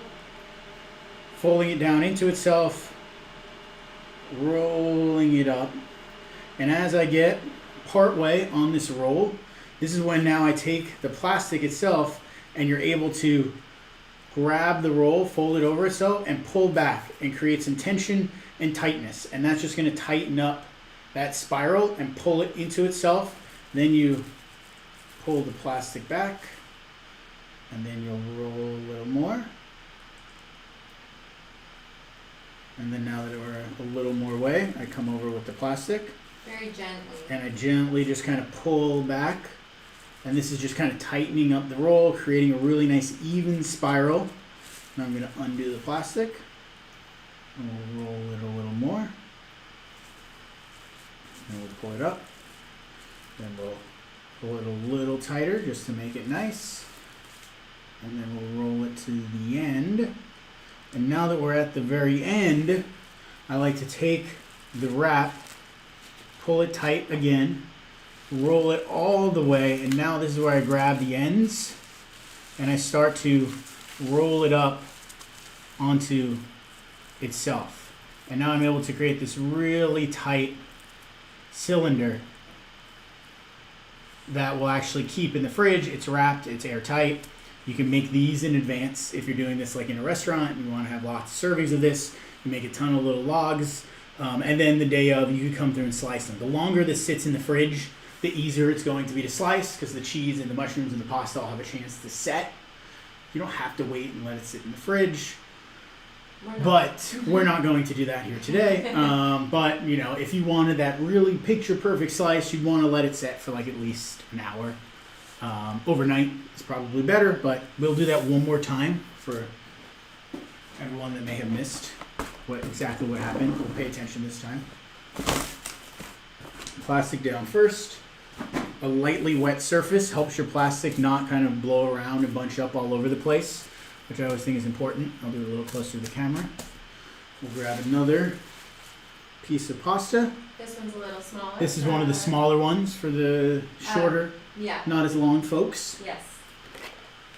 Folding it down into itself. Rolling it up. And as I get part way on this roll, this is when now I take the plastic itself and you're able to grab the roll, fold it over itself, and pull back and create some tension and tightness. And that's just going to tighten up that spiral and pull it into itself. Then you pull the plastic back, and then you'll roll a little more. And then now that we're a little more way, I come over with the plastic. Very gently. And I gently just kind of pull back. And this is just kind of tightening up the roll, creating a really nice even spiral. Now I'm going to undo the plastic. And we'll roll it a little more. And we'll pull it up. Then we'll pull it a little tighter just to make it nice. And then we'll roll it to the end. And now that we're at the very end, I like to take the wrap, pull it tight again, roll it all the way, and now this is where I grab the ends and I start to roll it up onto itself. And now I'm able to create this really tight cylinder that will actually keep in the fridge. It's wrapped, it's airtight. You can make these in advance if you're doing this like in a restaurant. You want to have lots of servings of this. You make a ton of little logs. And then the day of, you can come through and slice them. The longer this sits in the fridge, the easier it's going to be to slice because the cheese and the mushrooms and the pasta all have a chance to set. You don't have to wait and let it sit in the fridge. But we're not going to do that here today. But, you know, if you wanted that really picture-perfect slice, you'd want to let it set for like at least an hour. Overnight is probably better, but we'll do that one more time for everyone that may have missed exactly what happened. We'll pay attention this time. Plastic down first. A lightly wet surface helps your plastic not kind of blow around and bunch up all over the place, which I always think is important. I'll do it a little closer to the camera. We'll grab another piece of pasta. This one's a little smaller. This is one of the smaller ones for the shorter, yeah. not as long folks. Yes.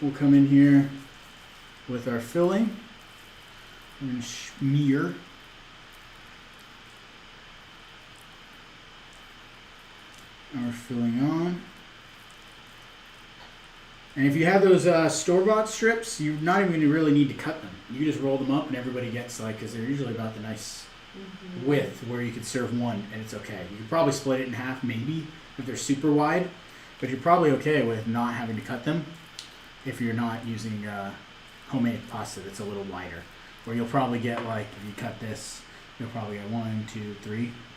We'll come in here with our filling. We're going to smear. Our filling on. And if you have those store-bought strips, you're not even going to really need to cut them. You just roll them up and everybody gets like, because they're usually about the nice width where you could serve one and it's okay. You could probably split it in half maybe if they're super wide, but you're probably okay with not having to cut them if you're not using homemade pasta that's a little wider. Where you'll probably get like, if you cut this, you'll probably get 1, 2,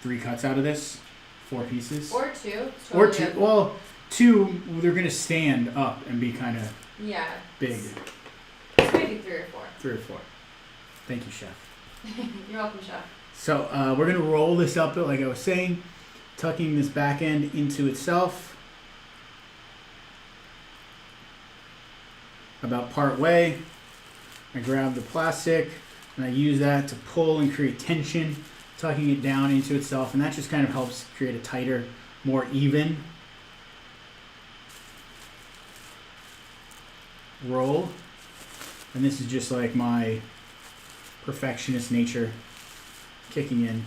3 cuts out of this, 4 pieces. Or 2. Totally Or 2. Well, 2, they're going to stand up and be kind of big. Maybe 3 or 4. 3 or 4. Thank you, Chef. You're welcome, Chef. So we're going to roll this up, like I was saying, tucking this back end into itself. About part way, I grab the plastic and I use that to pull and create tension, tucking it down into itself, and that just kind of helps create a tighter, more even roll. And this is just like my perfectionist nature kicking in,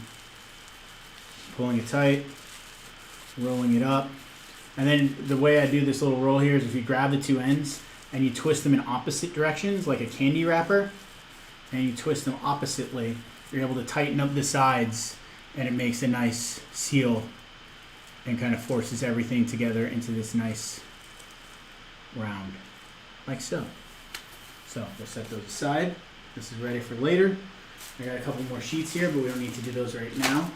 pulling it tight, rolling it up. And then the way I do this little roll here is if you grab the 2 ends and you twist them in opposite directions like a candy wrapper, and you twist them oppositely, you're able to tighten up the sides, and it makes a nice seal and kind of forces everything together into this nice round, like so. So we'll set those aside. This is ready for later. I got a couple more sheets here, but we don't need to do those right now.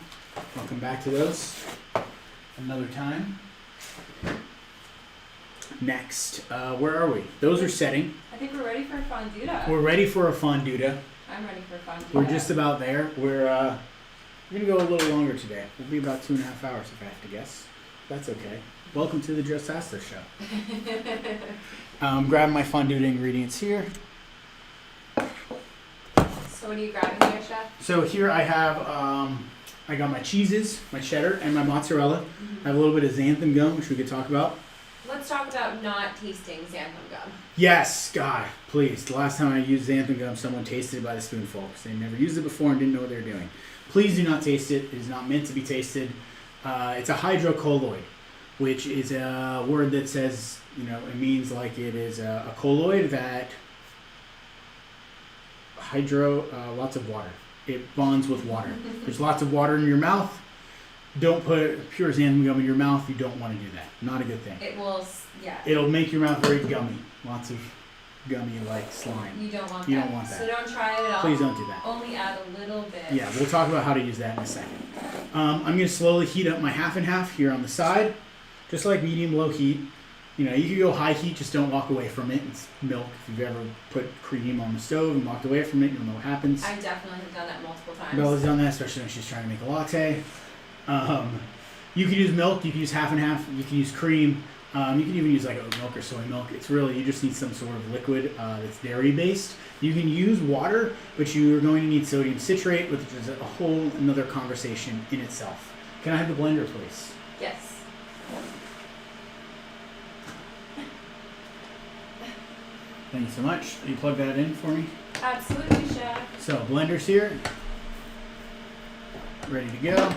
I'll come back to those another time. Next, where are we? Those are setting. I think we're ready for fonduta. We're ready for a fonduta. I'm ready for fonduta. We're just about there. We're gonna go a little longer today. We'll be about 2.5 hours if I have to guess. That's okay. Welcome to the Just Ask This show. Grabbing my fonduta ingredients here. So what are you grabbing here, Chef? So here I have, I got my cheeses, my cheddar, and my mozzarella. I have a little bit of xanthan gum, which we could talk about. Let's talk about not tasting xanthan gum. Yes, God, please. The last time I used xanthan gum, someone tasted it by the spoonful because they never used it before and didn't know what they were doing. Please do not taste it. It is not meant to be tasted. It's a hydrocolloid, which is a word that says, it means like it is a colloid that lots of water. It bonds with water. There's lots of water in your mouth. Don't put pure xanthan gum in your mouth. You don't want to do that. Not a good thing. It will, yeah. It'll make your mouth very gummy. Lots of gummy like slime. You don't want that. You don't want that. So don't try it at all. Please don't do that. Only add a little bit. Yeah, we'll talk about how to use that in a second. I'm going to slowly heat up my half and half here on the side. Just like medium-low heat. You can go high heat, just don't walk away from it. It's milk. If you've ever put cream on the stove and walked away from it, you'll know what happens. I definitely have done that multiple times. Bella's done that, especially when she's trying to make a latte. You can use milk, you can use half and half, you can use cream, you can even use like oat milk or soy milk. It's really, you just need some sort of liquid that's dairy based. You can use water, but you're going to need sodium citrate, which is a whole another conversation in itself. Can I have the blender, please? Yes. Thank you so much. Will you plug that in for me? Absolutely, Chef. So, blender's here. Ready to go.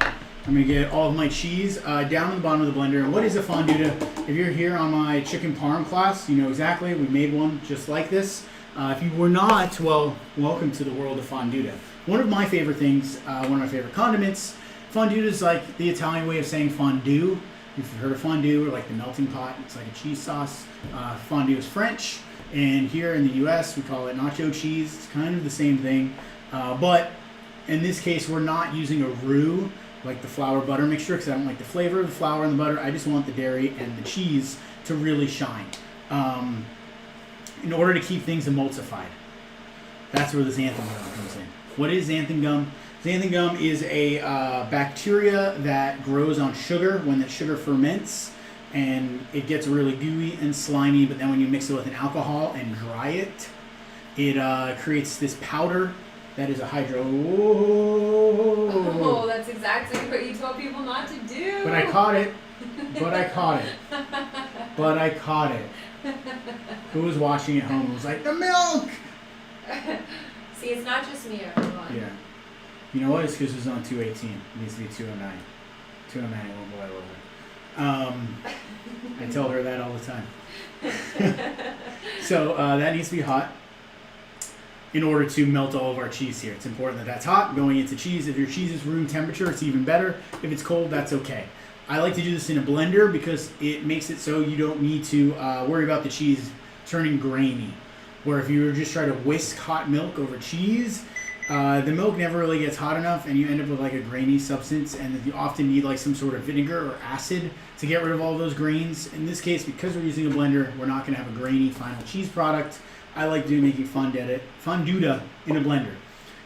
I'm going to get all of my cheese down in the bottom of the blender. And what is a fonduta? If you're here on my chicken parm class, you know exactly. We made one just like this. If you were not, well, welcome to the world of fonduta. One of my favorite things, one of my favorite condiments, fonduta is like the Italian way of saying fondue. If you've heard of fondue, or like the melting pot, it's like a cheese sauce. Fondue is French, and here in the U.S. we call it nacho cheese. It's kind of the same thing, but in this case we're not using a roux like the flour butter mixture because I don't like the flavor of the flour and the butter. I just want the dairy and the cheese to really shine in order to keep things emulsified. That's where the xanthan gum comes in. What is xanthan gum? Xanthan gum is a bacteria that grows on sugar when that sugar ferments, and it gets really gooey and slimy, but then when you mix it with an alcohol and dry it, it creates this powder that is a hydro... Oh, that's exactly what you told people not to do. But I caught it. But I caught it. But I caught it. Who was watching at home and was like, the milk! See, it's not just me, everyone. Yeah. You know what? It's because it was on 218. It needs to be 209. 209 it won't boil over. I tell her that all the time. So that needs to be hot in order to melt all of our cheese here. It's important that that's hot going into cheese. If your cheese is room temperature, it's even better. If it's cold, that's okay. I like to do this in a blender because it makes it so you don't need to worry about the cheese turning grainy. Where if you were just trying to whisk hot milk over cheese, the milk never really gets hot enough and you end up with like a grainy substance, and you often need like some sort of vinegar or acid to get rid of all those grains. In this case, because we're using a blender, we're not going to have a grainy final cheese product. I like making fonduta in a blender.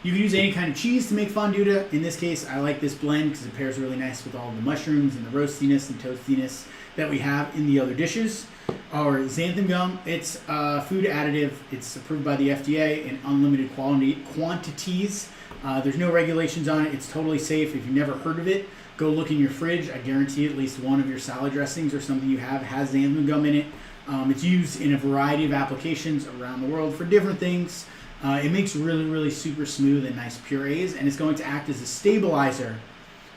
You can use any kind of cheese to make fonduta. In this case, I like this blend because it pairs really nice with all the mushrooms and the roastiness and toastiness that we have in the other dishes. Our xanthan gum, it's a food additive. It's approved by the FDA in unlimited quantities. There's no regulations on it. It's totally safe. If you've never heard of it, go look in your fridge. I guarantee at least one of your salad dressings or something you have has xanthan gum in it. It's used in a variety of applications around the world for different things. It makes really, really super smooth and nice purees, and it's going to act as a stabilizer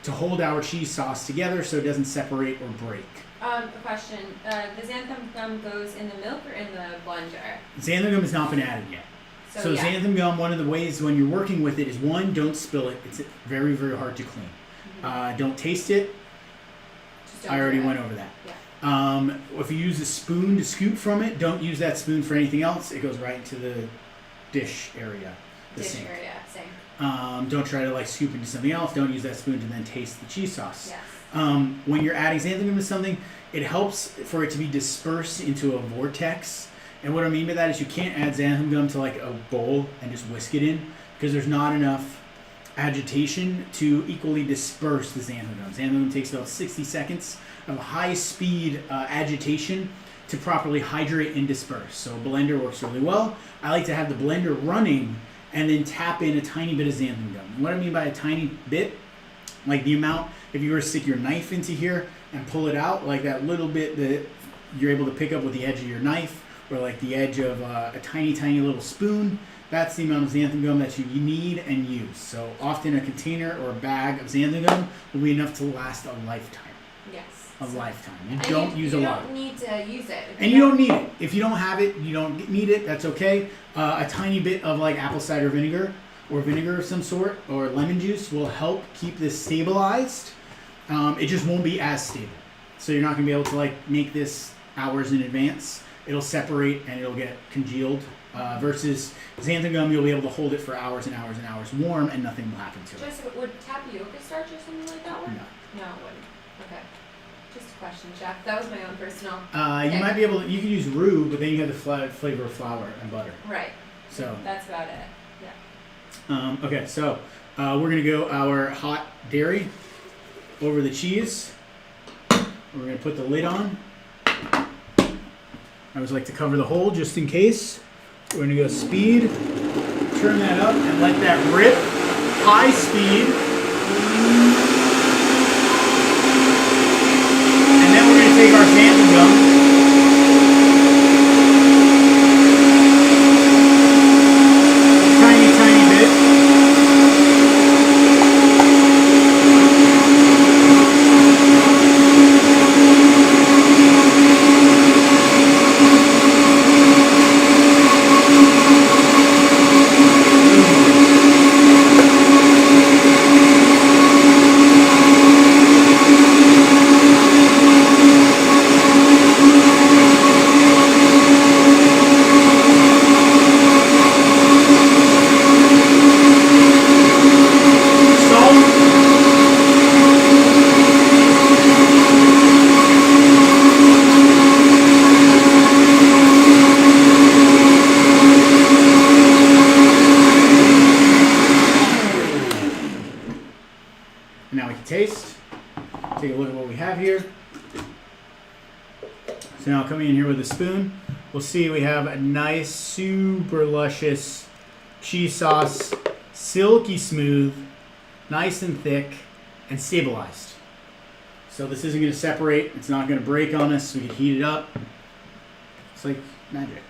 to hold our cheese sauce together so it doesn't separate or break. A question. The xanthan gum goes in the milk or in the blender? Xanthan gum has not been added yet. So yeah. xanthan gum, one of the ways when you're working with it is one, don't spill it. It's very, very hard to clean. Don't taste it. Just don't I already do went it. over that. Yeah. If you use a spoon to scoop from it, don't use that spoon for anything else. It goes right into the dish area, the Dish sink. area, same. Don't try to like scoop into something else. Don't use that spoon to then taste the cheese sauce. Yes. When you're adding xanthan gum to something, it helps for it to be dispersed into a vortex. And what I mean by that is you can't add xanthan gum to like a bowl and just whisk it in because there's not enough agitation to equally disperse the xanthan gum. Xanthan gum takes about 60 seconds of high speed agitation to properly hydrate and disperse. So a blender works really well. I like to have the blender running and then tap in a tiny bit of xanthan gum. What I mean by a tiny bit, like the amount, if you were to stick your knife into here and pull it out, like that little bit that you're able to pick up with the edge of your knife, or like the edge of a tiny, tiny little spoon, that's the amount of xanthan gum that you need and use. So often a container or a bag of xanthan gum will be enough to last a lifetime. Yes. Lifetime. You And don't use a lot. You don't need to use it. And you don't need it. If you don't have it, you don't need it. That's okay. A tiny bit of like apple cider vinegar or vinegar of some sort or lemon juice will help keep this stabilized. It just won't be as stable. So you're not going to be able to like make this hours in advance. It'll separate and it'll get congealed. Versus xanthan gum, you'll be able to hold it for hours and hours and hours warm and nothing will happen to it. Just would tapioca starch or something like that work? No. No, it wouldn't. Okay. Just a question, Chef. That was my own personal. You might be able to, you can use roux, but then you have the flavor of flour and butter. Right. So That's about it. Yeah. okay, so we're gonna go our hot dairy over the cheese. We're gonna put the lid on. I always like to cover the hole just in case. We're gonna go speed, turn that up, and let that rip. High speed. And then we're gonna take our xanthan gum. Tiny bit. Now we can taste. Take a look at what we have here. So now coming in here with a spoon, we'll see we have a nice, super luscious cheese sauce, silky smooth, nice and thick, and stabilized. So this isn't going to separate. It's not going to break on us. We can heat it up. It's like magic.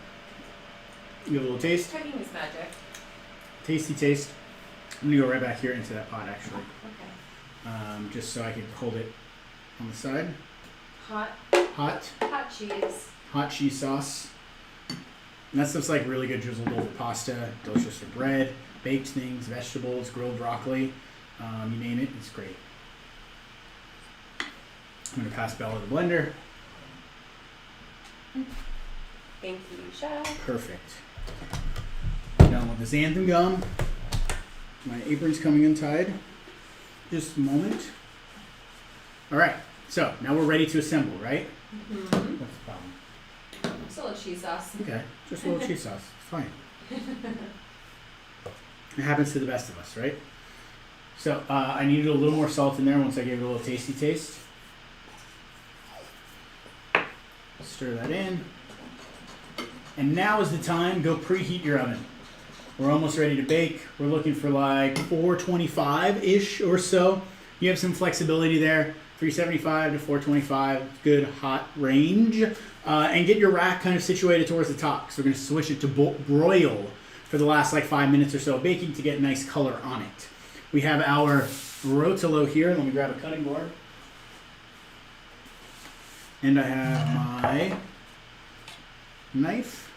Give a little taste. Cooking is magic. Tasty taste. I'm going to go right back here into that pot actually. Okay. Just so I can hold it on the side. Hot cheese. Hot cheese sauce. And that stuff's like really good drizzled over pasta, delicious for bread, baked things, vegetables, grilled broccoli, you name it, it's great. I'm going to pass Bella the blender. Thank you, Chef. Perfect. Done with the xanthan gum. My apron's coming untied. Just a moment. All right, so now we're ready to assemble, right? Mm-hmm. What's the problem? Just a little cheese sauce. Okay, just a little cheese sauce. It's fine. It happens to the best of us, right? So I needed a little more salt in there once I gave it a little tasty taste. Stir that in. And now is the time, go preheat your oven. We're almost ready to bake. We're looking for like 425-ish or so. You have some flexibility there. 375 to 425, good hot range. And get your rack kind of situated towards the top. So we're going to switch it to broil for the last like 5 minutes or so of baking to get nice color on it. We have our Rotolo here. Let me grab a cutting board. And I have my knife.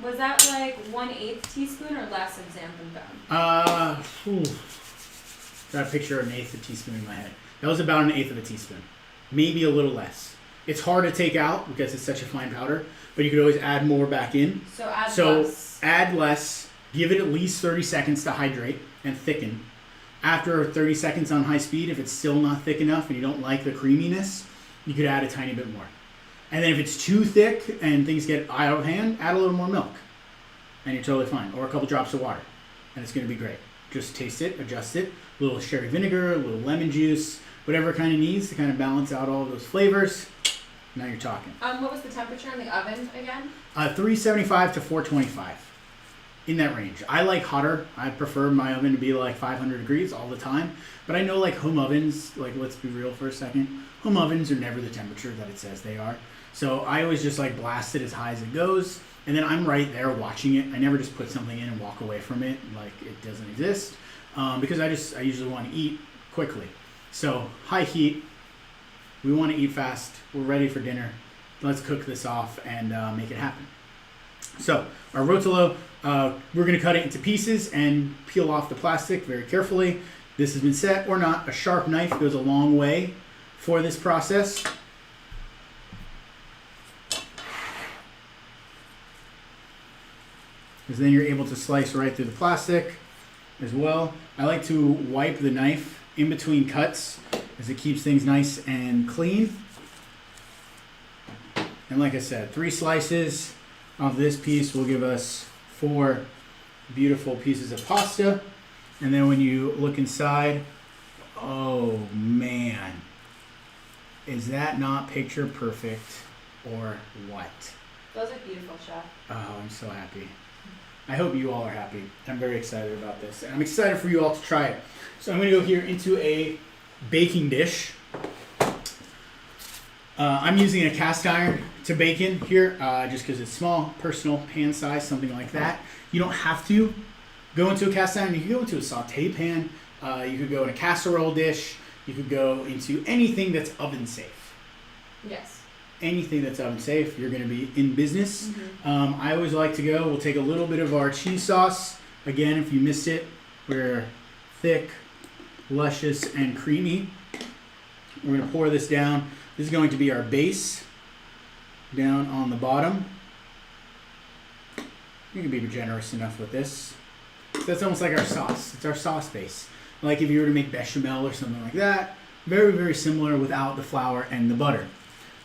Was that like 1/8 teaspoon or less of xanthan gum? Got a picture of an eighth of a teaspoon in my head. That was about an eighth of a teaspoon. Maybe a little less. It's hard to take out because it's such a fine powder, but you could always add more back in. So less. Add less. Give it at least 30 seconds to hydrate and thicken. After 30 seconds on high speed, if it's still not thick enough and you don't like the creaminess, you could add a tiny bit more. And then if it's too thick and things get out of hand, add a little more milk. And you're totally fine. Or a couple drops of water. And it's going to be great. Just taste it, adjust it. A little sherry vinegar, a little lemon juice, whatever it kind of needs to kind of balance out all of those flavors. Now you're talking. What was the temperature in the oven again? 375 to 425. In that range. I like hotter. I prefer my oven to be like 500 degrees all the time. But I know like home ovens, like let's be real for a second, home ovens are never the temperature that it says they are. So I always just like blast it as high as it goes. And then I'm right there watching it. I never just put something in and walk away from it like it doesn't exist. Because I usually want to eat quickly. So high heat. We want to eat fast. We're ready for dinner. Let's cook this off and make it happen. So our Rotolo, we're going to cut it into pieces and peel off the plastic very carefully. This has been set or not. A sharp knife goes a long way for this process. Because then you're able to slice right through the plastic as well. I like to wipe the knife in between cuts as it keeps things nice and clean. And like I said, 3 slices of this piece will give us 4 beautiful pieces of pasta. And then when you look inside, oh man, is that not picture perfect or what? Those are beautiful, Chef. Oh, I'm so happy. I hope you all are happy. I'm very excited about this. And I'm excited for you all to try it. So I'm going to go here into a baking dish. I'm using a cast iron to bake in here just because it's small, personal, pan size, something like that. You don't have to go into a cast iron. You can go into a saute pan. You could go in a casserole dish. You could go into anything that's oven safe. Yes. Anything that's oven safe, you're going to be in business. Mm-hmm. I always like to go, we'll take a little bit of our cheese sauce. Again, if you missed it, we're thick, luscious, and creamy. We're going to pour this down. This is going to be our base down on the bottom. You can be generous enough with this. That's almost like our sauce. It's our sauce base. Like if you were to make bechamel or something like that. Very, very similar without the flour and the butter.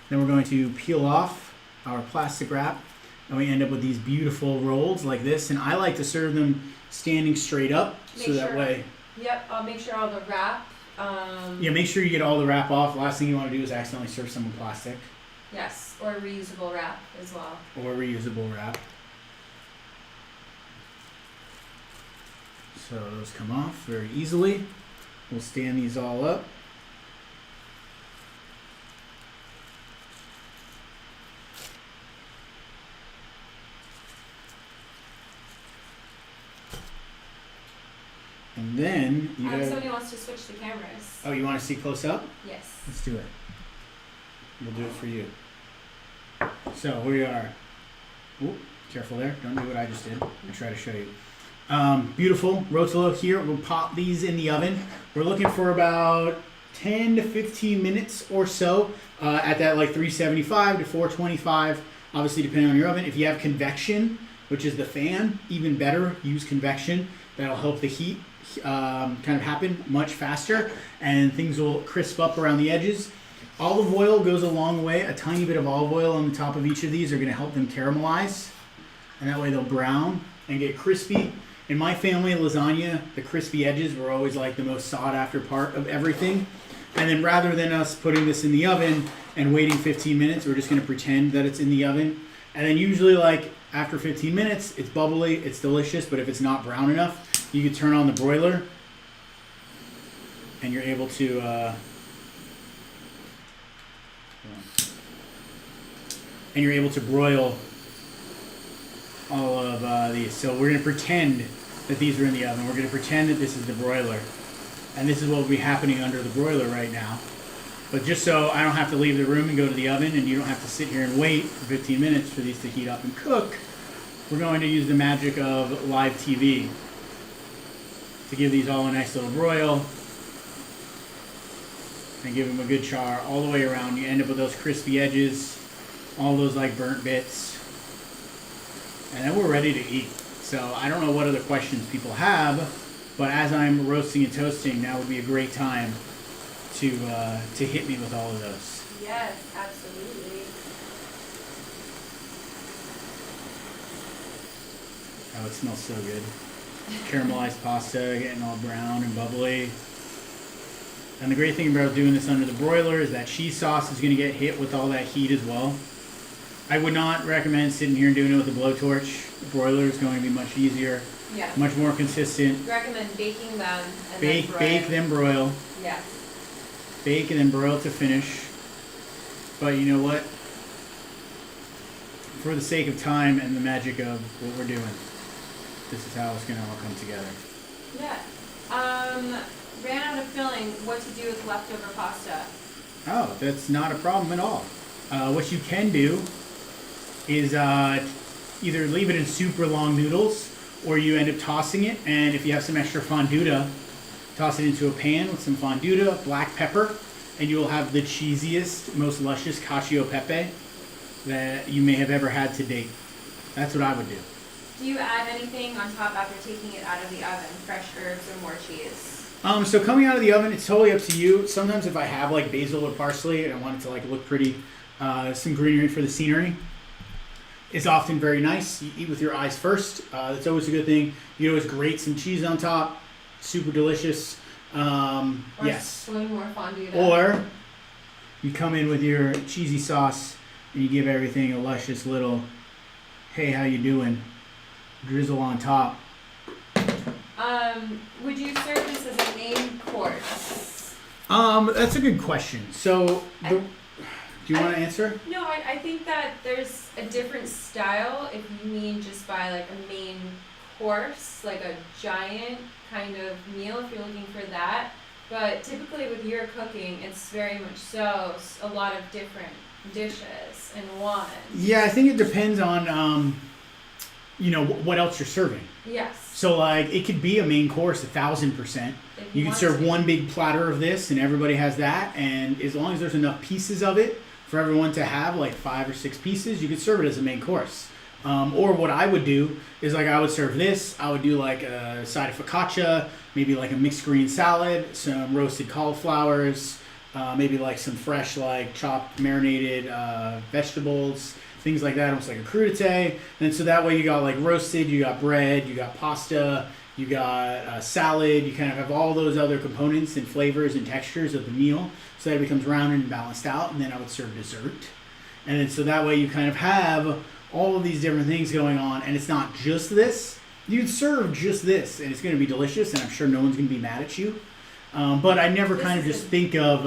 Then we're going to peel off our plastic wrap. And we end up with these beautiful rolls like this. And I like to serve them standing straight up. That way. Yep, I'll make sure all the wrap. Yeah, make sure you get all the wrap off. Last thing you want to do is accidentally serve someone plastic. Yes, or reusable wrap as well. Or reusable wrap. So those come off very easily. We'll stand these all up. And then you somebody wants to switch the cameras. Oh, you want to see close up? Yes. Let's do it. We'll do it for you. So we are. Ooh, careful there. Don't do what I just did. I'll try to show you. Beautiful Rotolo here. We'll pop these in the oven. We're looking for about 10 to 15 minutes or so at that like 375 to 425, obviously depending on your oven. If you have convection, which is the fan, even better, use convection. That'll help the heat kind of happen much faster and things will crisp up around the edges. Olive oil goes a long way. A tiny bit of olive oil on the top of each of these are going to help them caramelize, and that way they'll brown and get crispy. In my family, lasagna, the crispy edges were always like the most sought after part of everything. And then rather than us putting this in the oven and waiting 15 minutes, we're just going to pretend that it's in the oven. And then usually like after 15 minutes, it's bubbly, it's delicious, but if it's not brown enough, you can turn on the broiler and you're able to broil all of these. So we're going to pretend that these are in the oven. We're going to pretend that this is the broiler. And this is what will be happening under the broiler right now. But just so I don't have to leave the room and go to the oven and you don't have to sit here and wait for 15 minutes for these to heat up and cook, we're going to use the magic of live TV to give these all a nice little broil and give them a good char all the way around. You end up with those crispy edges, all those like burnt bits, and then we're ready to eat. So I don't know what other questions people have, but as I'm roasting and toasting, now would be a great time to hit me with all of those. Yes, absolutely. Oh, it smells so good. Caramelized pasta getting all brown and bubbly. And the great thing about doing this under the broiler is that cheese sauce is going to get hit with all that heat as well. I would not recommend sitting here and doing it with a blowtorch. The broiler is going to be much easier, Yeah. much more consistent. Recommend baking them and Bake, then bake, then broil. Yes. Bake and then broil to finish. But you know what? For the sake of time and the magic of what we're doing, this is how it's going to all come together. Yeah. Ran out of filling. What to do with leftover pasta? Oh, that's not a problem at all. What you can do is either leave it in super long noodles, or you end up tossing it, and if you have some extra fondue, toss it into a pan with some fondue, black pepper, and you will have the cheesiest, most luscious cacio e pepe that you may have ever had to date. That's what I would do. Do you add anything on top after taking it out of the oven? Fresh herbs or more cheese? So coming out of the oven, it's totally up to you. Sometimes if I have like basil or parsley and I want it to like look pretty, some greenery for the scenery, it's often very nice. You eat with your eyes first. That's always a good thing. You always grate some cheese on top. Super delicious. Or Yes. Swing more fondue. Or you come in with your cheesy sauce and you give everything a luscious little, hey, how you doing? Drizzle on top. Would you serve this as a main course? That's a good question. So, do you want to answer? No, I think that there's a different style if you mean just by like a main course, like a giant kind of meal if you're looking for that. But typically with your cooking, it's very much so a lot of different dishes in one. Yeah, I think it depends on, what else you're serving. Yes. So, like, it could be a main course, 1,000%. If You could want serve to. one big platter of this, and everybody has that. And as long as there's enough pieces of it for everyone to have, like 5 or 6 pieces, you could serve it as a main course. Or what I would do is, like, I would serve this. I would do like a side of focaccia, maybe like a mixed green salad, some roasted cauliflowers, maybe like some fresh, like chopped, marinated vegetables, things like that, almost like a crudité. And so that way you got like roasted, you got bread, you got pasta, you got salad. You kind of have all those other components and flavors and textures of the meal, so that it becomes rounded and balanced out. And then I would serve dessert. And then so that way you kind of have all of these different things going on, and it's not just this. You'd serve just this, and it's going to be delicious, and I'm sure no one's going to be mad at you. But I never This kind of is just a think of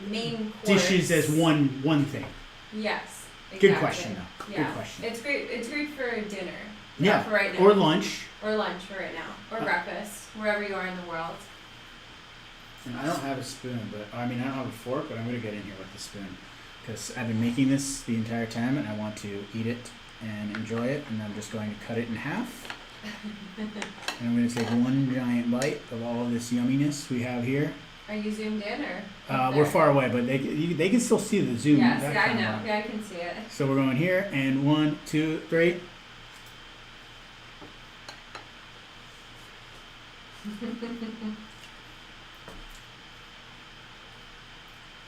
main course. dishes as one thing. Yes. Good Exactly. question, though. Yeah. Good question. It's great. It's great for dinner. Yeah, Not for right now. or lunch. Or lunch for right now. Or breakfast, wherever you are in the world. And I don't have a spoon, but I don't have a fork, but I'm going to get in here with the spoon because I've been making this the entire time, and I want to eat it and enjoy it. And I'm just going to cut it in half. And I'm going to take one giant bite of all of this yumminess we have here. Are you zoomed in or? up We're there? far away, but they can still see the zoom. Yes, that yeah, I kind of know. way. Yeah, I can see it. So we're going here, and 1, 2, 3.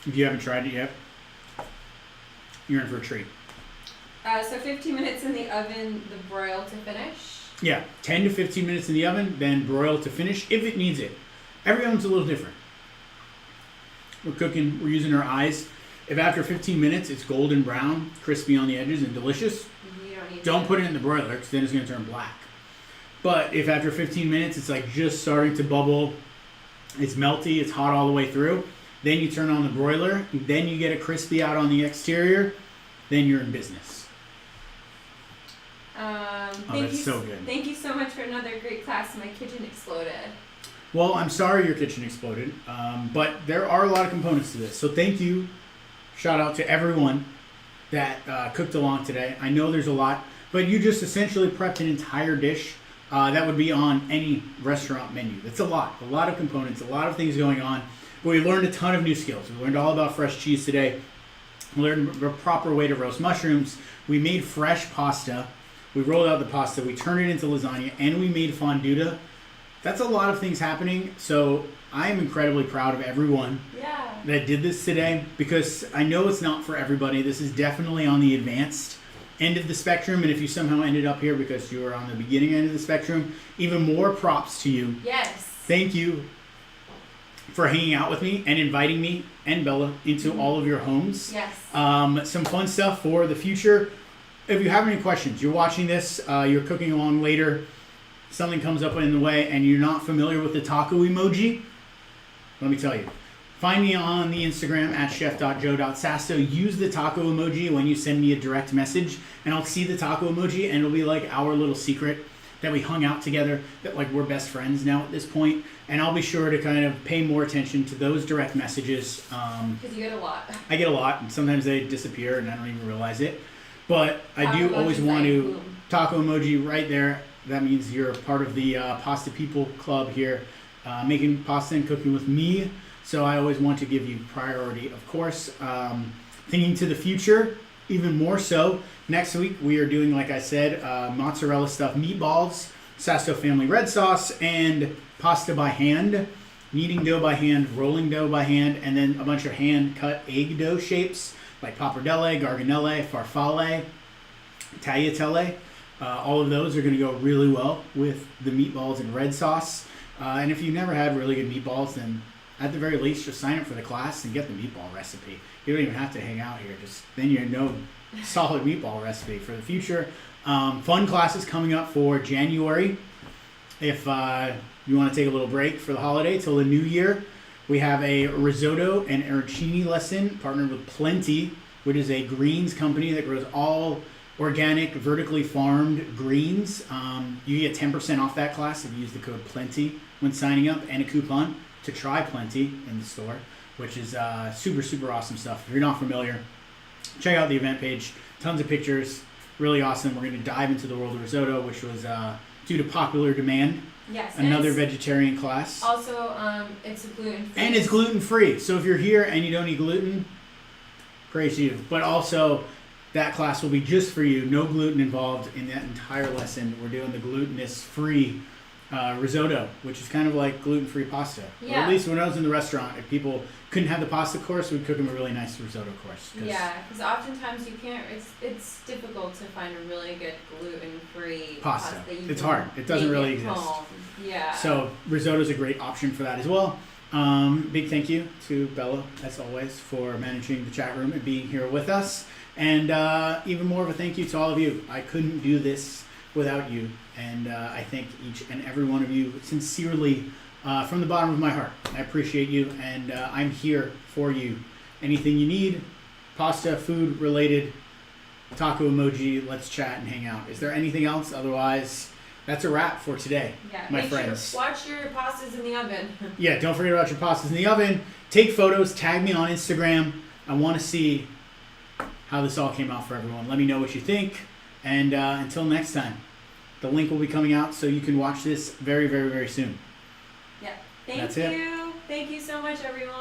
If you haven't tried it yet, you're in for a treat. So 15 minutes in the oven, the broil to finish. Yeah, 10 to 15 minutes in the oven, then broil to finish if it needs it. Every oven's a little different. We're using our eyes. If after 15 minutes it's golden brown, crispy on the edges, and delicious, You don't need don't to. put it in the broiler because then it's going to turn black. But if after 15 minutes it's like just starting to bubble, it's melty, it's hot all the way through, then you turn on the broiler, then you get it crispy out on the exterior, then you're in business. Thank that's you, so good. Thank you so much for another great class. My kitchen exploded. Well, I'm sorry your kitchen exploded, but there are a lot of components to this. So thank you. Shout out to everyone that cooked along today. I know there's a lot But you just essentially prepped an entire dish that would be on any restaurant menu. That's a lot of components, a lot of things going on. But we learned a ton of new skills. We learned all about fresh cheese today. We learned the proper way to roast mushrooms. We made fresh pasta. We rolled out the pasta. We turned it into lasagna, and we made fonduta. That's a lot of things happening. So I am incredibly proud of everyone that did this today, because I know it's not for everybody. This is definitely on the advanced end of the spectrum, and if you somehow ended up here because you were on the beginning end of the spectrum, even more props to you. Yes. Thank you for hanging out with me and inviting me and Bella into all of your homes. Yes. Some fun stuff for the future. If you have any questions, you're watching this, you're cooking along later, something comes up in the way and you're not familiar with the taco emoji, let me tell you. Find me on the Instagram at chef.joe.sasto. Use the taco emoji when you send me a direct message, and I'll see the taco emoji, and it'll be like our little secret that we hung out together, that like we're best friends now at this point. And I'll be sure to kind of pay more attention to those direct messages. Because you get a lot. I get a lot, and sometimes they disappear and I don't even realize it. But I Taco do always emoji's want like, to, boom. taco emoji right there. That means you're part of the Pasta People Club here, making pasta and cooking with me. So I always want to give you priority, of course. Thinking to the future, even more so. Next week we are doing, like I said, mozzarella stuffed meatballs, Sasto family red sauce, and pasta by hand. Kneading dough by hand, rolling dough by hand, and then a bunch of hand-cut egg dough shapes like pappardelle, garganelle, farfalle, tagliatelle. All of those are going to go really well with the meatballs and red sauce. And if you've never had really good meatballs, then at the very least, just sign up for the class and get the meatball recipe. You don't even have to hang out here. Then you know solid meatball recipe for the future. Fun classes coming up for January. If you want to take a little break for the holiday till the new year, we have a risotto and arancini lesson partnered with Plenty, which is a greens company that grows all organic, vertically farmed greens. You get 10% off that class if you use the code PLENTY when signing up, and a coupon to try Plenty in the store, which is super, super awesome stuff. If you're not familiar, check out the event page. Tons of pictures. Really awesome. We're going to dive into the world of risotto, which was due to popular demand. Yes. Another vegetarian class. Also, it's gluten-free. And it's gluten-free. So if you're here and you don't eat gluten, praise you. But also, that class will be just for you. No gluten involved in that entire lesson. We're doing the glutinous-free risotto, which is kind of like gluten-free pasta. Yeah. Or at least when I was in the restaurant, if people couldn't have the pasta course, we'd cook them a really nice risotto course. Yeah, because oftentimes you can't. It's difficult to find a really good gluten-free Pasta. that you It's can hard. It doesn't make really at exist. home. Yeah. So risotto is a great option for that as well. Big thank you to Bella, as always, for managing the chat room and being here with us. And even more of a thank you to all of you. I couldn't do this without you. And I thank each and every one of you sincerely from the bottom of my heart. I appreciate you, and I'm here for you. Anything you need, pasta, food related, taco emoji, let's chat and hang out. Is there anything else? Otherwise, that's a wrap for today, my friends. Sure, watch your pastas in the oven. Yeah, don't forget about your pastas in the oven. Take photos, tag me on Instagram. I want to see how this all came out for everyone. Let me know what you think. And until next time, the link will be coming out so you can watch this very, very, very soon. Yeah. That's Thank you. Thank you so much, everyone.